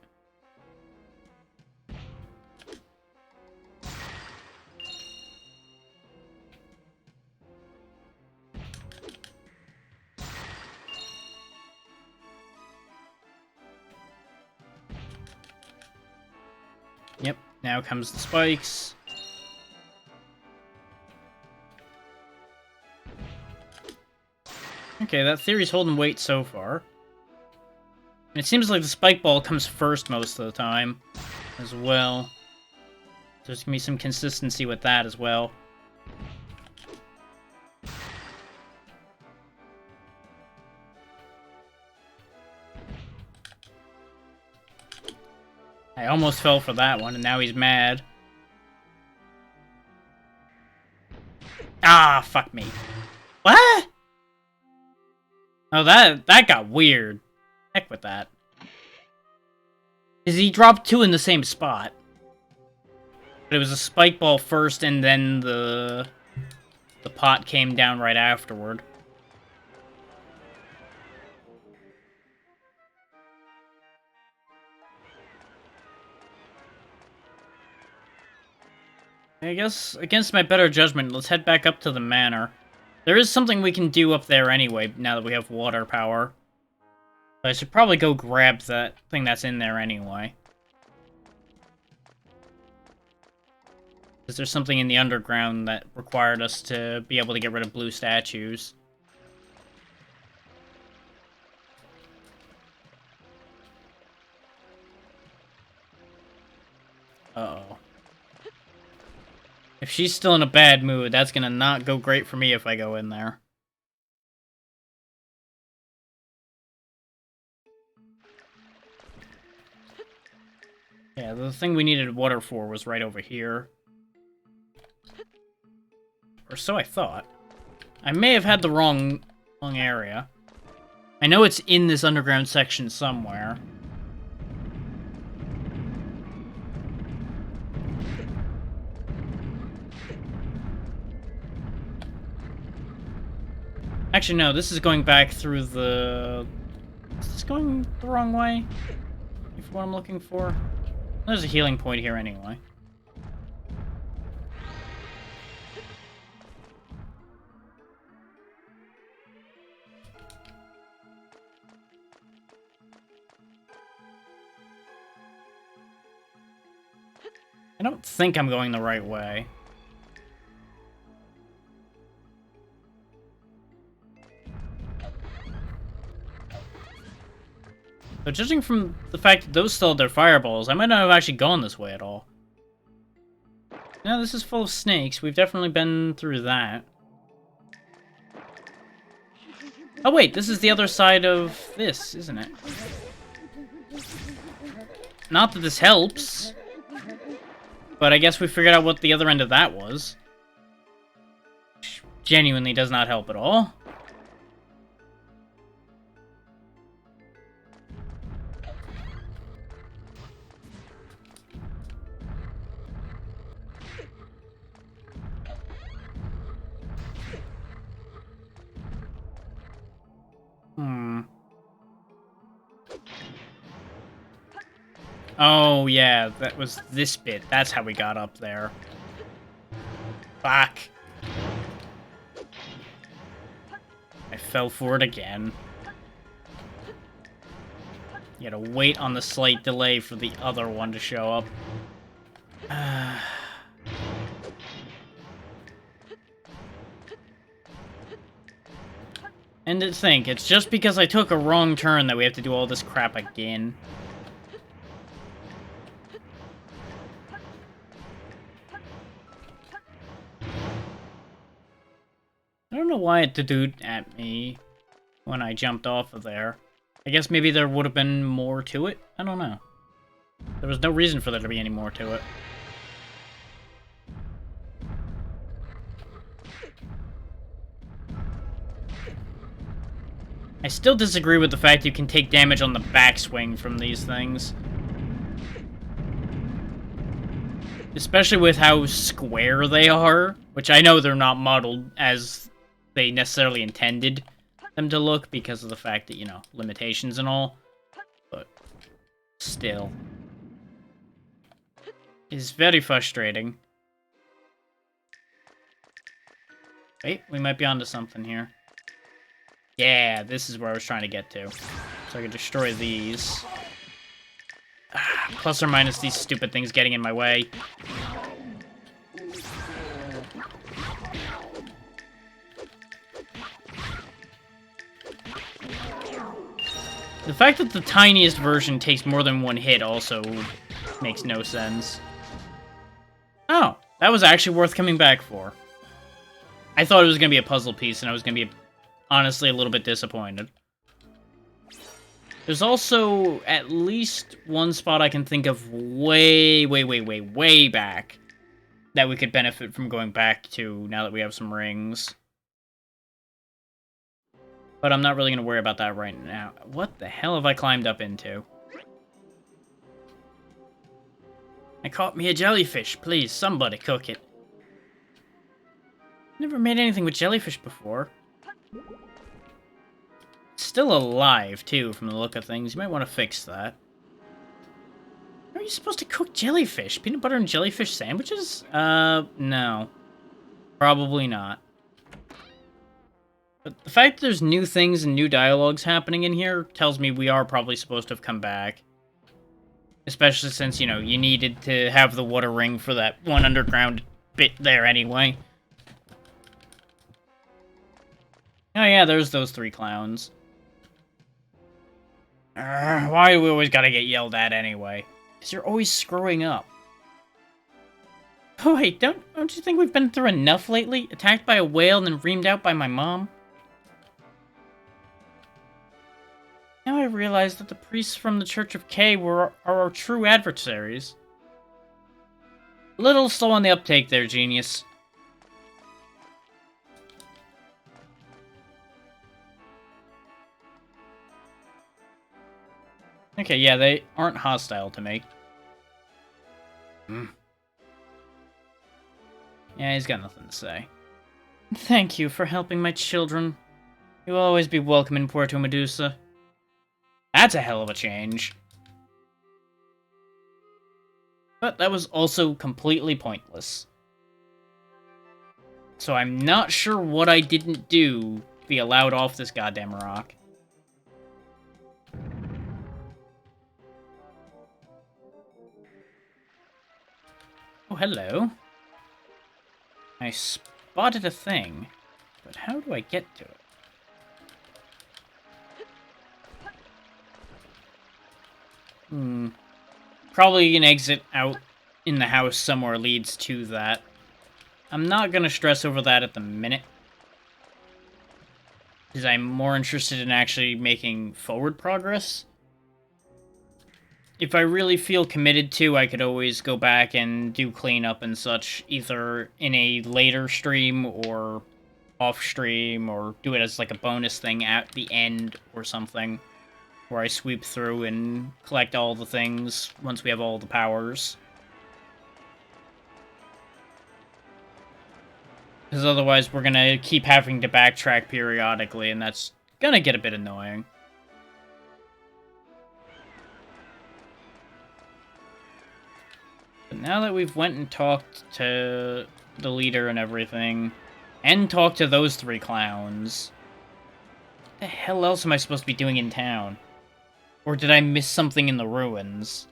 Yep, now comes the spikes. Okay, that theory's holding weight so far. And it seems like the spike ball comes first most of the time, as well. There's gonna be some consistency with that as well. I almost fell for that one, and now he's mad. Ah, fuck me. What? Oh, that got weird. Heck with that. Because he dropped two in the same spot. But it was a spike ball first, and then the pot came down right afterward. I guess, against my better judgment, let's head back up to the manor. There is something we can do up there anyway, now that we have water power. But I should probably go grab that thing that's in there anyway. Because there's something in the underground that required us to be able to get rid of blue statues. Uh-oh. If she's still in a bad mood, that's gonna not go great for me if I go in there. Yeah, the thing we needed water for was right over here. Or so I thought. I may have had the wrong area. I know it's in this underground section somewhere. Actually, no, this is going back through the... Is this going the wrong way? If what I'm looking for? There's a healing point here anyway. I don't think I'm going the right way. But judging from the fact that those still had their fireballs, I might not have actually gone this way at all. No, this is full of snakes. We've definitely been through that. Oh wait, this is the other side of this, isn't it? Not that this helps. But I guess we figured out what the other end of that was. Which genuinely does not help at all. Oh, yeah, that was this bit. That's how we got up there. Fuck. I fell for it again. You gotta wait on the slight delay for the other one to show up. And to think, it's just because I took a wrong turn that we have to do all this crap again. I don't know why it did at me when I jumped off of there. I guess maybe there would have been more to it? I don't know. There was no reason for there to be any more to it. I still disagree with the fact you can take damage on the backswing from these things. Especially with how square they are, which I know they're not modeled as they necessarily intended them to look because of the fact that, you know, limitations and all. But still. It's very frustrating. Wait, we might be onto something here. Yeah, this is where I was trying to get to. So I can destroy these. Plus or minus these stupid things getting in my way. The fact that the tiniest version takes more than one hit also makes no sense. Oh, that was actually worth coming back for. I thought it was going to be a puzzle piece, and I was going to be honestly a little bit disappointed. There's also at least one spot I can think of way back that we could benefit from going back to now that we have some rings. But I'm not really going to worry about that right now. What the hell have I climbed up into? I caught me a jellyfish. Please, somebody cook it. Never made anything with jellyfish before. Still alive, too, from the look of things. You might want to fix that. How are you supposed to cook jellyfish? Peanut butter and jellyfish sandwiches? No. Probably not. But the fact that there's new things and new dialogues happening in here tells me we are probably supposed to have come back. Especially since, you know, you needed to have the water ring for that one underground bit there anyway. Oh yeah, there's those 3 clowns. Why do we always gotta get yelled at anyway? Because you're always screwing up. Oh wait, don't you think we've been through enough lately? Attacked by a whale and then reamed out by my mom? Now I realize that the priests from the Church of K are our true adversaries. A little slow on the uptake there, genius. Okay, yeah, they aren't hostile to me. Yeah, he's got nothing to say. Thank you for helping my children. You'll always be welcome in Puerto Medusa. That's a hell of a change. But that was also completely pointless. So I'm not sure what I didn't do to be allowed off this goddamn rock. Oh, hello. I spotted a thing, but how do I get to it? Probably an exit out in the house somewhere leads to that. I'm not gonna stress over that at the minute. Because I'm more interested in actually making forward progress. If I really feel committed to, I could always go back and do cleanup and such, either in a later stream or off stream, or do it as like a bonus thing at the end or something, where I sweep through and collect all the things once we have all the powers. Because otherwise we're gonna keep having to backtrack periodically, and that's gonna get a bit annoying. But now that we've went and talked to the leader and everything, and talked to those 3 clowns, what the hell else am I supposed to be doing in town? Or did I miss something in the ruins?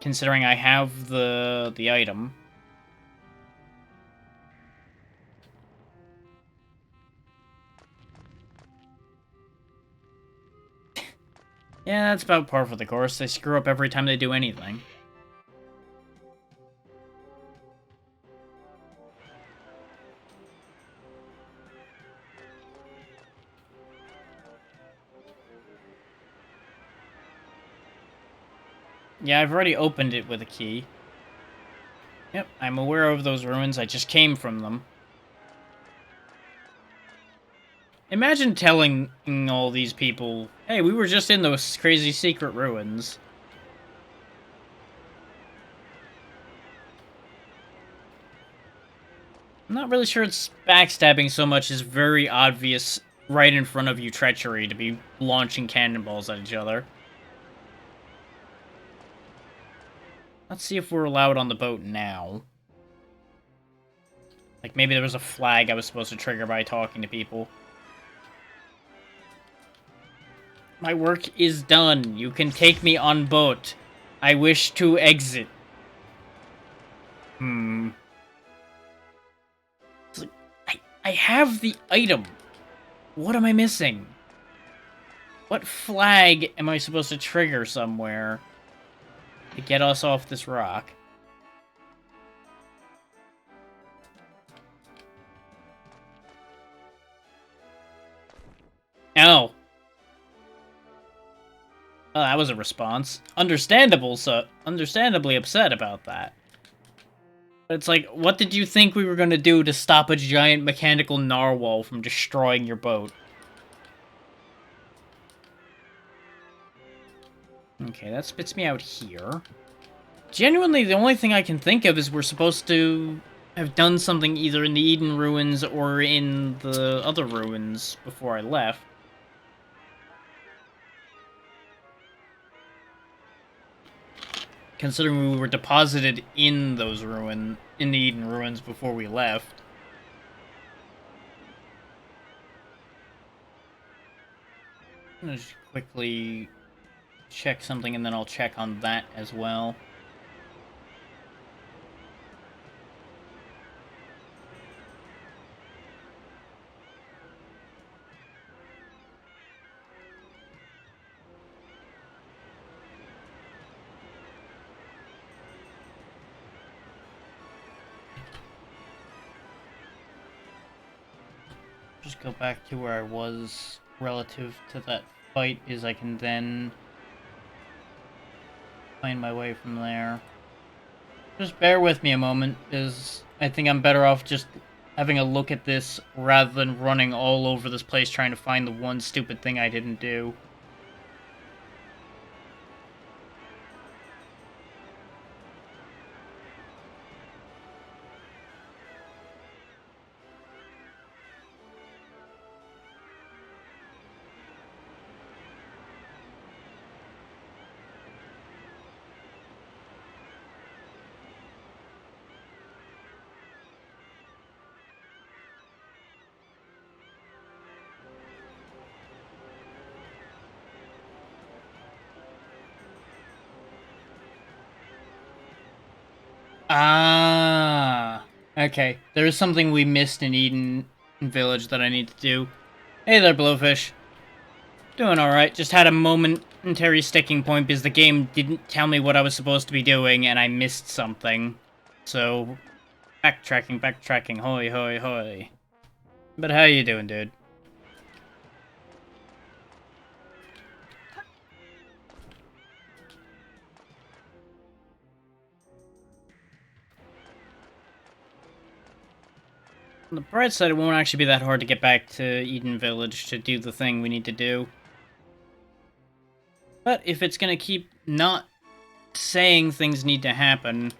Considering I have the item. Yeah, that's about par for the course. They screw up every time they do anything. Yeah, I've already opened it with a key. Yep, I'm aware of those ruins. I just came from them. Imagine telling all these people, hey, we were just in those crazy secret ruins. I'm not really sure it's backstabbing so much as very obvious, right in front of you treachery to be launching cannonballs at each other. Let's see if we're allowed on the boat now. Like, maybe there was a flag I was supposed to trigger by talking to people. My work is done. You can take me on boat. I wish to exit. It's like, I have the item. What am I missing? What flag am I supposed to trigger somewhere to get us off this rock? Oh. Oh, that was a response. Understandably upset about that. But it's like, what did you think we were going to do to stop a giant mechanical narwhal from destroying your boat? Okay, that spits me out here. Genuinely, the only thing I can think of is we're supposed to have done something either in the Eden ruins or in the other ruins before I left. Considering we were deposited in those in the Eden ruins before we left. I'm gonna just quickly check something and then I'll check on that as well. Just go back to where I was relative to that fight, is I can then find my way from there. Just bear with me a moment, is I think I'm better off just having a look at this rather than running all over this place trying to find the one stupid thing I didn't do. Ah, okay. There is something we missed in Eden Village that I need to do. Hey there, Blowfish. Doing alright. Just had a momentary sticking point because the game didn't tell me what I was supposed to be doing and I missed something. So, backtracking, hoy, hoy, hoy. But how you doing, dude? On the bright side, it won't actually be that hard to get back to Eden Village to do the thing we need to do. But if it's gonna keep not saying things need to happen,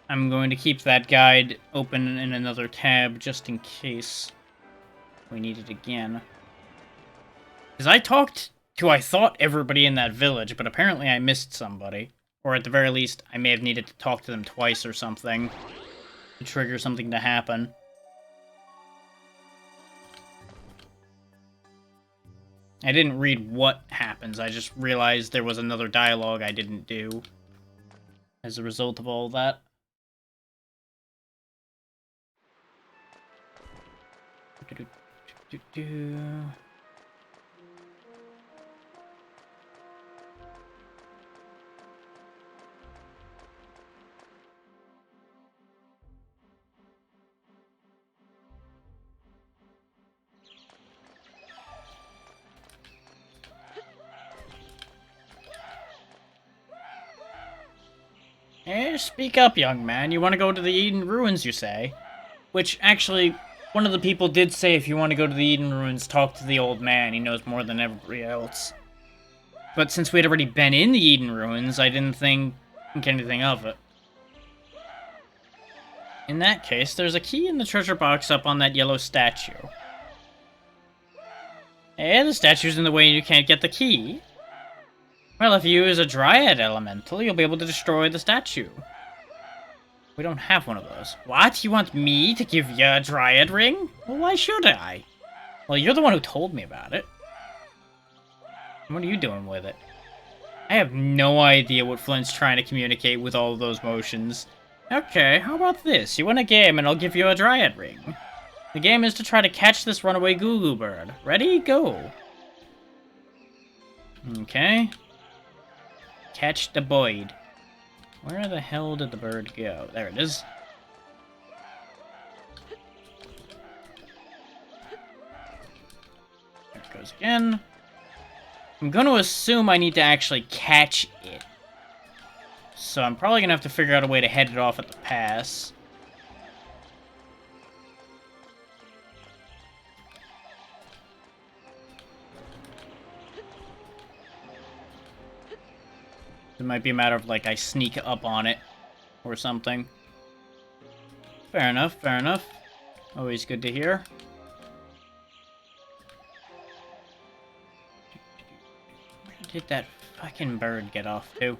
I'm going to keep that guide open in another tab just in case we need it again. Because I talked to, I thought, everybody in that village, but apparently I missed somebody. Or at the very least, I may have needed to talk to them twice or something to trigger something to happen. I didn't read what happens, I just realized there was another dialogue I didn't do as a result of all that. Speak up, young man. You want to go to the Eden Ruins, you say? Which, actually, one of the people did say if you want to go to the Eden Ruins, talk to the old man. He knows more than everybody else. But since we'd already been in the Eden Ruins, I didn't think anything of it. In that case, there's a key in the treasure box up on that yellow statue. The statue's in the way and you can't get the key. Well, if you use a Dryad Elemental, you'll be able to destroy the statue. We don't have one of those. What? You want me to give you a Dryad ring? Well, why should I? Well, you're the one who told me about it. What are you doing with it? I have no idea what Flint's trying to communicate with all of those motions. Okay, how about this? You win a game and I'll give you a Dryad ring. The game is to try to catch this runaway Goo Goo bird. Ready? Go. Okay. Catch the bird. Where the hell did the bird go? There it is. There it goes again. I'm going to assume I need to actually catch it. So I'm probably going to have to figure out a way to head it off at the pass. It might be a matter of, like, I sneak up on it or something. Fair enough, fair enough. Always good to hear. Where did that fucking bird get off to?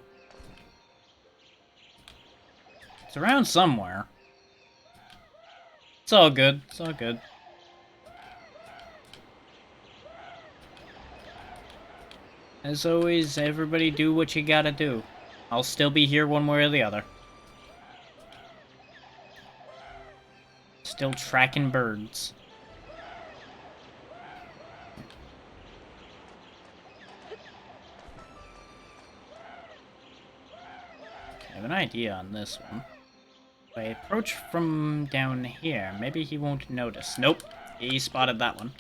It's around somewhere. It's all good, it's all good. As always, everybody do what you gotta do. I'll still be here one way or the other. Still tracking birds. I have an idea on this one. If I approach from down here, maybe he won't notice. Nope, he spotted that one.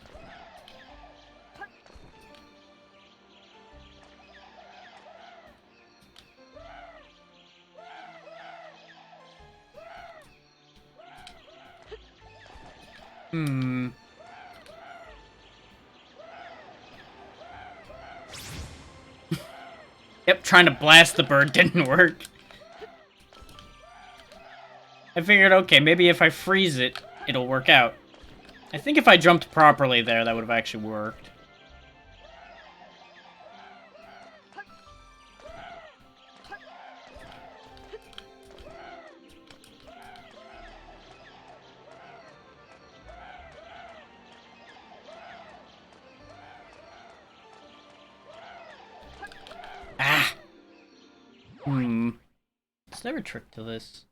Yep, trying to blast the bird didn't work. I figured, okay, maybe if I freeze it, it'll work out. I think if I jumped properly there, that would have actually worked. Is there a trick to this?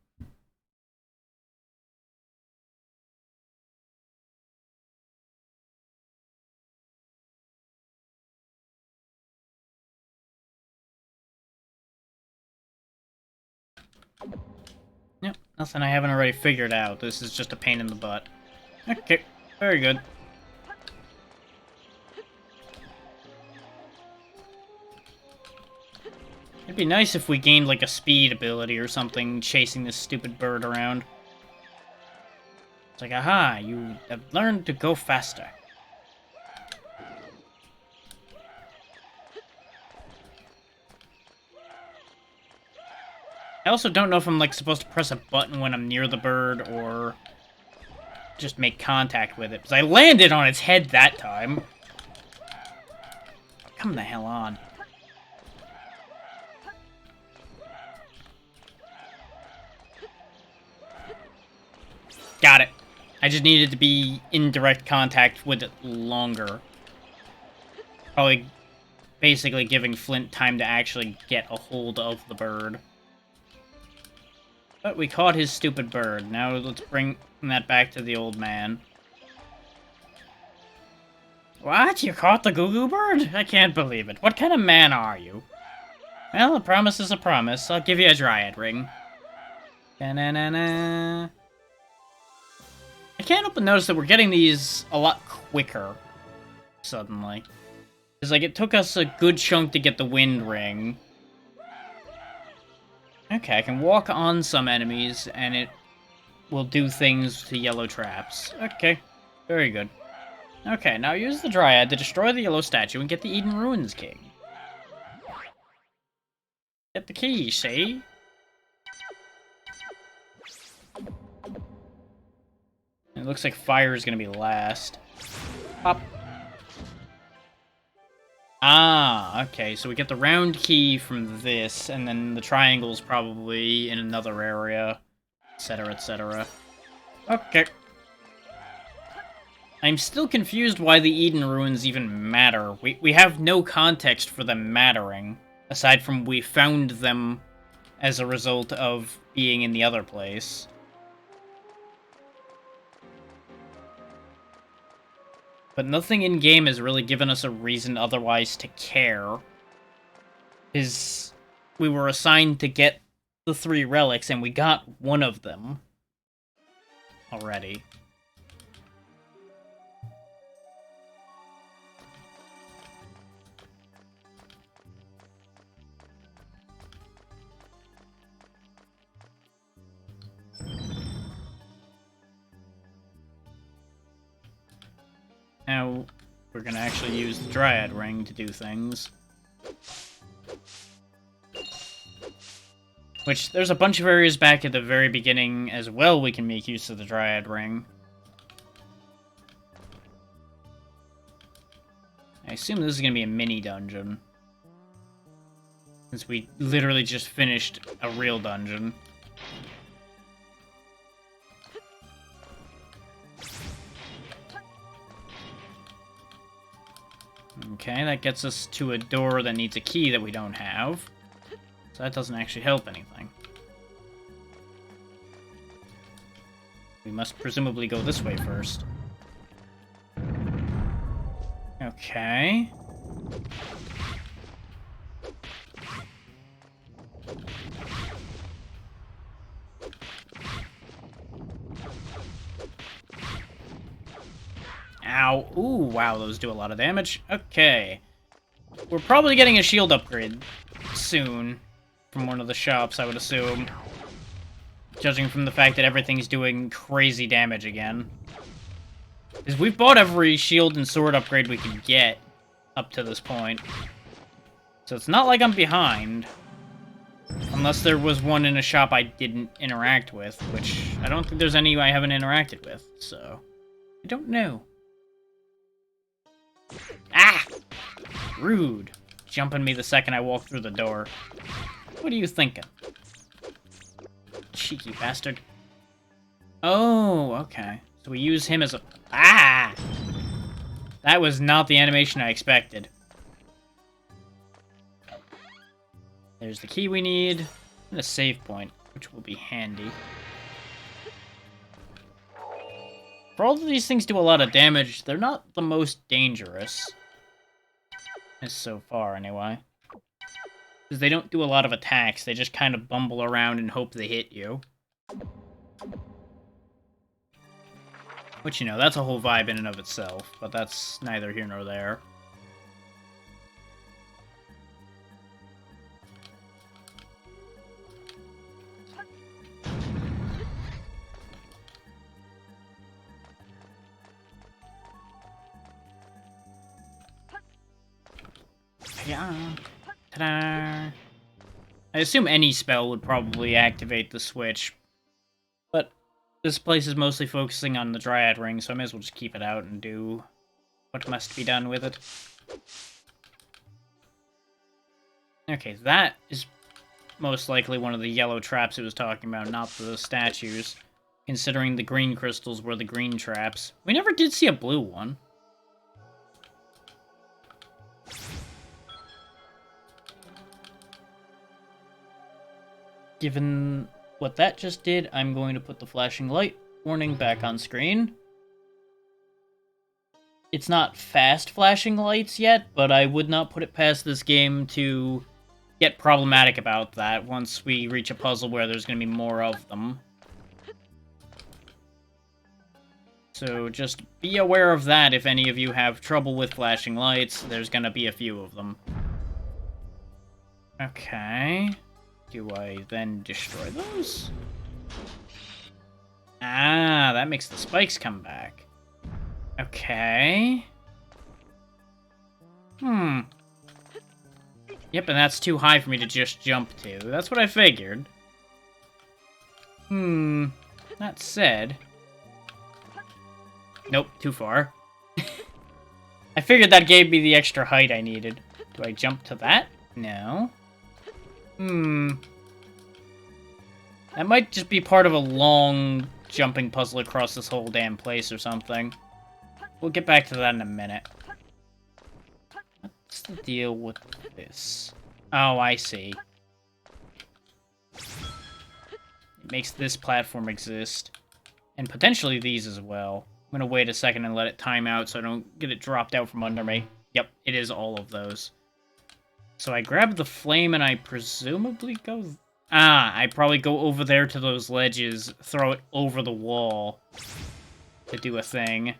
Yep, nothing I haven't already figured out. This is just a pain in the butt. Okay, very good. It'd be nice if we gained, like, a speed ability or something, chasing this stupid bird around. It's like, aha, you have learned to go faster. I also don't know if I'm, like, supposed to press a button when I'm near the bird, or just make contact with it, because I landed on its head that time. Come the hell on. Got it. I just needed to be in direct contact with it longer. Probably basically giving Flint time to actually get a hold of the bird. But we caught his stupid bird. Now let's bring that back to the old man. What? You caught the Goo-Goo Bird? I can't believe it. What kind of man are you? Well, a promise is a promise. I'll give you a Dryad ring. Da-na-na-na. I can't help but notice that we're getting these a lot quicker, suddenly. It's like, it took us a good chunk to get the wind ring. Okay, I can walk on some enemies, and it will do things to yellow traps. Okay, very good. Okay, now use the Dryad to destroy the yellow statue and get the Eden Ruins King. Get the key, see? It looks like fire is gonna be last. Pop. Ah, okay, so we get the round key from this, and then the triangle's probably in another area, etc., etc. Okay. I'm still confused why the Eden Ruins even matter. We have no context for them mattering, aside from we found them as a result of being in the other place. But nothing in-game has really given us a reason otherwise to care. We were assigned to get the 3 relics, and we got one of them already. Now, we're gonna actually use the Dryad Ring to do things. Which, there's a bunch of areas back at the very beginning as well we can make use of the Dryad Ring. I assume this is gonna be a mini-dungeon. Since we literally just finished a real dungeon. Okay, that gets us to a door that needs a key that we don't have. So that doesn't actually help anything. We must presumably go this way first. Okay. Ow. Ooh, wow, those do a lot of damage. Okay. We're probably getting a shield upgrade soon from one of the shops, I would assume. Judging from the fact that everything's doing crazy damage again. Because we've bought every shield and sword upgrade we could get up to this point. So it's not like I'm behind. Unless there was one in a shop I didn't interact with, which I don't think there's any I haven't interacted with, so I don't know. Ah! Rude. Jumping me the second I walk through the door. What are you thinking? Cheeky bastard. Oh, okay. So we use him as a... Ah! That was not the animation I expected. There's the key we need, and a save point, which will be handy. For all of these things do a lot of damage, they're not the most dangerous. As so far, anyway. Because they don't do a lot of attacks, they just kind of bumble around and hope they hit you. Which, you know, that's a whole vibe in and of itself, but that's neither here nor there. Yeah. Ta-da! I assume any spell would probably activate the switch, but this place is mostly focusing on the Dryad Ring, so I may as well just keep it out and do what must be done with it. Okay, that is most likely one of the yellow traps it was talking about, not the statues, considering the green crystals were the green traps. We never did see a blue one. given what that just did, I'm going to put the flashing light warning back on screen. It's not fast flashing lights yet, but I would not put it past this game to get problematic about that once we reach a puzzle where there's going to be more of them. So just be aware of that if any of you have trouble with flashing lights. There's going to be a few of them. Okay. Do I then destroy those? Ah, that makes the spikes come back. Okay. Yep, and that's too high for me to just jump to. That's what I figured. That said... Nope, too far. I figured that gave me the extra height I needed. Do I jump to that? No. That might just be part of a long jumping puzzle across this whole damn place or something. We'll get back to that in a minute. What's the deal with this? Oh, I see. It makes this platform exist. And potentially these as well. I'm gonna wait a second and let it time out so I don't get it dropped out from under me. Yep, it is all of those. So I grab the flame and I presumably go... I probably go over there to those ledges, throw it over the wall to do a thing.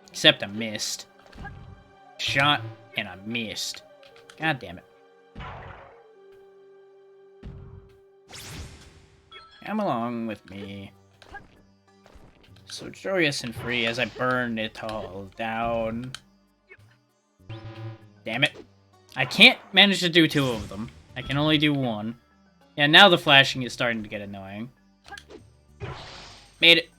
Except I missed. Shot and I missed. God damn it. Come along with me. So joyous and free as I burn it all down. Damn it. I can't manage to do two of them. I can only do one. Yeah, now the flashing is starting to get annoying. Made it.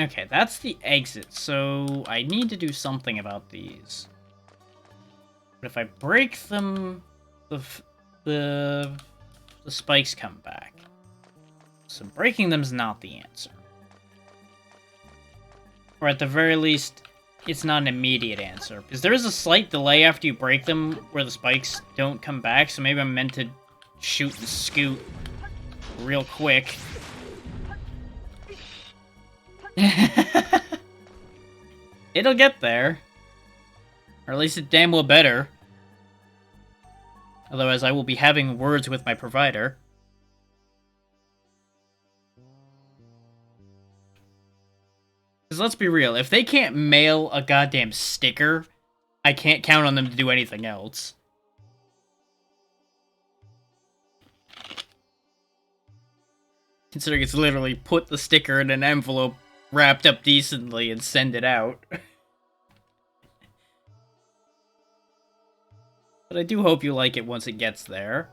Okay, that's the exit, so I need to do something about these. But if I break them, the spikes come back. So breaking them's not the answer. Or at the very least, it's not an immediate answer. Because there is a slight delay after you break them where the spikes don't come back, so maybe I'm meant to shoot and scoot real quick. It'll get there. Or at least it damn well better. Otherwise I will be having words with my provider. Because let's be real, if they can't mail a goddamn sticker, I can't count on them to do anything else. Considering it's literally put the sticker in an envelope wrapped up decently and send it out. But I do hope you like it once it gets there.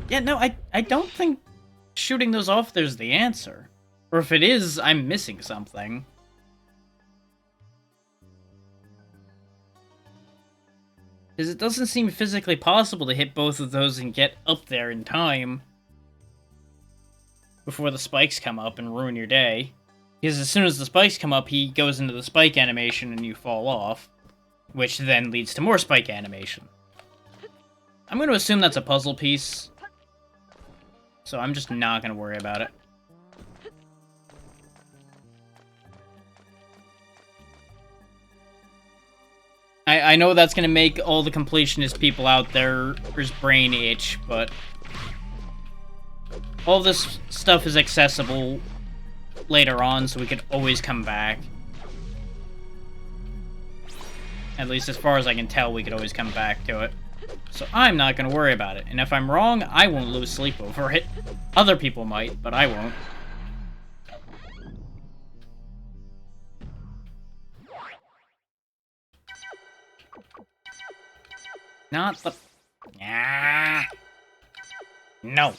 Yeah, no, I don't think shooting those off there's the answer. Or if it is, I'm missing something. Because it doesn't seem physically possible to hit both of those and get up there in time before the spikes come up and ruin your day. Because as soon as the spikes come up, he goes into the spike animation and you fall off, which then leads to more spike animation. I'm going to assume that's a puzzle piece, so I'm just not going to worry about it. I know that's going to make all the completionist people out there's brain itch, but all this stuff is accessible later on, so we could always come back. At least as far as I can tell, we could always come back to it. So I'm not going to worry about it. And if I'm wrong, I won't lose sleep over it. Other people might, but I won't. Not the... Ah. No.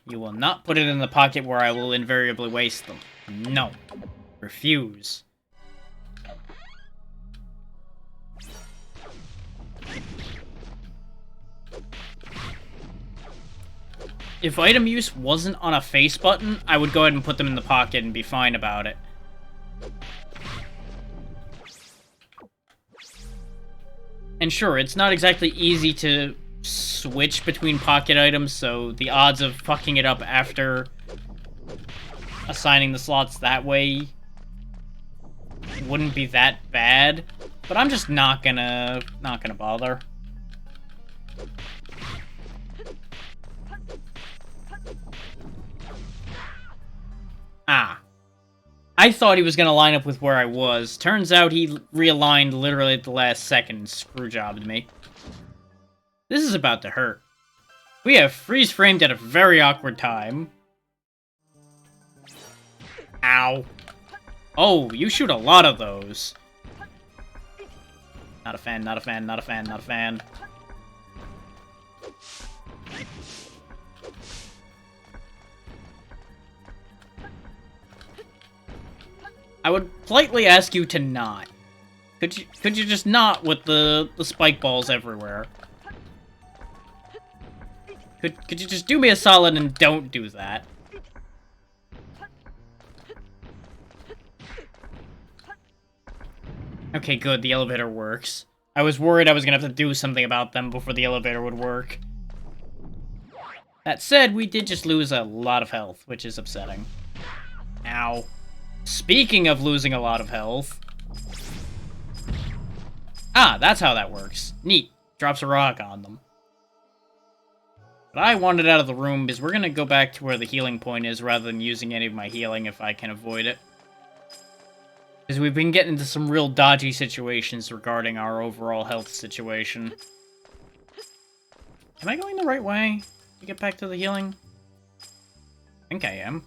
You will not put it in the pocket where I will invariably waste them. No. Refuse. If item use wasn't on a face button, I would go ahead and put them in the pocket and be fine about it. And sure, it's not exactly easy to switch between pocket items, so the odds of fucking it up after assigning the slots that way wouldn't be that bad. But I'm just not gonna bother. Ah. I thought he was gonna line up with where I was. Turns out he realigned literally at the last second and screwjobbed me. This is about to hurt. We have freeze-framed at a very awkward time. Ow. Oh, you shoot a lot of those. Not a fan, not a fan, not a fan, not a fan. I would politely ask you to not. Could you just not with the spike balls everywhere? Could you just do me a solid and don't do that? Okay, good, the elevator works. I was worried I was gonna have to do something about them before the elevator would work. That said, we did just lose a lot of health, which is upsetting. Ow. Speaking of losing a lot of health... Ah, that's how that works. Neat. Drops a rock on them. But I wanted out of the room because we're gonna go back to where the healing point is rather than using any of my healing if I can avoid it. Because we've been getting into some real dodgy situations regarding our overall health situation. Am I going the right way to get back to the healing? I think I am.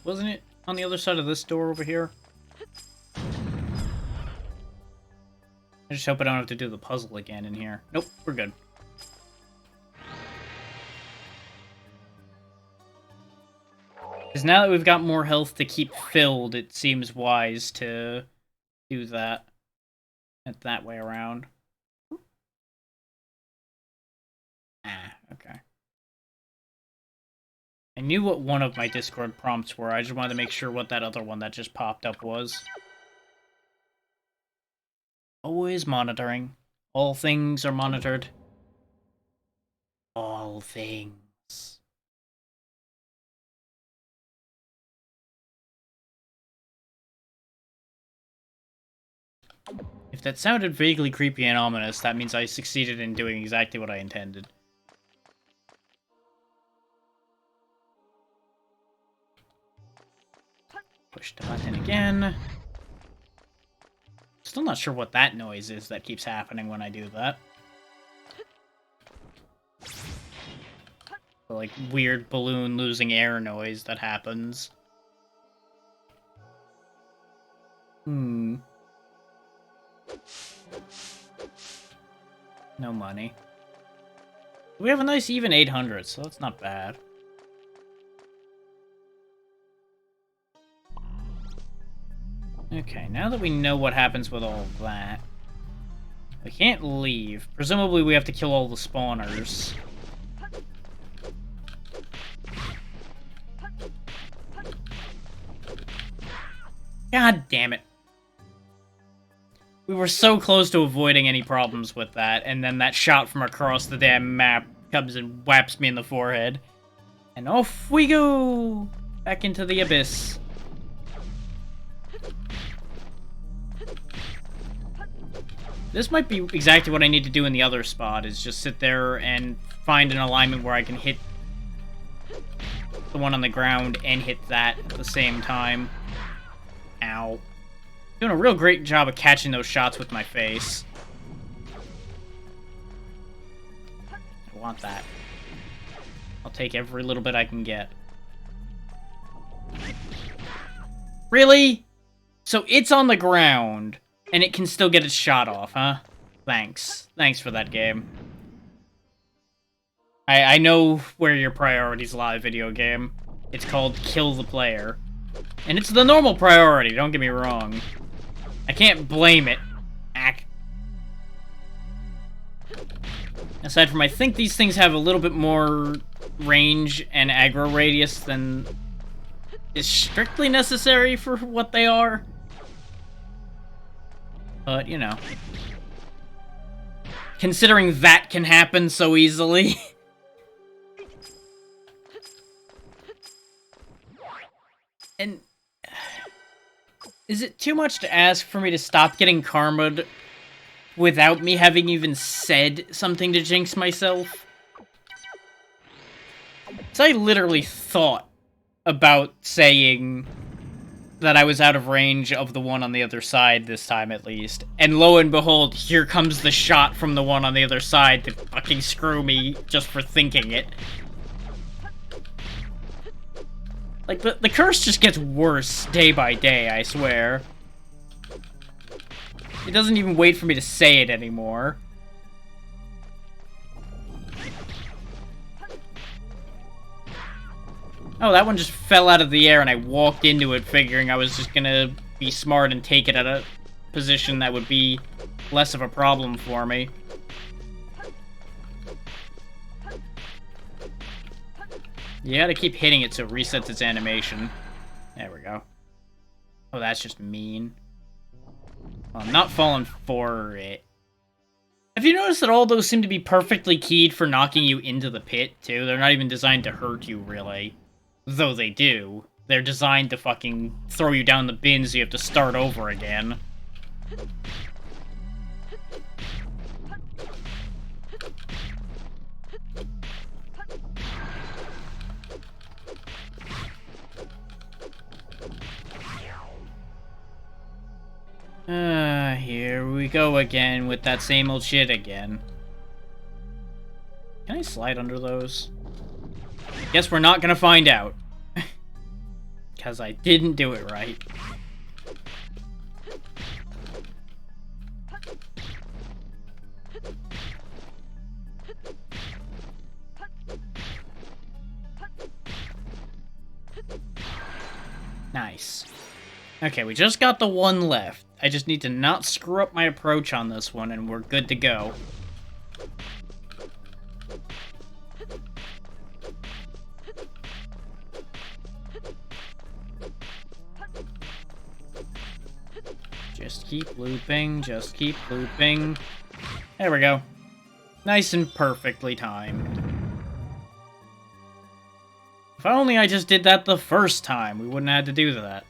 Wasn't it on the other side of this door over here? I just hope I don't have to do the puzzle again in here. Nope, we're good. Because now that we've got more health to keep filled, it seems wise to do that. That way around. Ah, okay. I knew what one of my Discord prompts were, I just wanted to make sure what that other one that just popped up was. Always monitoring. All things are monitored. All things. If that sounded vaguely creepy and ominous, that means I succeeded in doing exactly what I intended. Push the button again. Still not sure what that noise is that keeps happening when I do that. The, like, weird balloon losing air noise that happens. Hmm. No money. We have a nice even 800, so that's not bad. Okay, now that we know what happens with all that, we can't leave. Presumably we have to kill all the spawners. God damn it. We were so close to avoiding any problems with that, and then that shot from across the damn map comes and whaps me in the forehead. And off we go! Back into the abyss. This might be exactly what I need to do in the other spot, is just sit there and find an alignment where I can hit the one on the ground and hit that at the same time. Ow. Doing a real great job of catching those shots with my face. I want that. I'll take every little bit I can get. Really? So it's on the ground, and it can still get its shot off, huh? Thanks. Thanks for that game. I know where your priorities lie, video game. It's called kill the player. And it's the normal priority, don't get me wrong. I can't blame it. Aside from, I think these things have a little bit more range and aggro radius than is strictly necessary for what they are. But, you know. Considering that can happen so easily. And is it too much to ask for me to stop getting karma'd without me having even said something to jinx myself? So I literally thought about saying that I was out of range of the one on the other side this time, at least. And lo and behold, here comes the shot from the one on the other side to fucking screw me just for thinking it. Like, the curse just gets worse day by day, I swear. It doesn't even wait for me to say it anymore. Oh, that one just fell out of the air and I walked into it figuring I was just gonna be smart and take it at a position that would be less of a problem for me. You gotta keep hitting it so it resets its animation. There we go. Oh, that's just mean. Well, I'm not falling for it. Have you noticed that all those seem to be perfectly keyed for knocking you into the pit, too? They're not even designed to hurt you, really. Though they do. They're designed to fucking throw you down the bin so you have to start over again. Here we go again with that same old shit again. Can I slide under those? Guess we're not gonna find out. Because I didn't do it right. Nice. Okay, we just got the one left. I just need to not screw up my approach on this one, and we're good to go. Just keep looping, just keep looping. There we go. Nice and perfectly timed. If only I just did that the first time, we wouldn't have had to do that.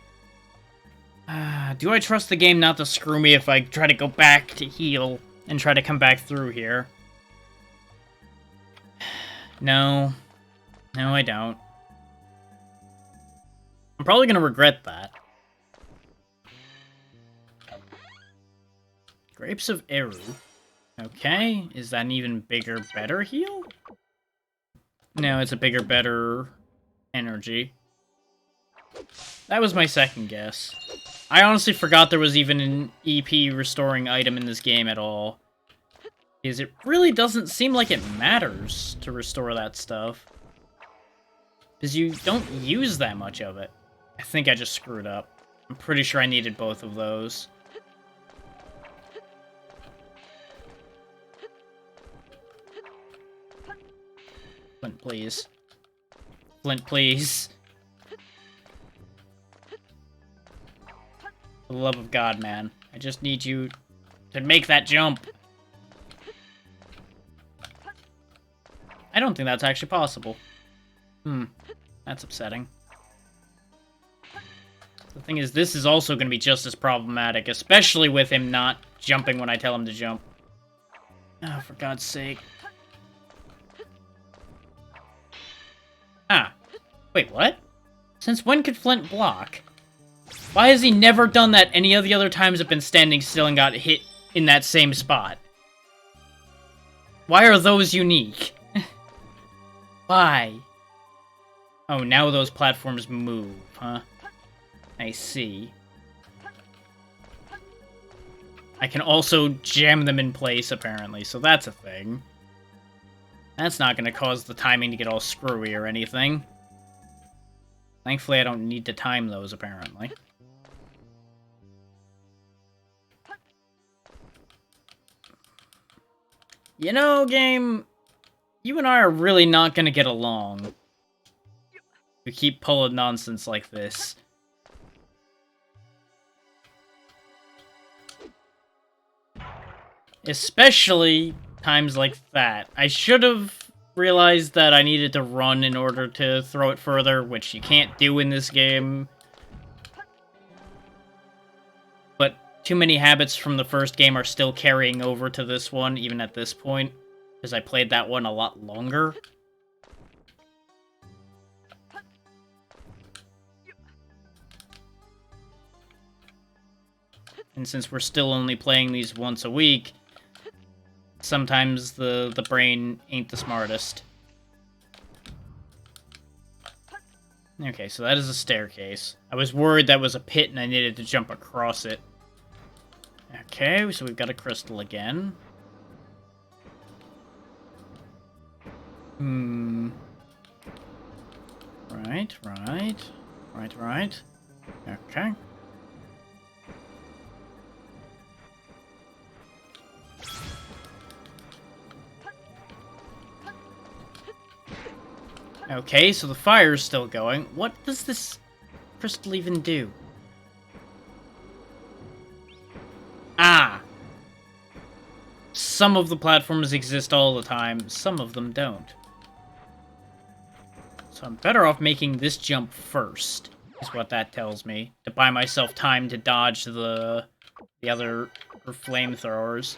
Do I trust the game not to screw me if I try to go back to heal and try to come back through here? No. No, I don't. I'm probably gonna regret that. Grapes of Eru. Okay, is that an even bigger, better heal? No, it's a bigger, better energy. That was my second guess. I honestly forgot there was even an EP restoring item in this game at all. Because it really doesn't seem like it matters to restore that stuff. Because you don't use that much of it. I think I just screwed up. I'm pretty sure I needed both of those. Flint, please. Flint, please. For the love of God, man. I just need you to make that jump. I don't think that's actually possible. That's upsetting. The thing is, this is also going to be just as problematic, especially with him not jumping when I tell him to jump. Oh, for God's sake. Ah. Wait, what? Since when could Flint block? Why has he never done that any of the other times I've been standing still and got hit in that same spot? Why are those unique? Why? Oh, now those platforms move, huh? I see. I can also jam them in place, apparently, so that's a thing. That's not gonna cause the timing to get all screwy or anything. Thankfully, I don't need to time those, apparently. You know, game, you and I are really not gonna get along. We keep pulling nonsense like this. Especially times like that. I should have realized that I needed to run in order to throw it further, which you can't do in this game. But too many habits from the first game are still carrying over to this one, even at this point, because I played that one a lot longer. And since we're still only playing these once a week, sometimes the brain ain't the smartest. Okay, so that is a staircase. I was worried that was a pit and I needed to jump across it. Okay, so we've got a crystal again. Right. Okay. Okay, so the fire's still going. What does this crystal even do? Ah! Some of the platforms exist all the time, some of them don't. So I'm better off making this jump first, is what that tells me. To buy myself time to dodge the other flamethrowers.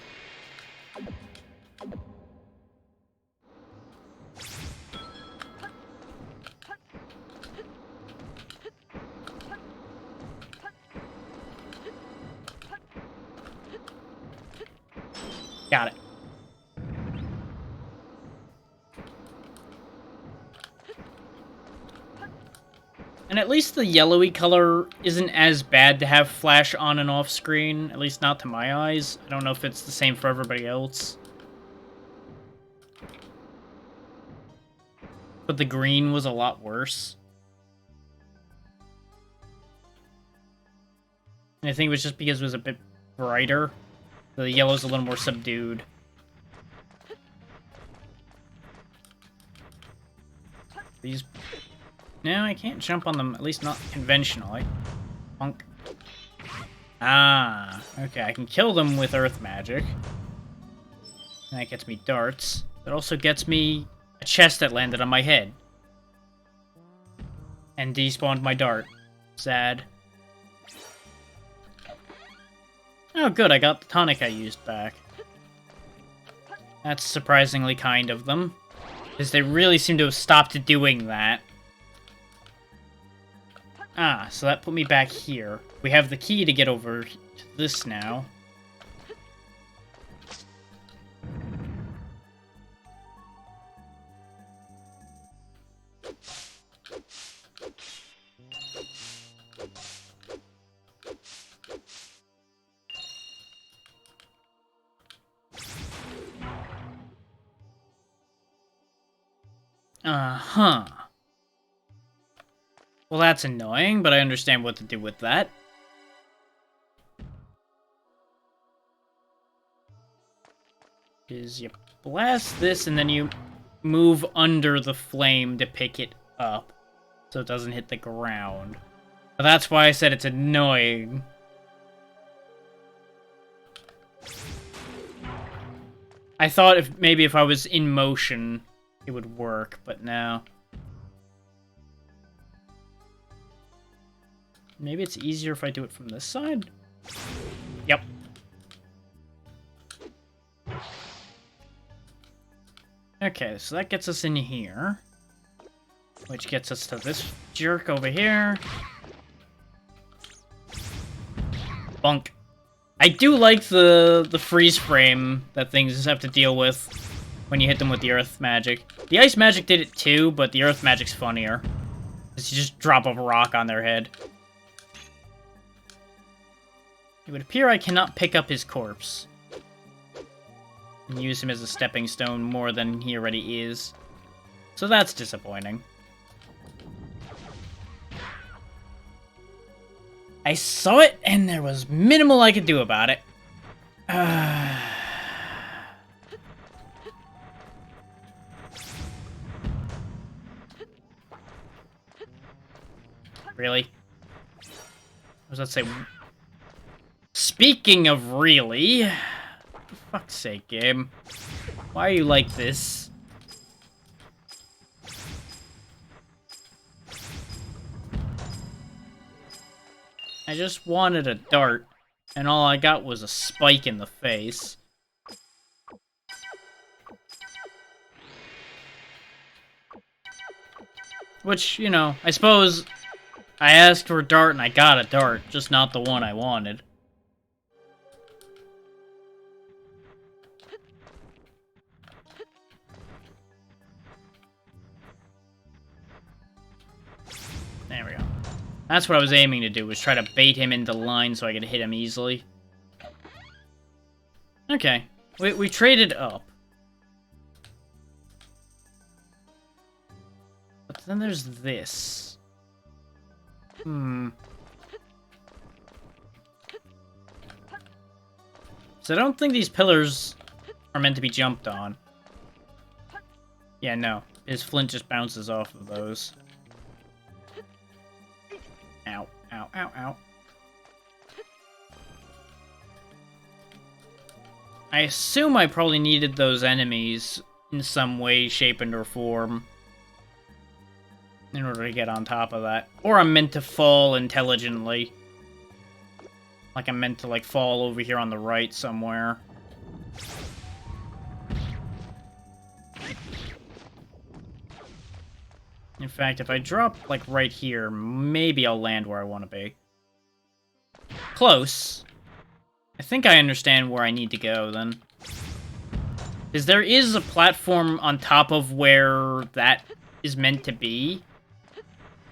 Got it. And at least the yellowy color isn't as bad to have flash on and off screen, at least not to my eyes. I don't know if it's the same for everybody else. But the green was a lot worse. And I think it was just because it was a bit brighter. The yellow's a little more subdued. These... No, I can't jump on them, at least not conventionally. Punk. Ah, okay, I can kill them with earth magic. And that gets me darts. That also gets me a chest that landed on my head. And despawned my dart. Sad. Oh, good, I got the tonic I used back. That's surprisingly kind of them. Because they really seem to have stopped doing that. Ah, so that put me back here. We have the key to get over to this now. Uh-huh. Well, that's annoying, but I understand what to do with that. Is you blast this, and then you move under the flame to pick it up, so it doesn't hit the ground. But that's why I said it's annoying. I thought maybe if I was in motion, it would work, but no. Maybe it's easier if I do it from this side? Yep. Okay, so that gets us in here. Which gets us to this jerk over here. Bunk. I do like the freeze frame that things have to deal with when you hit them with the earth magic. The ice magic did it too, but the earth magic's funnier. Because you just drop a rock on their head. It would appear I cannot pick up his corpse. And use him as a stepping stone more than he already is. So that's disappointing. I saw it, and there was minimal I could do about it. Really? What does that say? Speaking of really... For fuck's sake, game. Why are you like this? I just wanted a dart, and all I got was a spike in the face. Which, you know, I suppose I asked for a dart and I got a dart, just not the one I wanted. There we go. That's what I was aiming to do, was try to bait him into line so I could hit him easily. Okay. We traded up. But then there's this. So I don't think these pillars are meant to be jumped on. Yeah, no. His flint just bounces off of those. Ow, ow, ow, ow. I assume I probably needed those enemies in some way, shape, and or form in order to get on top of that. Or I'm meant to fall intelligently. Like I'm meant to, like, fall over here on the right somewhere. In fact, if I drop, like, right here, maybe I'll land where I want to be. Close. I think I understand where I need to go, then. Because there is a platform on top of where that is meant to be.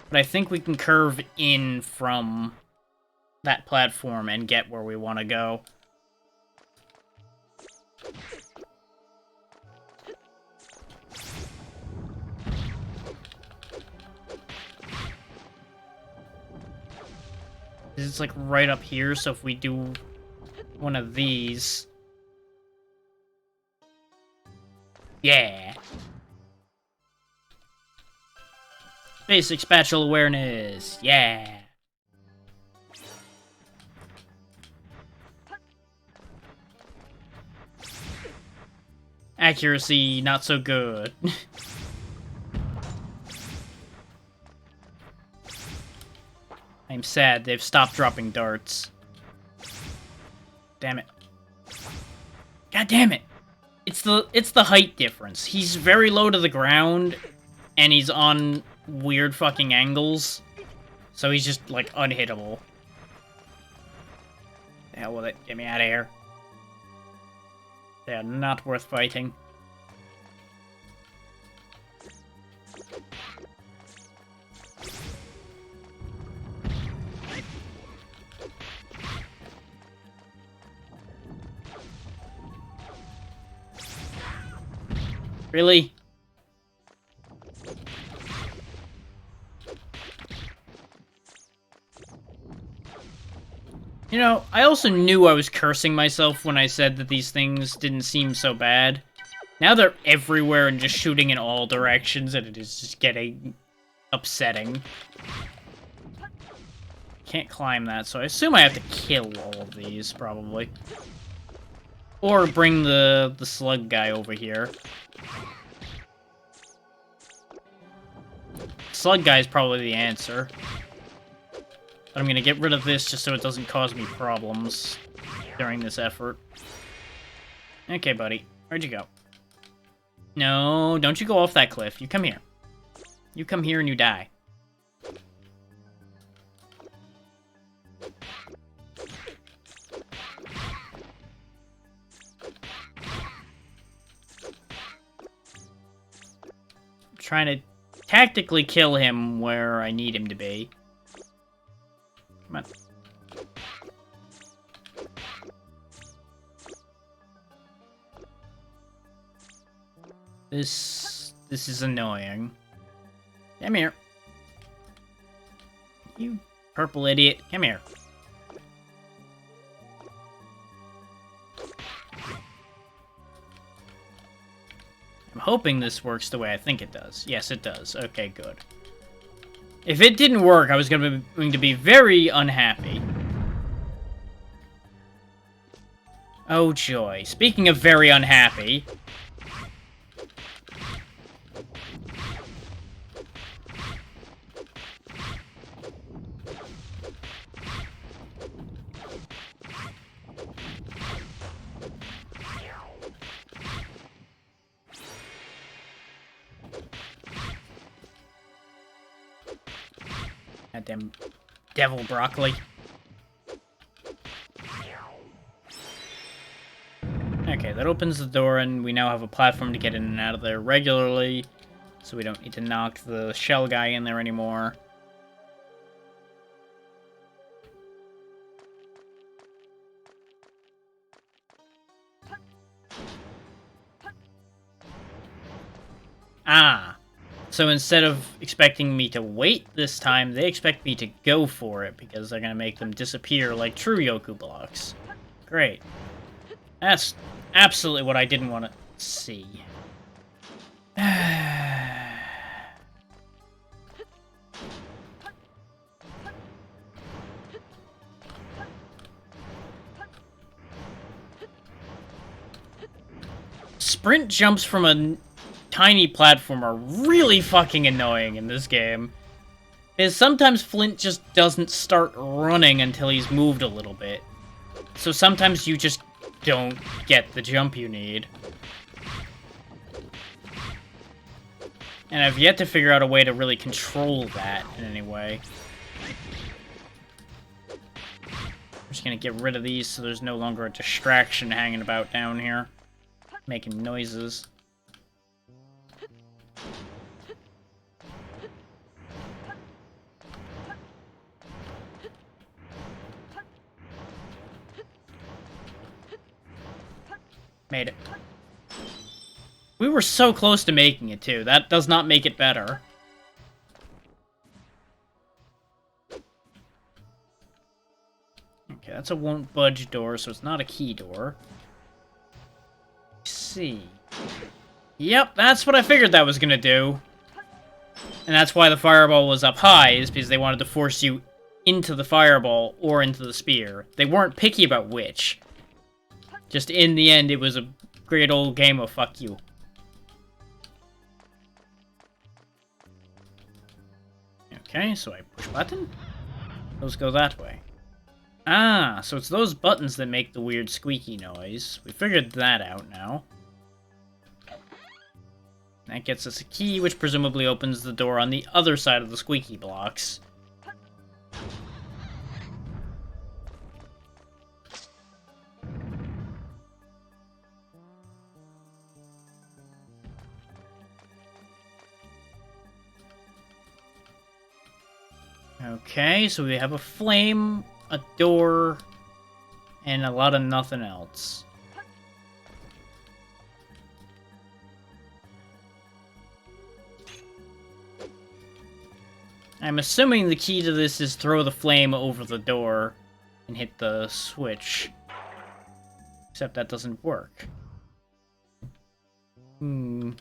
But I think we can curve in from that platform and get where we want to go. It's like right up here, so if we do one of these... Yeah! Basic spatial awareness, yeah! Accuracy, not so good. I'm sad, they've stopped dropping darts. Damn it. God damn it! It's the height difference. He's very low to the ground, and he's on weird fucking angles. So he's just, like, unhittable. The hell with it. Get me out of here. They are not worth fighting. Really? You know, I also knew I was cursing myself when I said that these things didn't seem so bad. Now they're everywhere and just shooting in all directions, and it is just getting upsetting. Can't climb that, so I assume I have to kill all of these, probably. Or bring the slug guy over here. Slug guy is probably the answer. But I'm gonna get rid of this just so it doesn't cause me problems during this effort. Okay, buddy. Where'd you go? No, don't you go off that cliff. You come here. You come here and you die. I'm trying to tactically kill him where I need him to be. Come on. This is annoying. Come here. You purple idiot. Come here. I'm hoping this works the way I think it does. Yes, it does. Okay, good. If it didn't work, I was going to be very unhappy. Oh joy. Speaking of very unhappy... Goddamn devil broccoli. Okay, that opens the door, and we now have a platform to get in and out of there regularly, so we don't need to knock the shell guy in there anymore. Ah! So instead of expecting me to wait this time, they expect me to go for it, because they're gonna make them disappear like true Yoku blocks. Great. That's absolutely what I didn't want to see. Sprint jumps from a tiny platform are really fucking annoying in this game. Because sometimes Flint just doesn't start running until he's moved a little bit. So sometimes you just don't get the jump you need. And I've yet to figure out a way to really control that in any way. I'm just gonna get rid of these so there's no longer a distraction hanging about down here, making noises. Made it. We were so close to making it, too. That does not make it better. Okay, that's a won't budge door, so it's not a key door. Let's see. Yep, that's what I figured that was gonna do. And that's why the fireball was up high, is because they wanted to force you into the fireball or into the spear. They weren't picky about which. Just in the end, it was a great old game of fuck you. Okay, so I push button. Those go that way. Ah, so it's those buttons that make the weird squeaky noise. We figured that out now. That gets us a key, which presumably opens the door on the other side of the squeaky blocks. Okay, so we have a flame, a door, and a lot of nothing else. I'm assuming the key to this is throw the flame over the door and hit the switch. Except that doesn't work. Hmm.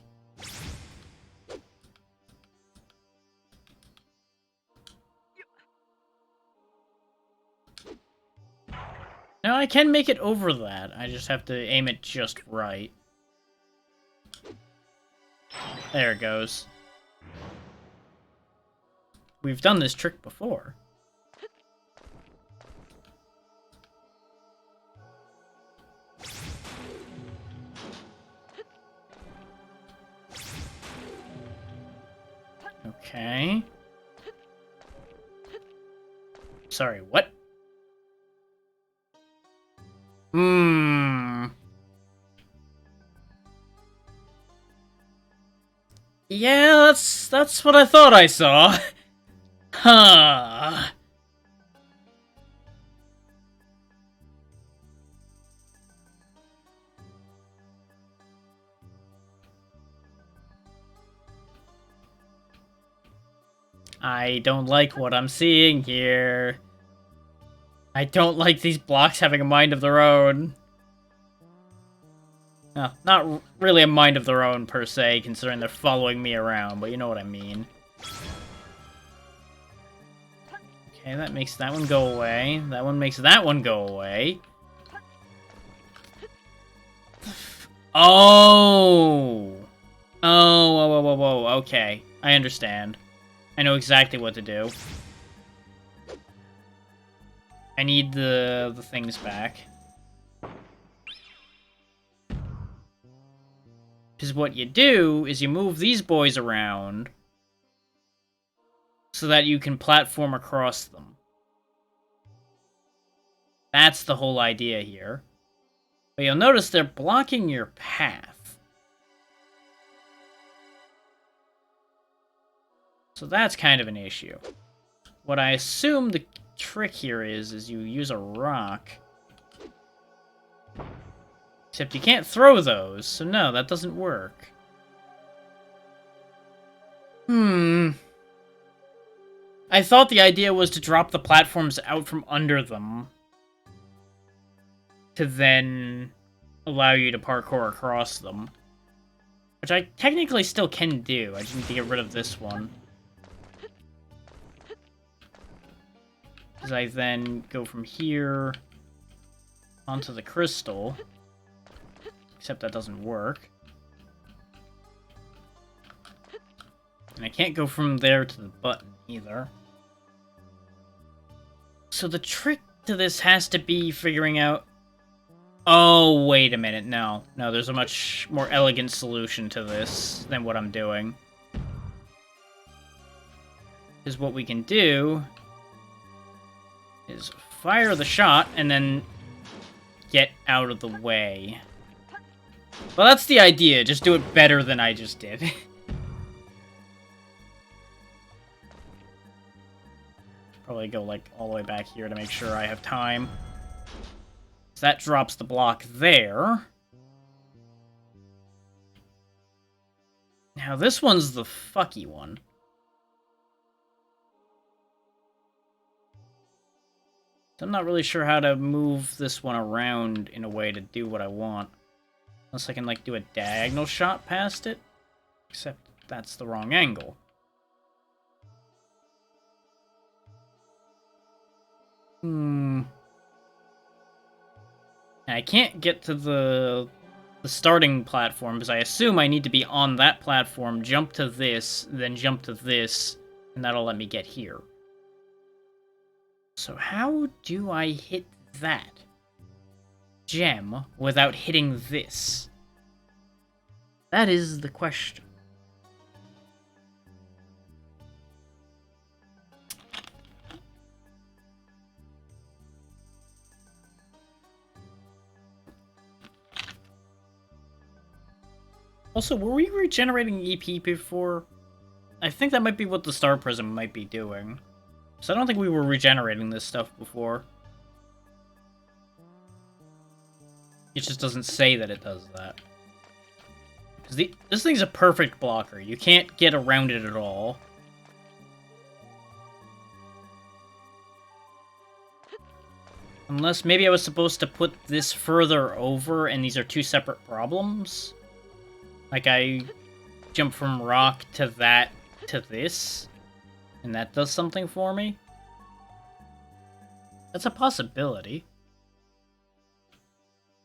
No, I can make it over that. I just have to aim it just right. There it goes. We've done this trick before. Okay. Sorry, what? Yeah, that's what I thought I saw. Huh. I don't like what I'm seeing here. I don't like these blocks having a mind of their own. No, not really a mind of their own, per se, considering they're following me around, but you know what I mean. Okay, that makes that one go away. That one makes that one go away. Oh! Oh, whoa, whoa, whoa, whoa, okay. I understand. I know exactly what to do. I need the things back. Because what you do is you move these boys around so that you can platform across them. That's the whole idea here. But you'll notice they're blocking your path. So that's kind of an issue. What I assume the trick here is you use a rock. Except you can't throw those, so no, that doesn't work. I thought the idea was to drop the platforms out from under them to then allow you to parkour across them. Which I technically still can do, I just need to get rid of this one. Because I then go from here onto the crystal. Except that doesn't work. And I can't go from there to the button either. So the trick to this has to be figuring out... Oh, wait a minute, no. No, there's a much more elegant solution to this than what I'm doing. Because what we can do is fire the shot and then get out of the way. Well, that's the idea. Just do it better than I just did. Probably go, like, all the way back here to make sure I have time. So that drops the block there. Now, this one's the fucky one. So I'm not really sure how to move this one around in a way to do what I want. Unless I can, like, do a diagonal shot past it. Except that's the wrong angle. And I can't get to the starting platform, because I assume I need to be on that platform, jump to this, then jump to this, and that'll let me get here. So how do I hit that gem without hitting this? That is the question. Also, were we regenerating EP before? I think that might be what the Star Prism might be doing. So I don't think we were regenerating this stuff before. It just doesn't say that it does that. Because this thing's a perfect blocker. You can't get around it at all. Unless maybe I was supposed to put this further over and these are two separate problems. Like I jump from rock to that to this. And that does something for me. That's a possibility.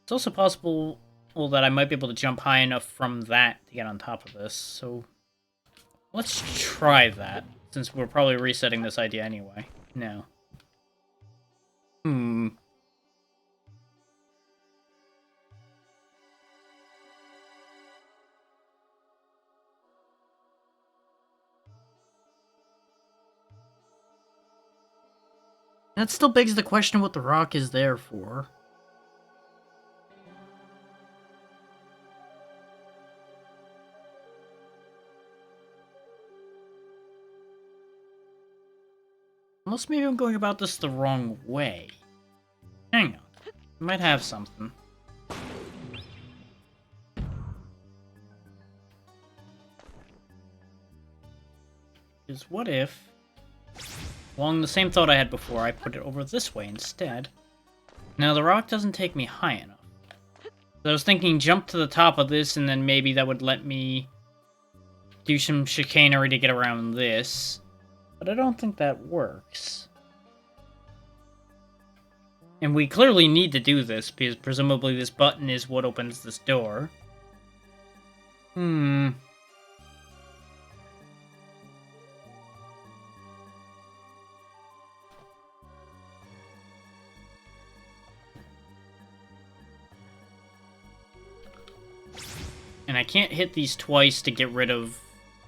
It's also possible that I might be able to jump high enough from that to get on top of this, so... Let's try that, since we're probably resetting this idea anyway. No. That still begs the question what the rock is there for. Unless maybe I'm going about this the wrong way. Hang on. I might have something. Because what if... Along the same thought I had before, I put it over this way instead. Now, the rock doesn't take me high enough. So I was thinking jump to the top of this, and then maybe that would let me do some chicanery to get around this. But I don't think that works. And we clearly need to do this, because presumably this button is what opens this door. And I can't hit these twice to get rid of...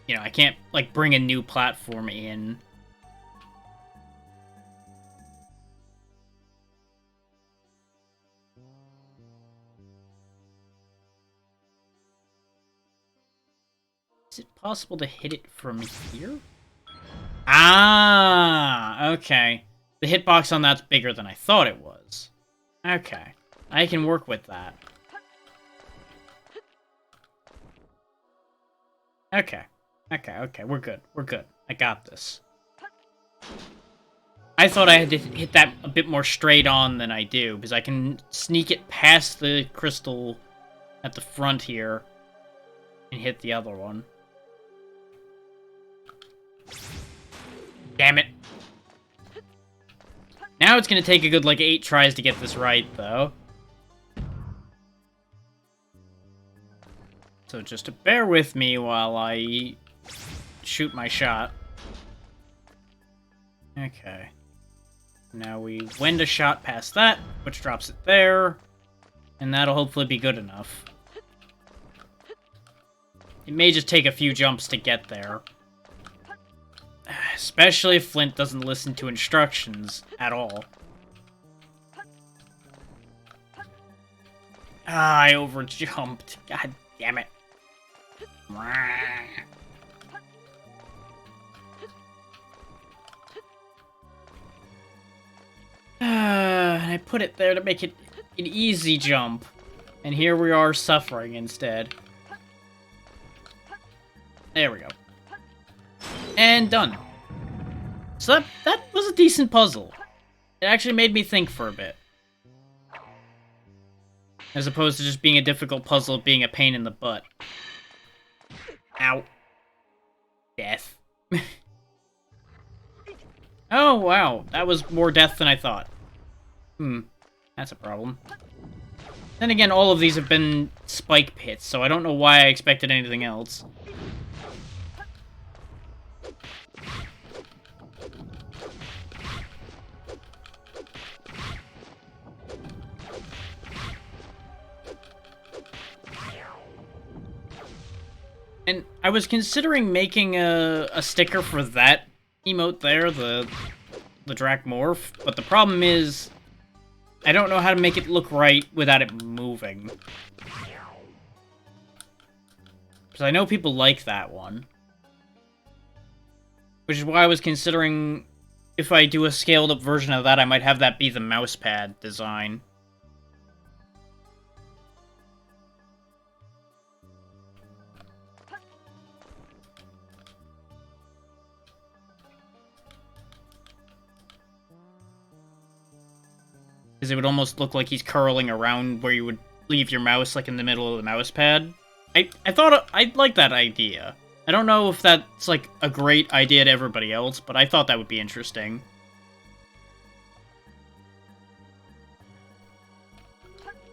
You know, I can't, like, bring a new platform in. Is it possible to hit it from here? Ah, okay. The hitbox on that's bigger than I thought it was. Okay. I can work with that. Okay. Okay, we're good. We're good. I got this. I thought I had to hit that a bit more straight on than I do, because I can sneak it past the crystal at the front here and hit the other one. Damn it. Now it's gonna take a good, like, 8 tries to get this right, though. So just to bear with me while I shoot my shot. Okay. Now we wind a shot past that, which drops it there. And that'll hopefully be good enough. It may just take a few jumps to get there. Especially if Flint doesn't listen to instructions at all. Ah, I overjumped. God damn it. And I put it there to make it an easy jump. And here we are suffering instead. There we go. And done. So that was a decent puzzle. It actually made me think for a bit. As opposed to just being a difficult puzzle being a pain in the butt. Ow. Death. Oh, wow. That was more death than I thought. That's a problem. Then again, all of these have been spike pits, so I don't know why I expected anything else. And I was considering making a sticker for that emote there, the Dracmorph, but the problem is I don't know how to make it look right without it moving. Because I know people like that one. Which is why I was considering if I do a scaled up version of that, I might have that be the mousepad design. Because it would almost look like he's curling around where you would leave your mouse, like, in the middle of the mouse pad. I thought I'd like that idea. I don't know if that's, like, a great idea to everybody else, but I thought that would be interesting.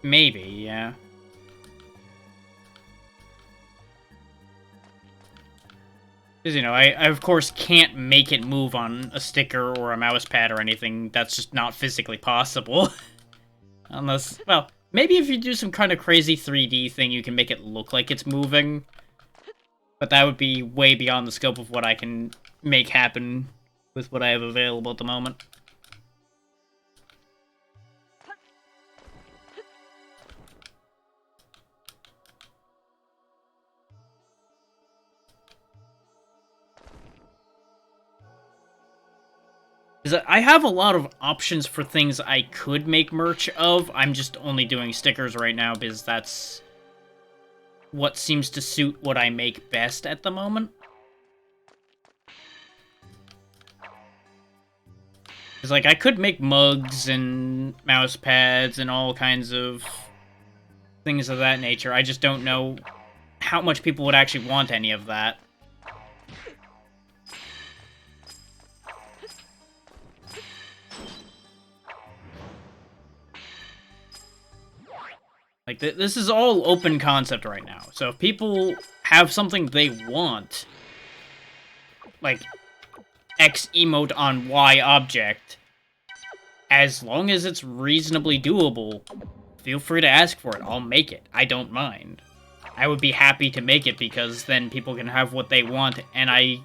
Maybe, yeah. Because, you know, I of course can't make it move on a sticker or a mouse pad or anything. That's just not physically possible. Unless, well, maybe if you do some kind of crazy 3D thing, you can make it look like it's moving. But that would be way beyond the scope of what I can make happen with what I have available at the moment. I have a lot of options for things I could make merch of. I'm just only doing stickers right now because that's what seems to suit what I make best at the moment. Because, like, I could make mugs and mouse pads and all kinds of things of that nature. I just don't know how much people would actually want any of that. Like, this is all open concept right now. So if people have something they want, like X emote on Y object, as long as it's reasonably doable, feel free to ask for it. I'll make it. I don't mind. I would be happy to make it because then people can have what they want and I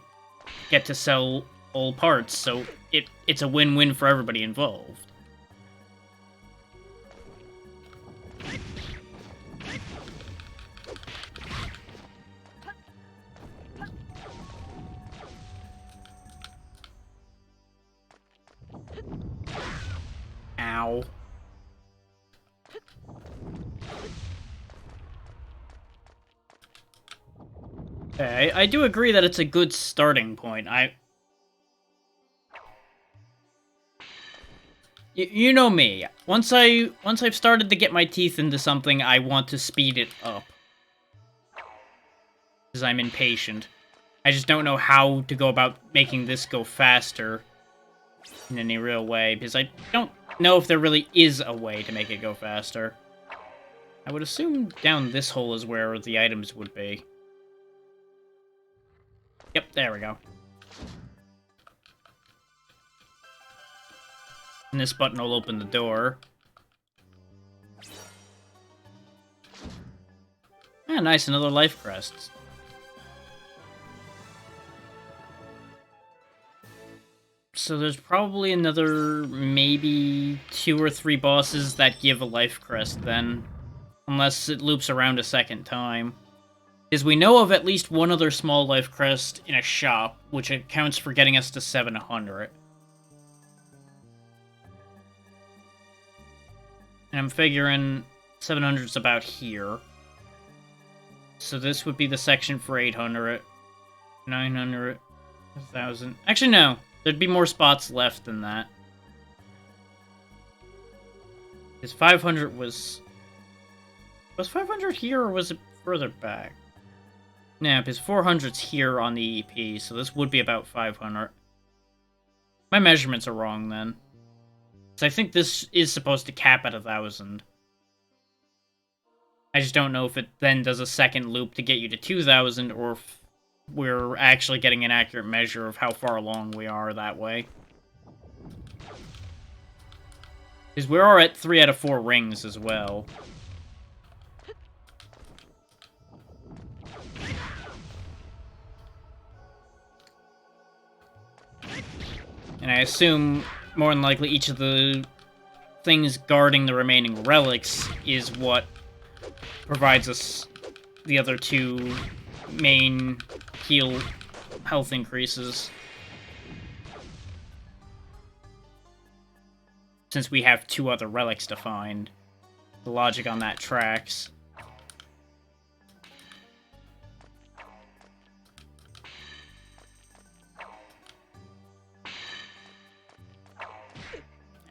get to sell all parts, so it's a win-win for everybody involved. Ow. Okay, I do agree that it's a good starting point. You know me. Once I've started to get my teeth into something, I want to speed it up. Because I'm impatient. I just don't know how to go about making this go faster in any real way, because I don't know if there really is a way to make it go faster. I would assume down this hole is where the items would be. Yep, there we go. And this button will open the door. Ah, nice, another life crest. So there's probably another, maybe 2 or 3 bosses that give a life crest then. Unless it loops around a second time. Because we know of at least one other small life crest in a shop, which accounts for getting us to 700. And I'm figuring 700's about here. So this would be the section for 800, 900, 1,000. Actually, no. There'd be more spots left than that. Because 500 was... Was 500 here, or was it further back? No, because 400's here on the EP, so this would be about 500. My measurements are wrong, then. So I think this is supposed to cap at 1,000. I just don't know if it then does a second loop to get you to 2,000, or if we're actually getting an accurate measure of how far along we are that way. Because we are at 3 out of 4 rings as well. And I assume, more than likely, each of the things guarding the remaining relics is what provides us the other 2 main health increases. Since we have 2 other relics to find. The logic on that tracks.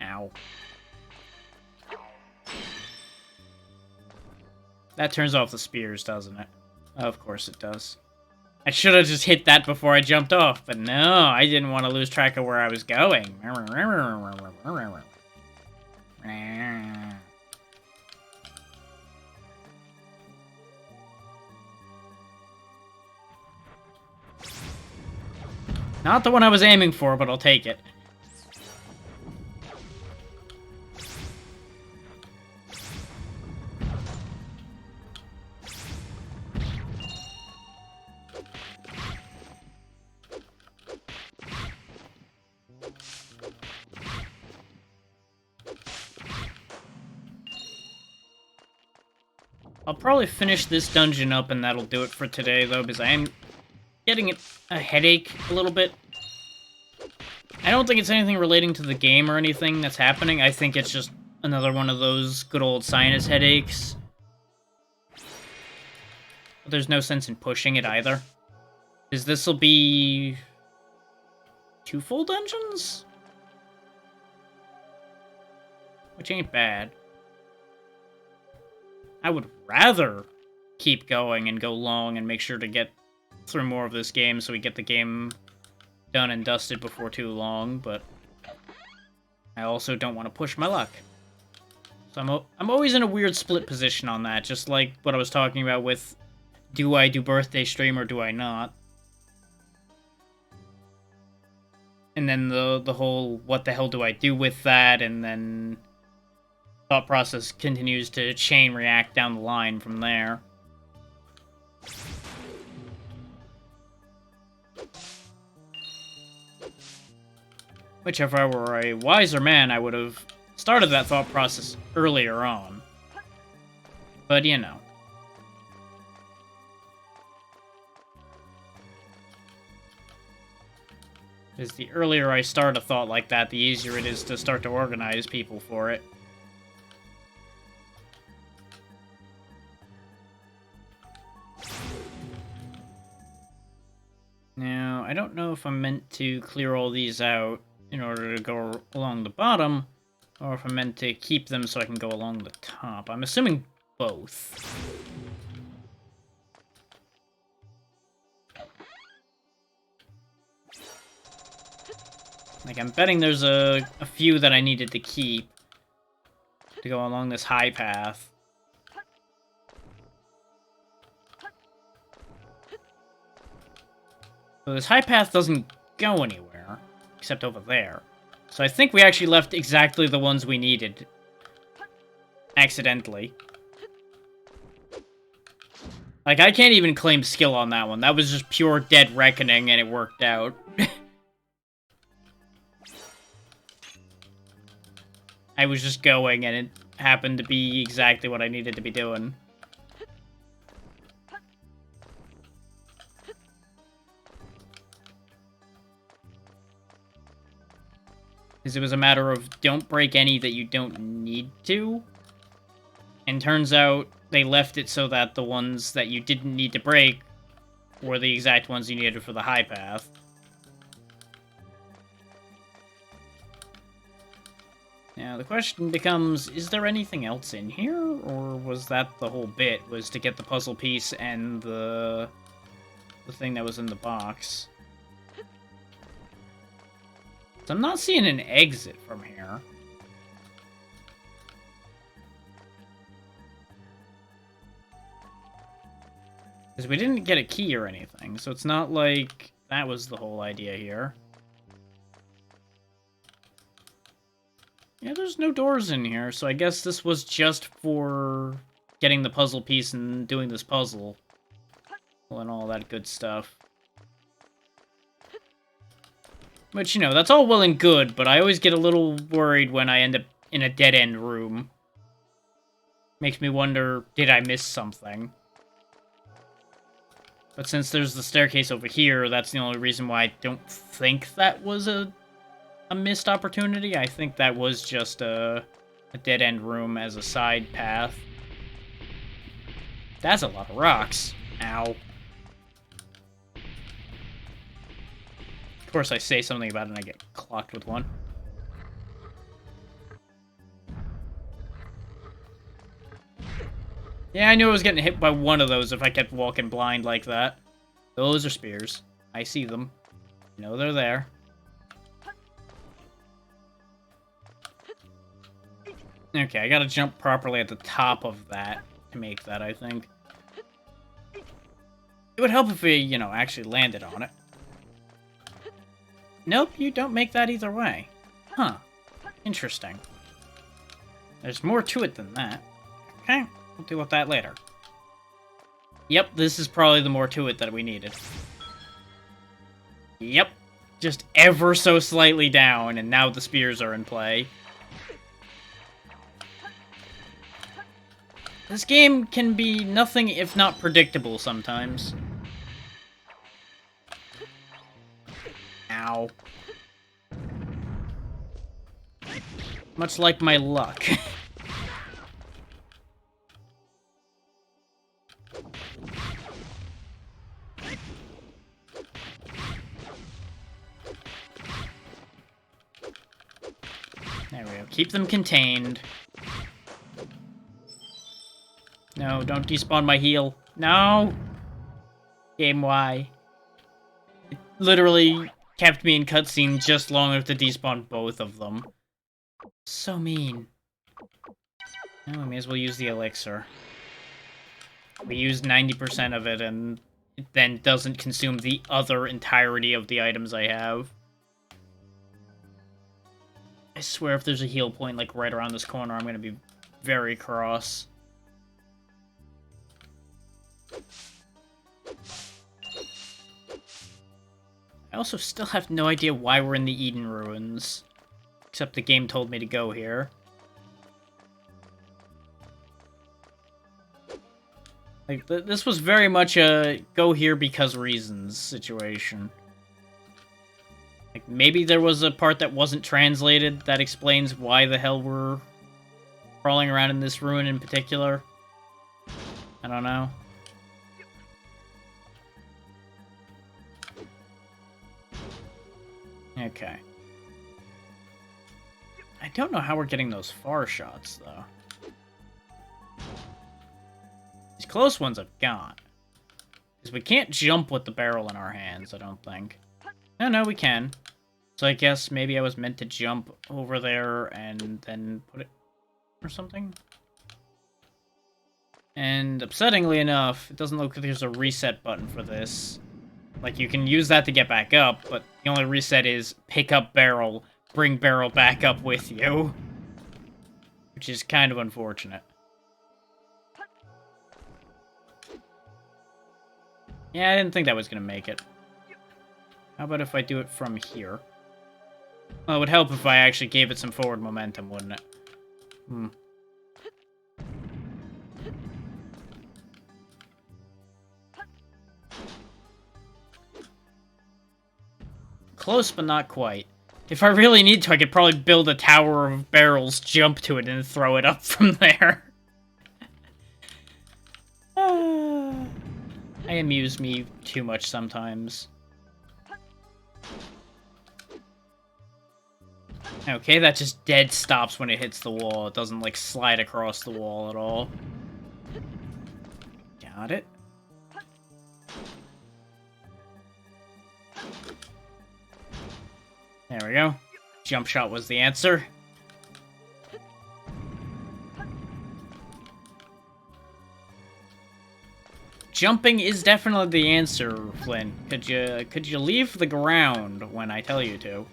Ow. That turns off the spears, doesn't it? Of course it does. I should have just hit that before I jumped off, but no, I didn't want to lose track of where I was going. Not the one I was aiming for, but I'll take it. I'll probably finish this dungeon up and that'll do it for today, though, because I am getting a headache a little bit. I don't think it's anything relating to the game or anything that's happening. I think it's just another one of those good old sinus headaches. But there's no sense in pushing it either. Because this'll be 2 full dungeons? Which ain't bad. I would rather keep going and go long and make sure to get through more of this game so we get the game done and dusted before too long, but I also don't want to push my luck. So I'm always in a weird split position on that, just like what I was talking about with, do I do birthday stream or do I not? And then the whole, what the hell do I do with that, and then thought process continues to chain react down the line from there. Which, if I were a wiser man, I would have started that thought process earlier on. But, you know. Because the earlier I start a thought like that, the easier it is to start to organize people for it. Now, I don't know if I'm meant to clear all these out in order to go along the bottom, or if I'm meant to keep them so I can go along the top. I'm assuming both. Like, I'm betting there's a few that I needed to keep to go along this high path. So this high path doesn't go anywhere, except over there. So I think we actually left exactly the ones we needed. Accidentally. Like, I can't even claim skill on that one. That was just pure dead reckoning, and it worked out. I was just going, and it happened to be exactly what I needed to be doing. Because it was a matter of don't break any that you don't need to. And turns out they left it so that the ones that you didn't need to break were the exact ones you needed for the high path. Now, the question becomes, is there anything else in here? Or was that the whole bit, was to get the puzzle piece and the thing that was in the box? So I'm not seeing an exit from here. Because we didn't get a key or anything, so it's not like that was the whole idea here. Yeah, there's no doors in here, so I guess this was just for getting the puzzle piece and doing this puzzle. And all that good stuff. Which, you know, that's all well and good, but I always get a little worried when I end up in a dead-end room. Makes me wonder, did I miss something? But since there's the staircase over here, that's the only reason why I don't think that was a missed opportunity. I think that was just a dead-end room as a side path. That's a lot of rocks. Ow. Of course, I say something about it and I get clocked with one. Yeah, I knew I was getting hit by one of those if I kept walking blind like that. Those are spears. I see them. I know they're there. Okay, I gotta jump properly at the top of that to make that, I think. It would help if we, you know, actually landed on it. Nope, you don't make that either way. Huh. Interesting. There's more to it than that. Okay, we'll deal with that later. Yep, this is probably the more to it that we needed. Yep. Just ever so slightly down, and now the spears are in play. This game can be nothing if not predictable sometimes. Ow. Much like my luck. There we go. Keep them contained. No, don't despawn my heal. No! Game Y. It literally kept me in cutscene just long enough to despawn both of them. So mean. Oh, we may as well use the elixir. We used 90% of it, and it then doesn't consume the other entirety of the items I have. I swear if there's a heal point, like, right around this corner, I'm gonna be very cross. I also still have no idea why we're in the Eden Ruins. Except the game told me to go here. Like, this was very much a go here because reasons situation. Like, maybe there was a part that wasn't translated that explains why the hell we're crawling around in this ruin in particular. I don't know. Okay. I don't know how we're getting those far shots, though. These close ones I've got. Because we can't jump with the barrel in our hands, I don't think. No, we can. So I guess maybe I was meant to jump over there and then put it... or something? And upsettingly enough, it doesn't look like there's a reset button for this. Like, you can use that to get back up, but the only reset is pick up barrel, bring barrel back up with you. Which is kind of unfortunate. Yeah, I didn't think that was going to make it. How about if I do it from here? Well, it would help if I actually gave it some forward momentum, wouldn't it? Close, but not quite. If I really need to, I could probably build a tower of barrels, jump to it, and throw it up from there. I amuse me too much sometimes. Okay, that just dead stops when it hits the wall. It doesn't, like, slide across the wall at all. Got it. There we go. Jump shot was the answer. Jumping is definitely the answer, Flynn. Could you leave the ground when I tell you to?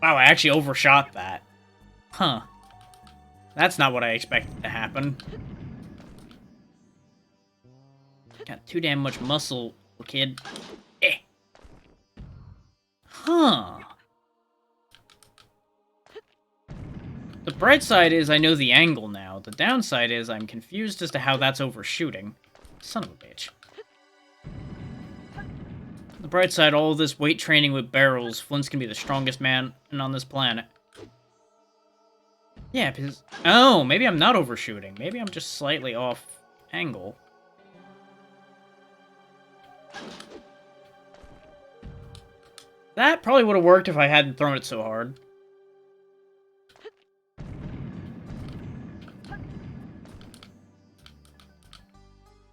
Wow, I actually overshot that. Huh. That's not what I expected to happen. Got too damn much muscle, kid. Eh. Huh. The bright side is I know the angle now. The downside is I'm confused as to how that's overshooting. Son of a bitch. The bright side, all of this weight training with barrels, Flint's gonna be the strongest man on this planet. Yeah, because... Oh, maybe I'm not overshooting. Maybe I'm just slightly off angle. That probably would have worked if I hadn't thrown it so hard.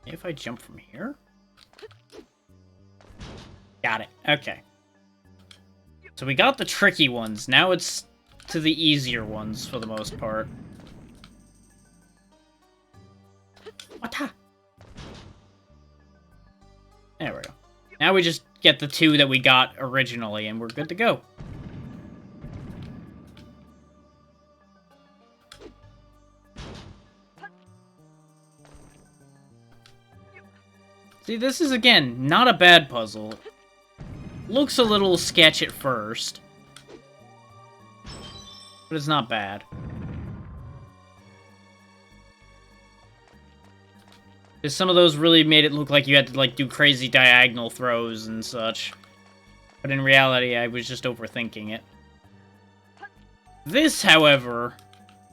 If I jump from here? Got it. Okay. So we got the tricky ones. Now it's to the easier ones for the most part. What? There we go. Now we just get the two that we got originally, and we're good to go. See, this is, again, not a bad puzzle. Looks a little sketch at first. But it's not bad. Because some of those really made it look like you had to, like, do crazy diagonal throws and such. But in reality, I was just overthinking it. This, however...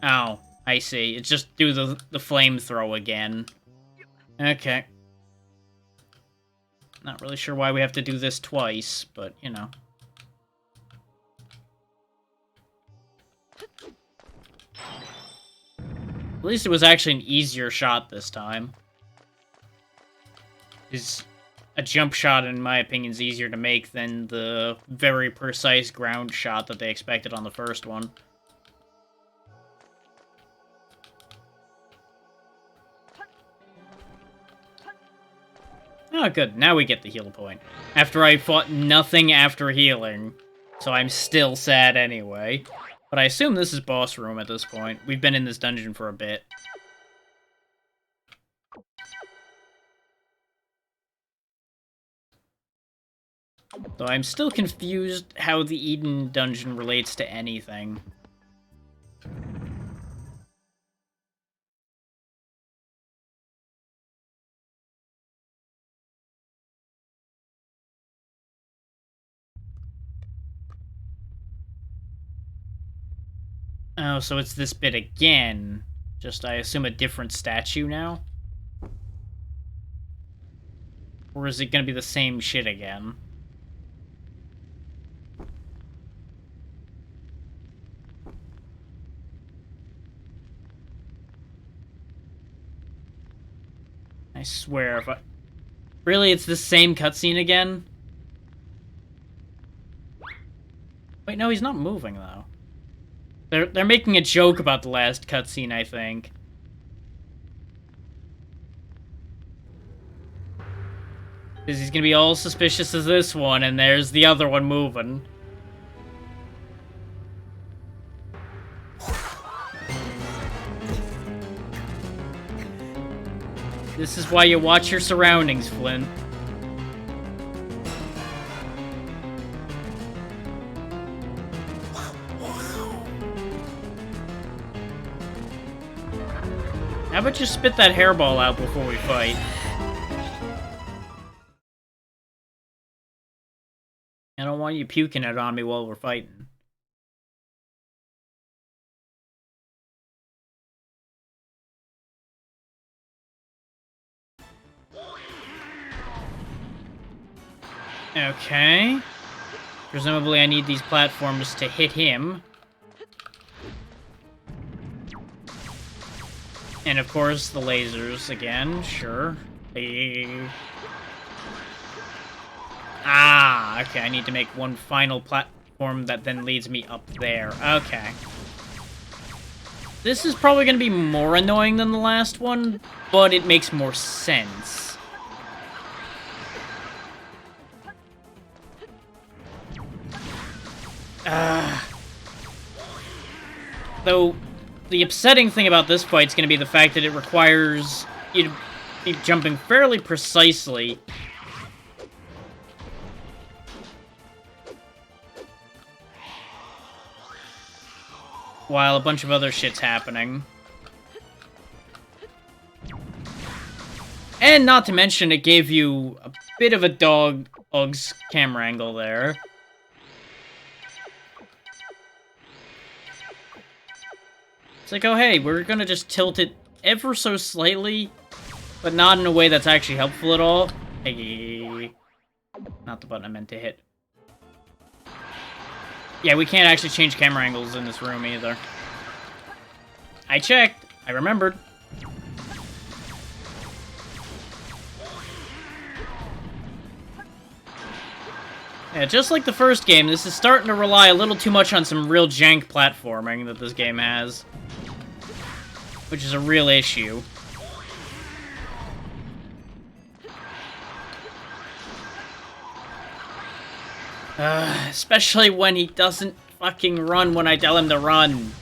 Oh, I see. It's just do the flame throw again. Okay. Not really sure why we have to do this twice, but, you know. At least it was actually an easier shot this time. Is a jump shot, in my opinion, is easier to make than the very precise ground shot that they expected on the first one. Oh, good. Now we get the heal point. After I fought nothing after healing. So I'm still sad anyway. But I assume this is boss room at this point. We've been in this dungeon for a bit. Though I'm still confused how the Eden dungeon relates to anything. Oh, so it's this bit again. Just, I assume, a different statue now? Or is it gonna be the same shit again? I swear, if I... Really, it's the same cutscene again? Wait, no, he's not moving, though. They're making a joke about the last cutscene, I think. Because he's gonna be all suspicious of this one, and there's the other one moving. This is why you watch your surroundings, Flynn. How about you spit that hairball out before we fight? I don't want you puking it on me while we're fighting. Okay. Presumably I need these platforms to hit him. And of course, the lasers again, sure. Ah, okay, I need to make one final platform that then leads me up there. Okay. This is probably going to be more annoying than the last one, but it makes more sense. Though, the upsetting thing about this fight is going to be the fact that it requires you to be jumping fairly precisely. While a bunch of other shit's happening. And not to mention, it gave you a bit of a dog's camera angle there. It's like, oh hey, we're gonna just tilt it ever so slightly, but not in a way that's actually helpful at all. Hey, not the button I meant to hit. Yeah, we can't actually change camera angles in this room either. I checked. I remembered. Yeah, just like the first game, this is starting to rely a little too much on some real jank platforming that this game has. Which is a real issue. Especially when he doesn't fucking run when I tell him to run.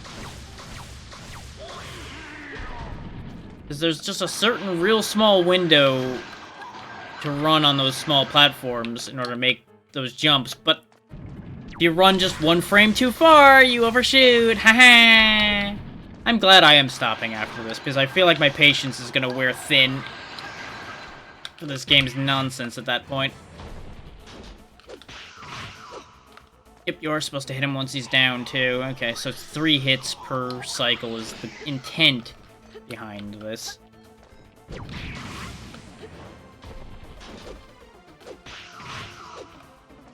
Because there's just a certain real small window to run on those small platforms in order to make those jumps, but if you run just one frame too far, you overshoot. Haha. I'm glad I am stopping after this, because I feel like my patience is gonna wear thin for this game's nonsense at that point. Yep, you are supposed to hit him once he's down, too. Okay, so it's 3 hits per cycle is the intent behind this.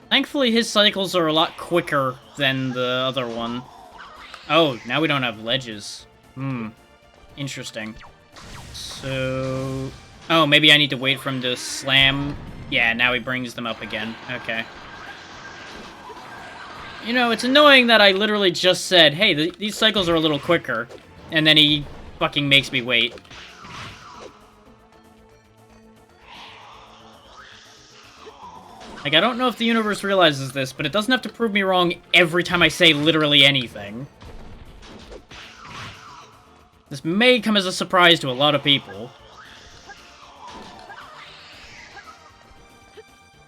Thankfully, his cycles are a lot quicker than the other one. Oh, now we don't have ledges. Interesting. So... Oh, maybe I need to wait for him to slam. Yeah, now he brings them up again. Okay. You know, it's annoying that I literally just said, hey, these cycles are a little quicker, and then he fucking makes me wait. Like, I don't know if the universe realizes this, but it doesn't have to prove me wrong every time I say literally anything. This may come as a surprise to a lot of people.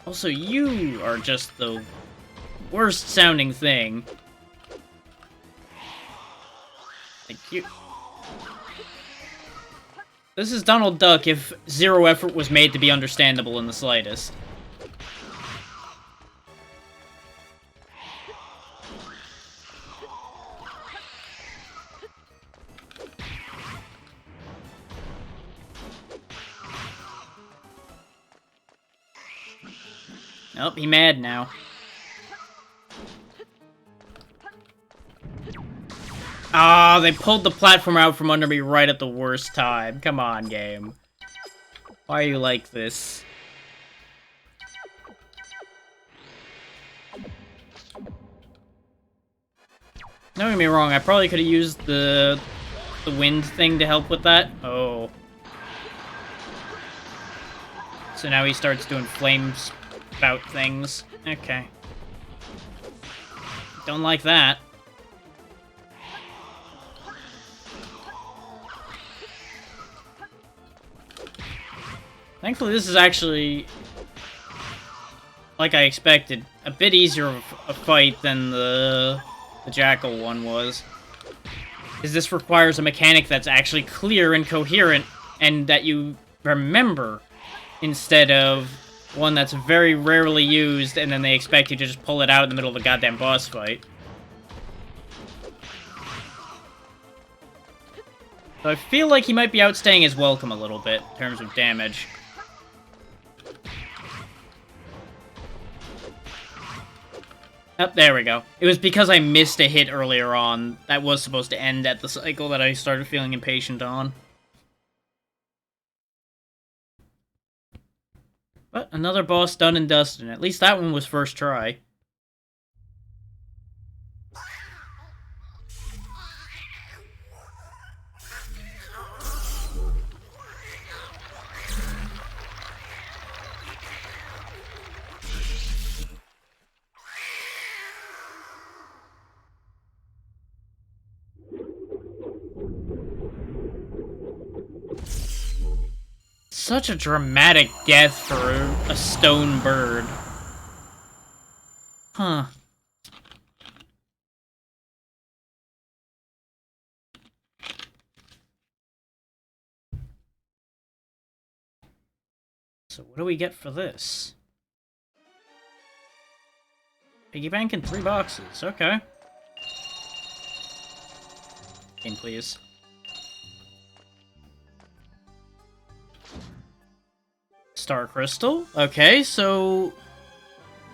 Also, you are just the worst sounding thing. Like, you... This is Donald Duck if zero effort was made to be understandable in the slightest. Nope, he mad now. Ah, they pulled the platform out from under me right at the worst time. Come on, game. Why are you like this? Don't get me wrong, I probably could have used the wind thing to help with that. Oh. So now he starts doing flame spout things. Okay. Don't like that. Thankfully, this is actually, like I expected, a bit easier of a fight than the Jackal one was. Because this requires a mechanic that's actually clear and coherent, and that you remember, instead of one that's very rarely used, and then they expect you to just pull it out in the middle of a goddamn boss fight. So I feel like he might be outstaying his welcome a little bit, in terms of damage. Oh, there we go. It was because I missed a hit earlier on that was supposed to end at the cycle that I started feeling impatient on. But another boss done and dusted. At least that one was first try. Such a dramatic death for a stone bird. Huh. So what do we get for this? Piggy bank in 3 boxes. Okay. Game, please. Star Crystal? Okay, so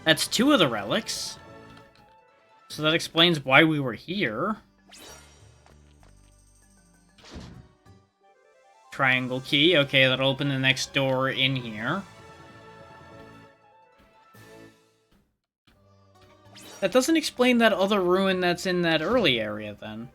that's 2 of the relics. So that explains why we were here. Triangle key. Okay, that'll open the next door in here. That doesn't explain that other ruin that's in that early area, then.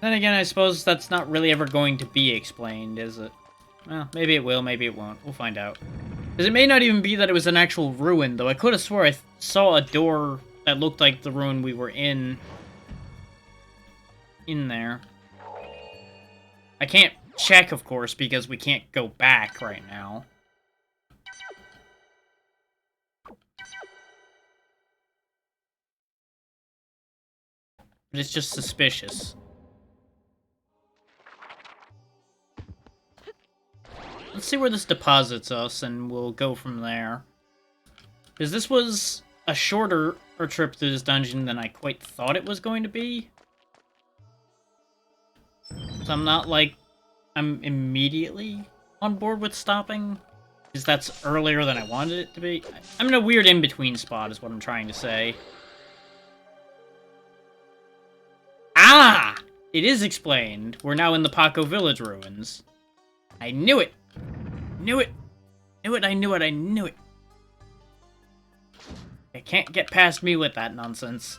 Then again, I suppose that's not really ever going to be explained, is it? Well, maybe it will, maybe it won't. We'll find out. Because it may not even be that it was an actual ruin, though. I could have swore I saw a door that looked like the ruin we were in there. I can't check, of course, because we can't go back right now. But it's just suspicious. Let's see where this deposits us, and we'll go from there. Because this was a shorter trip through this dungeon than I quite thought it was going to be. So I'm not like I'm immediately on board with stopping, because that's earlier than I wanted it to be. I'm in a weird in-between spot, is what I'm trying to say. Ah! It is explained. We're now in the Paco Village ruins. I knew it! Knew it! Knew it, I knew it, I knew it! They can't get past me with that nonsense.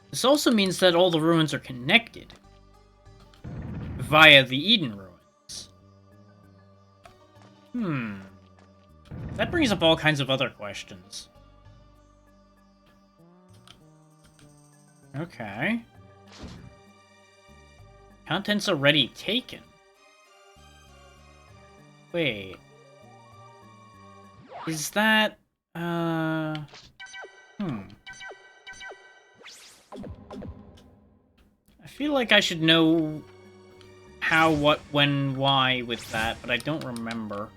This also means that all the ruins are connected via the Eden ruins. That brings up all kinds of other questions. Okay. Contents already taken. Wait. Is that... I feel like I should know how, what, when, why with that, but I don't remember.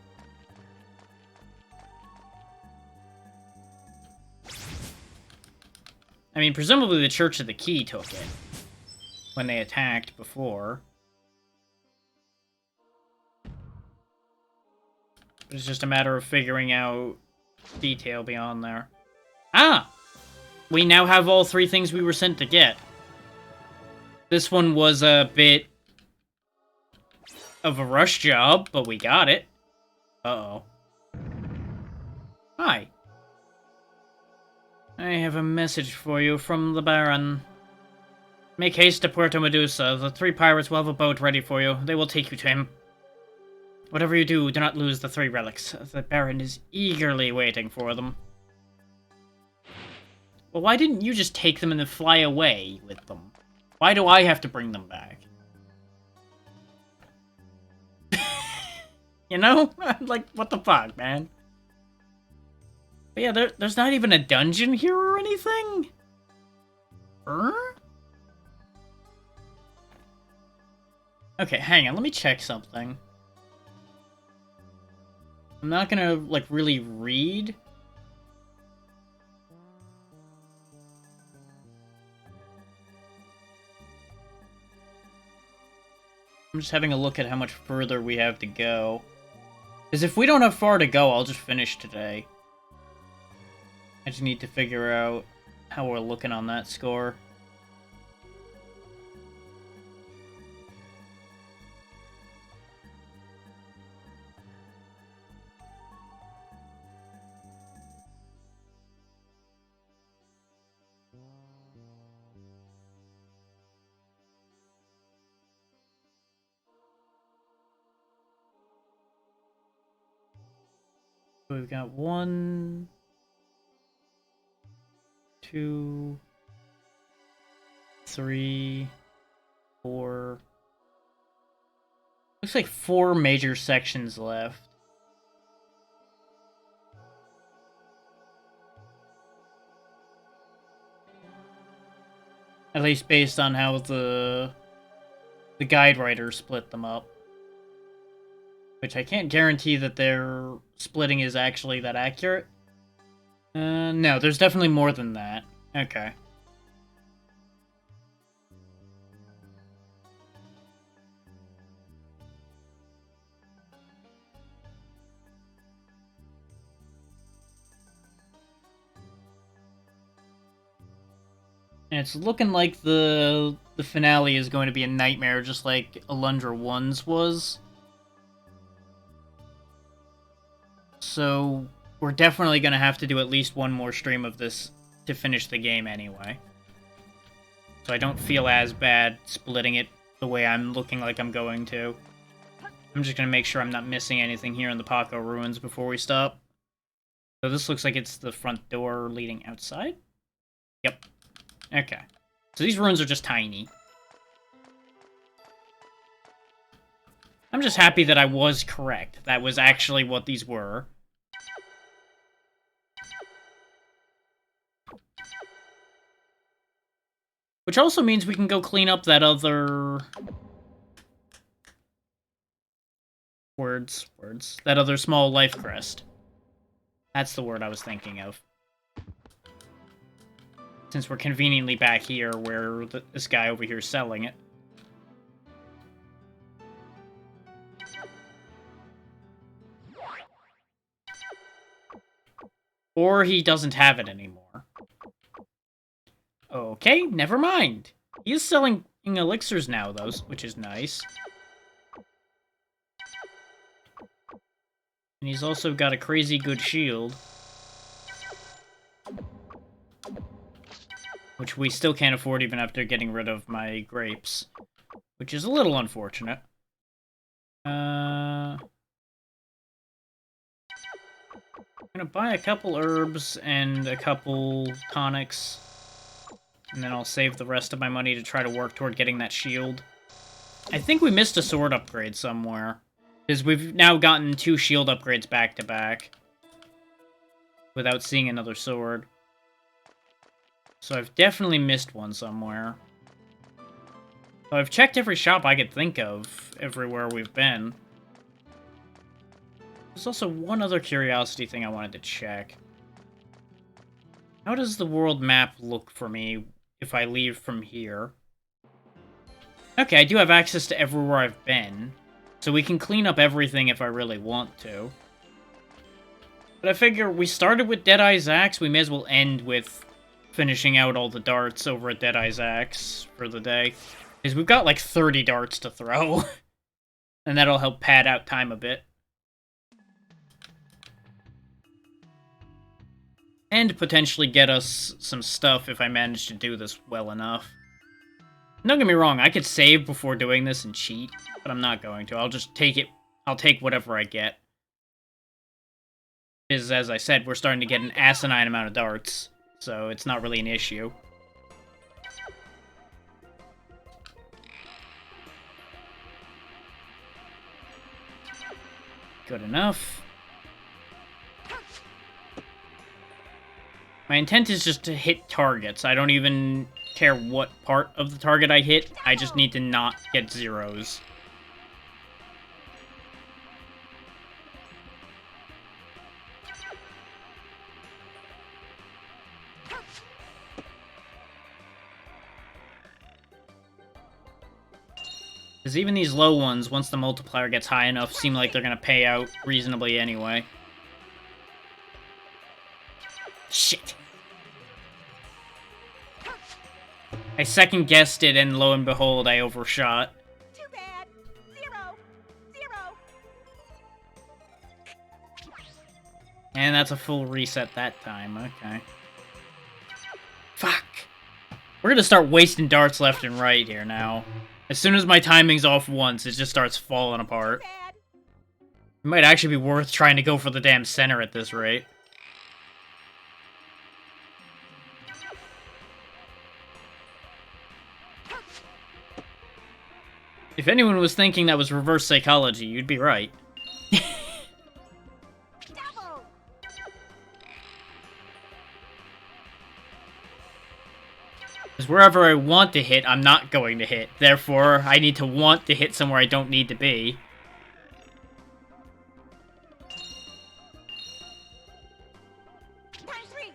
I mean, presumably the Church of the Key took it when they attacked before. It's just a matter of figuring out detail beyond there. Ah! We now have all 3 things we were sent to get. This one was a bit of a rush job, but we got it. Uh-oh. Hi. I have a message for you from the Baron. Make haste to Puerto Medusa. The 3 pirates will have a boat ready for you. They will take you to him. Whatever you do not lose the 3 relics. The Baron is eagerly waiting for them. Well, why didn't you just take them and then fly away with them? Why do I have to bring them back? You know? Like, what the fuck, man? But yeah, there's not even a dungeon here or anything? Okay, hang on, let me check something. I'm not gonna, like, really read. I'm just having a look at how much further we have to go. Because if we don't have far to go, I'll just finish today. I just need to figure out how we're looking on that score. We've got 1, 2, 3, 4. Looks like 4 major sections left. At least based on how the guide writer split them up. Which I can't guarantee that their splitting is actually that accurate. No, there's definitely more than that. Okay. And it's looking like the finale is going to be a nightmare, just like Alundra 1's was. So, we're definitely going to have to do at least one more stream of this to finish the game anyway. So I don't feel as bad splitting it the way I'm looking like I'm going to. I'm just going to make sure I'm not missing anything here in the Paco ruins before we stop. So this looks like it's the front door leading outside? Yep. Okay. So these ruins are just tiny. I'm just happy that I was correct. That was actually what these were. Which also means we can go clean up that other... Words. That other small life crest. That's the word I was thinking of. Since we're conveniently back here where this guy over here is selling it. Or he doesn't have it anymore. Okay, never mind. He is selling elixirs now, though, which is nice. And he's also got a crazy good shield. Which we still can't afford even after getting rid of my grapes. Which is a little unfortunate. I'm gonna buy a couple herbs and a couple tonics. And then I'll save the rest of my money to try to work toward getting that shield. I think we missed a sword upgrade somewhere. Because we've now gotten 2 shield upgrades back to back. Without seeing another sword. So I've definitely missed one somewhere. So I've checked every shop I could think of, everywhere we've been. There's also one other curiosity thing I wanted to check. How does the world map look for me if I leave from here? Okay, I do have access to everywhere I've been. So we can clean up everything if I really want to. But I figure we started with Deadeye's Axe, we may as well end with finishing out all the darts over at Deadeye's Axe for the day. Because we've got like 30 darts to throw. And that'll help pad out time a bit. And potentially get us some stuff if I manage to do this well enough. Don't get me wrong, I could save before doing this and cheat, but I'm not going to. I'll just take it. I'll take whatever I get. Because, as I said, we're starting to get an asinine amount of darts, so it's not really an issue. Good enough. My intent is just to hit targets. I don't even care what part of the target I hit. I just need to not get zeros. Because even these low ones, once the multiplier gets high enough, seem like they're going to pay out reasonably anyway. Shit. I second-guessed it, and lo and behold, I overshot. Too bad. 0, 0. And that's a full reset that time, okay. Fuck. We're gonna start wasting darts left and right here now. As soon as my timing's off once, it just starts falling apart. Bad. It might actually be worth trying to go for the damn center at this rate. If anyone was thinking that was reverse psychology, you'd be right. Double. Because wherever I want to hit, I'm not going to hit. Therefore, I need to want to hit somewhere I don't need to be. Times 3.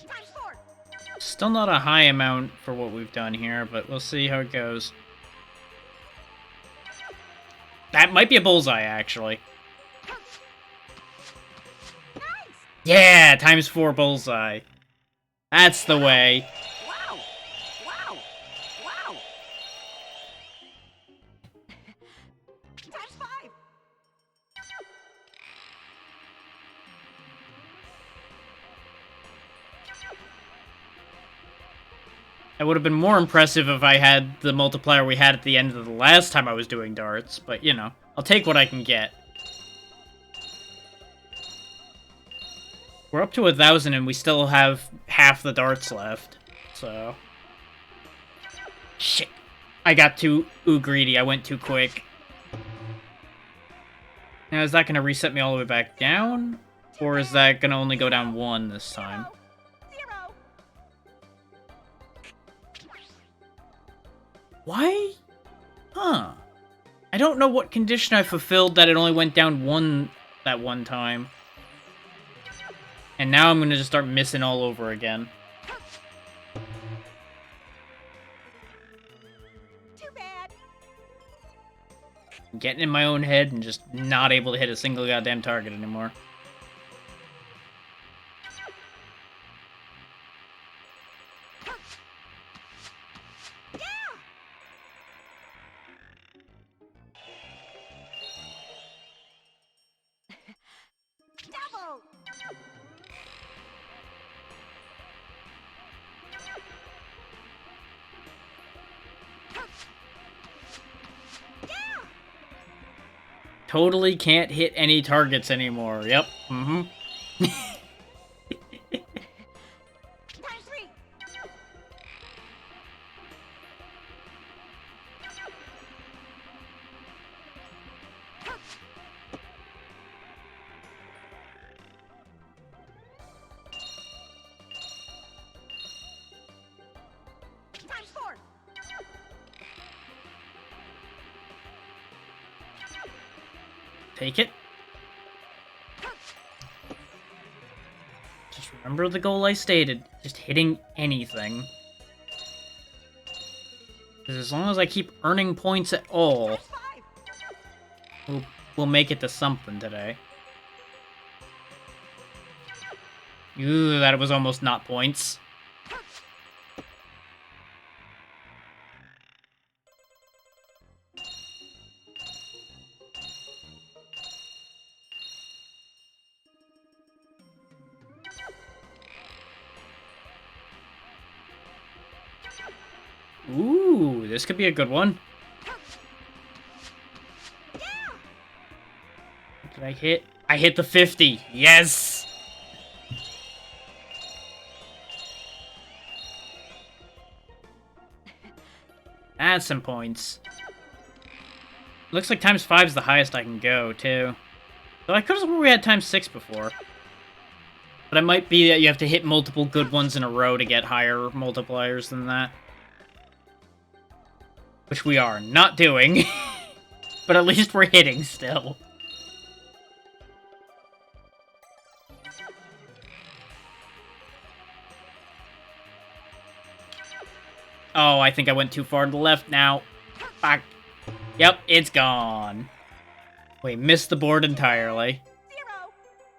Times 4. Still not a high amount for what we've done here, but we'll see how it goes. That might be a bullseye, actually. Nice. Yeah, times 4 bullseye. That's the way. Wow! Wow! Wow! Times 5. It would have been more impressive if I had the multiplier we had at the end of the last time I was doing darts, but, you know, I'll take what I can get. We're up to 1,000 and we still have half the darts left, so... Shit. I got too greedy, I went too quick. Now, is that going to reset me all the way back down? Or is that going to only go down 1 this time? 0. Why? Huh. I don't know what condition I fulfilled that it only went down 1 that one time. And now I'm gonna just start missing all over again. Too bad. Getting in my own head and just not able to hit a single goddamn target anymore. Double! Totally can't hit any targets anymore. Yep. Mm-hmm. Times 3! Times 4! Take it. Just remember the goal I stated. Just hitting anything. 'Cause as long as I keep earning points at all, Times 5! we'll make it to something today. Ooh, that was almost not points. Ooh, this could be a good one. What did I hit? I hit the 50. Yes! That's some points. Looks like times 5 is the highest I can go, too. So I could have sworn we had times 6 before. But it might be that you have to hit multiple good ones in a row to get higher multipliers than that. Which we are not doing. But at least we're hitting still. Oh, I think I went too far to the left now. Fuck. Yep, it's gone. Wait, missed the board entirely. 0!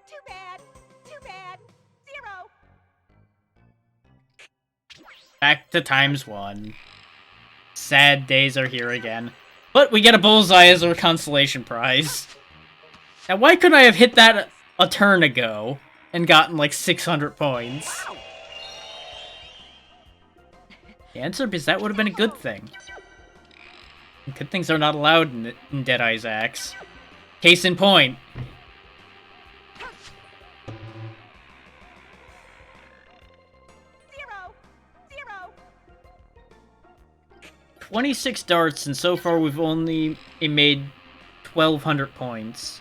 Too bad! Too bad! 0! Back to times 1. Sad days are here again. But we get a bullseye as our consolation prize. Now, why couldn't I have hit that a turn ago and gotten like 600 points? The answer is that would have been a good thing. Good things are not allowed in Deadeye's Axe. Case in point. 26 darts, and so far we've only made 1,200 points.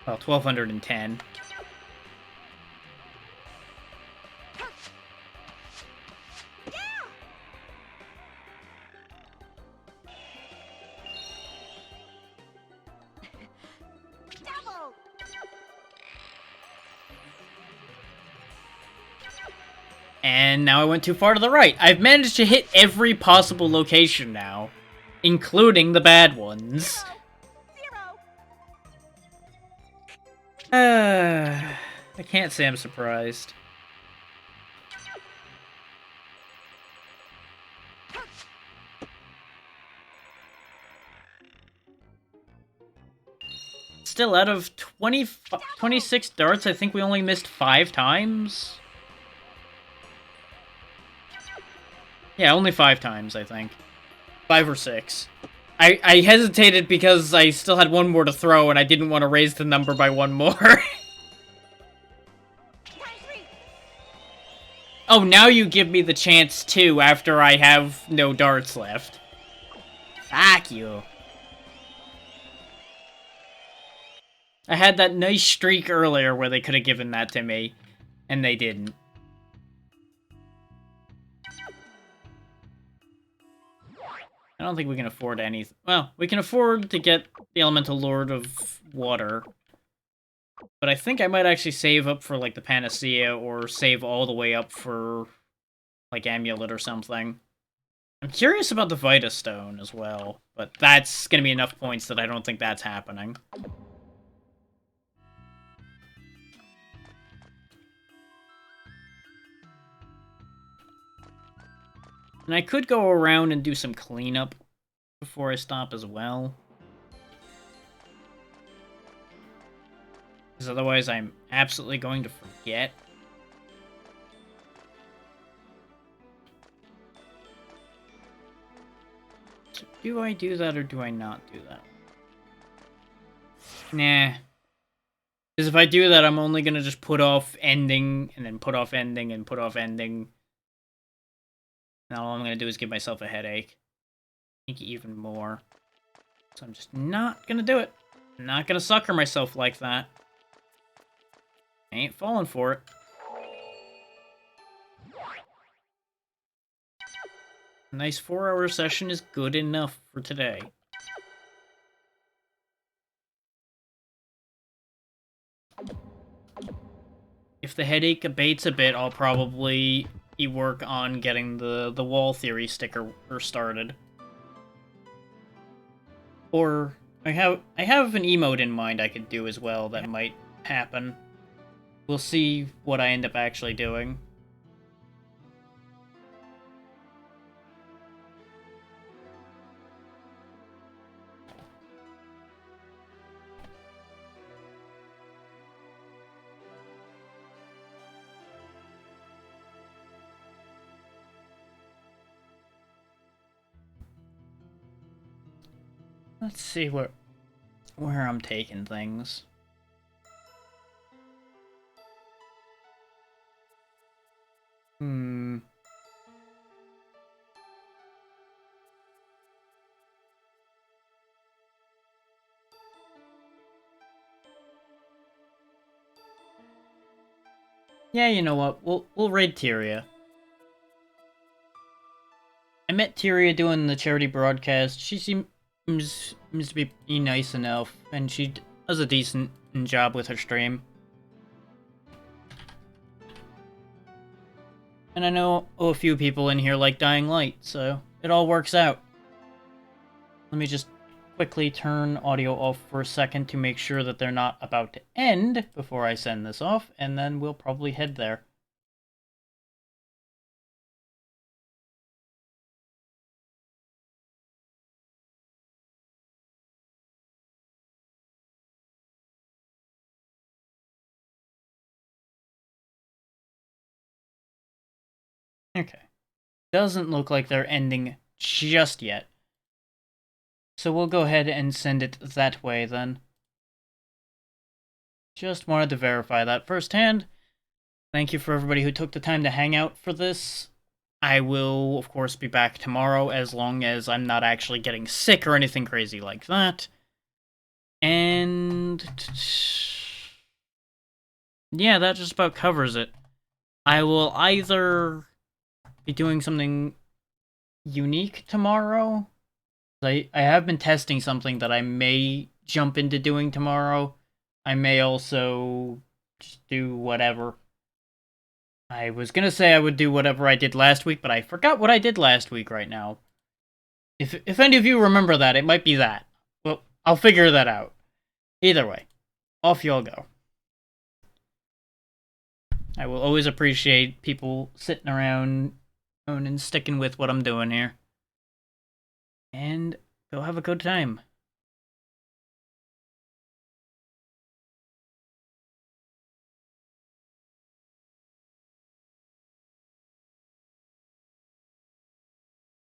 Well, 1,210. Double! And now I went too far to the right. I've managed to hit every possible location now, including the bad ones. 0! I can't say I'm surprised. Still, out of 26 darts, I think we only missed 5 times. Yeah, only 5 times, I think. 5 or 6. I hesitated because I still had one more to throw, and I didn't want to raise the number by one more. Oh, now you give me the chance, too, after I have no darts left. Fuck you. I had that nice streak earlier where they could have given that to me, and they didn't. I don't think we can afford anything. Well, we can afford to get the Elemental Lord of Water. But I think I might actually save up for, like, the Panacea, or save all the way up for, like, Amulet or something. I'm curious about the Vita Stone as well, but that's gonna be enough points that I don't think that's happening. And I could go around and do some cleanup before I stop as well. Because otherwise I'm absolutely going to forget. So do I do that or do I not do that? Nah. Because if I do that, I'm only going to just put off ending, and then put off ending, and put off ending. Now all I'm going to do is give myself a headache. I think even more. So I'm just not going to do it. I'm not going to sucker myself like that. I ain't falling for it. A nice 4-hour session is good enough for today. If the headache abates a bit, I'll probably work on getting the wall theory sticker started. Or I have an emote in mind I could do as well that might happen. We'll see what I end up actually doing. Let's see where I'm taking things. Yeah, you know what? We'll raid Tyria. I met Tyria doing the charity broadcast. She seems to be nice enough, and she does a decent job with her stream. And I know a few people in here like Dying Light, so it all works out. Let me just quickly turn audio off for a second to make sure that they're not about to end before I send this off, and then we'll probably head there. Okay. Doesn't look like they're ending just yet. So we'll go ahead and send it that way then. Just wanted to verify that firsthand. Thank you for everybody who took the time to hang out for this. I will, of course, be back tomorrow as long as I'm not actually getting sick or anything crazy like that. And yeah, that just about covers it. I will either be doing something unique tomorrow. I have been testing something that I may jump into doing tomorrow. I may also just do whatever. I was gonna say I would do whatever I did last week, but I forgot what I did last week right now. If any of you remember that, it might be that. Well, I'll figure that out. Either way, off y'all go. I will always appreciate people sitting around and sticking with what I'm doing here. And go have a good time.